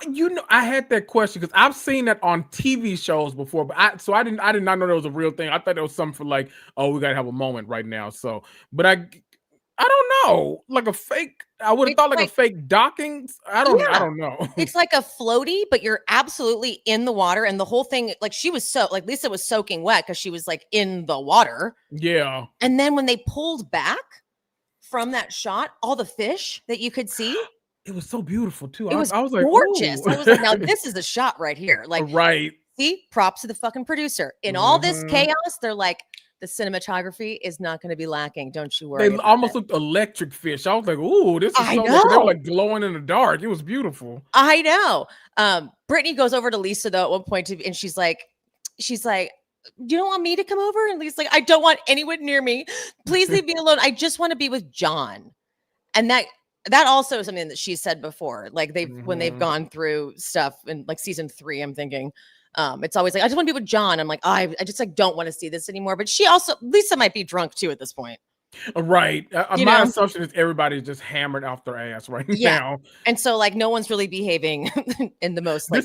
had that question because I've seen that on TV shows before, but I did not know that was a real thing. I thought it was something for like, oh, we gotta have a moment right now. So, but I don't know, like a fake. I would have thought like a fake docking. I don't know. It's like a floaty, but you're absolutely in the water, and the whole thing, like Lisa was soaking wet because she was like in the water. Yeah. And then when they pulled back from that shot, all the fish that you could see, it was so beautiful too. I was like, gorgeous. Ooh. I was like, now this is a shot right here. Like, right. See, props to the fucking producer. In all this chaos, they're like, the cinematography is not going to be lacking. Don't you worry. They almost looked electric fish. I was like, ooh, this is so much. They were like glowing in the dark. It was beautiful. I know. Brittany goes over to Lisa though at one point and she's like, you don't want me to come over? And Lisa's like, I don't want anyone near me. Please leave me alone. I just want to be with John. And that also is something that she said before. Like when they've gone through stuff in like season 3, I'm thinking, it's always like, I just want to be with John. I'm like, I just like don't want to see this anymore. But Lisa might be drunk too at this point. Right. My assumption is everybody's just hammered off their ass right now. And so like no one's really behaving in the most like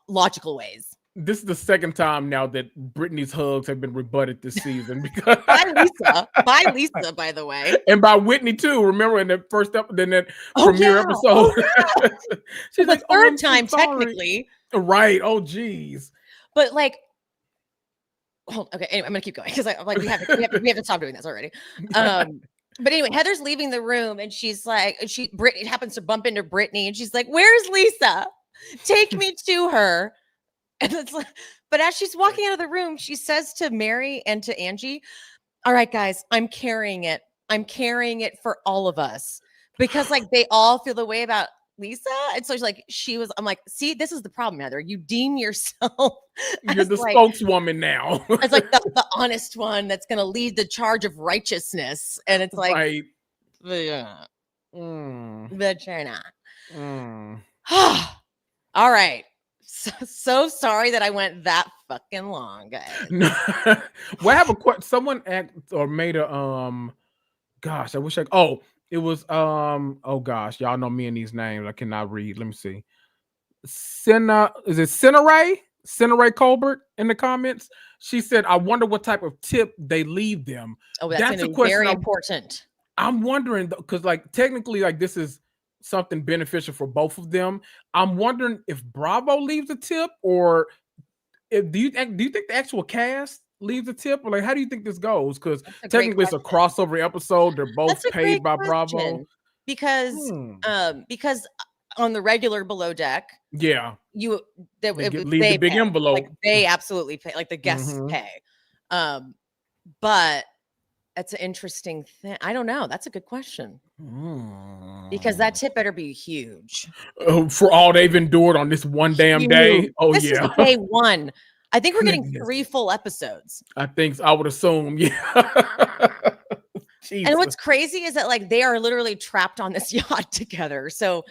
logical ways. This is the second time now that Brittany's hugs have been rebutted this season because by Lisa, by the way, and by Whitney too. Remember in that first premiere episode, she's the third time technically. Right. Oh, geez. But like, okay. Anyway, I'm gonna keep going because I'm like we have to stop doing this already. But anyway, Heather's leaving the room and she's like, Brittany happens to bump into Brittany and she's like, "Where's Lisa? Take me to her." And it's like, but as she's walking out of the room, she says to Mary and to Angie, "All right, guys, I'm carrying it. I'm carrying it for all of us because like they all feel the way about Lisa." And so I'm like, see, this is the problem, Heather. You deem yourself you're the spokeswoman now. It's like the honest one that's going to lead the charge of righteousness. And it's like, right. But you're not. All right. So sorry that I went that fucking long, guys. Well, I have a question. Someone made a gosh, I wish it was oh gosh, y'all know me and these names. I cannot read. Let me see. Is it Cineray Colbert in the comments? She said, I wonder what type of tip they leave them. Oh, that's a question very important. I'm wondering because like technically like this is something beneficial for both of them. I'm wondering if Bravo leaves a tip or do you think the actual cast leaves a tip, or like how do you think this goes? Because technically it's a crossover episode. They're both paid by Bravo. Because on the regular Below Deck, they leave the big envelope. Like, they absolutely pay, like the guests pay. But that's an interesting thing. I don't know. That's a good question. Because that tip better be huge. For all they've endured on this one damn day. Oh, this is day one. I think we're getting 3 full episodes. I would assume, yeah. And what's crazy is that like they are literally trapped on this yacht together. So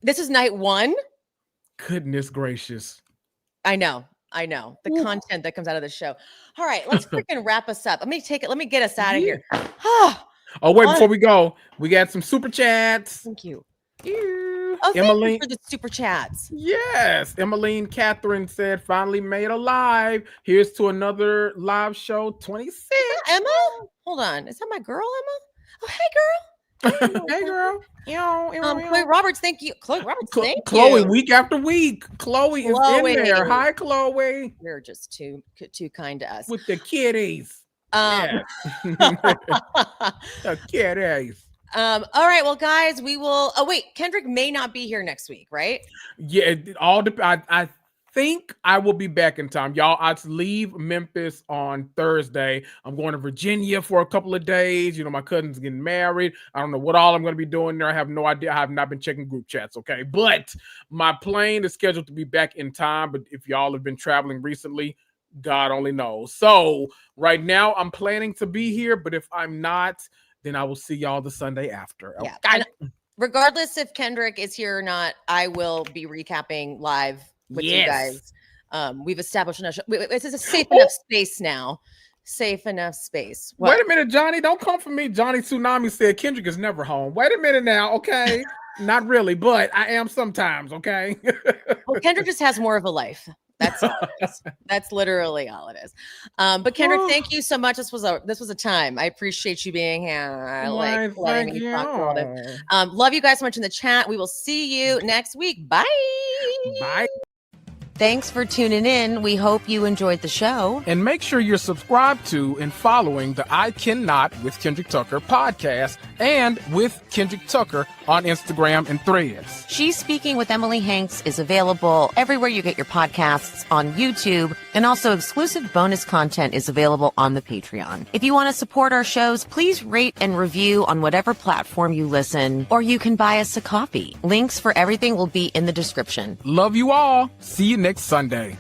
this is night 1. Goodness gracious. I know. The content that comes out of the show. All right, let's freaking wrap us up. Let me get us out of here. Oh, wait, before we go, we got some super chats. Thank you. Oh, thank Emmeline, you for the super chats. yes. Emmeline Catherine said, finally made a live. Here's to another live show 26. Emma? Hold on. Is that my girl, Emma? Oh, hey, girl. Hey, girl. Chloe Roberts, thank you. Chloe Roberts, thank Chloe, you. week after week. Chloe is in there. Hi, Chloe. You're just too kind to us. With the kitties. Yeah. The kitties. All right, well, guys, we will. Oh, wait, Kendrick may not be here next week, right? Yeah, I think I will be back in time, y'all. I leave Memphis on Thursday. I'm going to Virginia for a couple of days. You know, my cousin's getting married. I don't know what all I'm going to be doing there. I have no idea. I have not been checking group chats. Okay, but my plane is scheduled to be back in time. But if y'all have been traveling recently, God only knows. So right now, I'm planning to be here. But if I'm not, then I will see y'all the Sunday after. Yeah. Okay. Regardless if Kendrick is here or not, I will be recapping live with you guys. We've established enough. This is a safe enough space now. Safe enough space. What? Wait a minute, Johnny. Don't come for me. Johnny Tsunami said Kendrick is never home. Wait a minute now. Okay. Not really, but I am sometimes. Okay. Well, Kendrick just has more of a life. That's all it is. That's literally all it is. But Kendrick, thank you so much. This was a time. I appreciate you being here. Letting me talk about it. Love you guys so much in the chat. We will see you next week. Bye. Bye. Thanks for tuning in. We hope you enjoyed the show. And make sure you're subscribed to and following the I Cannot with Kendrick Tucker podcast and with Kendrick Tucker on Instagram and Threads. She's Speaking with Emily Hanks is available everywhere you get your podcasts, on YouTube, and also exclusive bonus content is available on the Patreon. If you want to support our shows, please rate and review on whatever platform you listen, or you can buy us a coffee. Links for everything will be in the description. Love you all. See you next Sunday.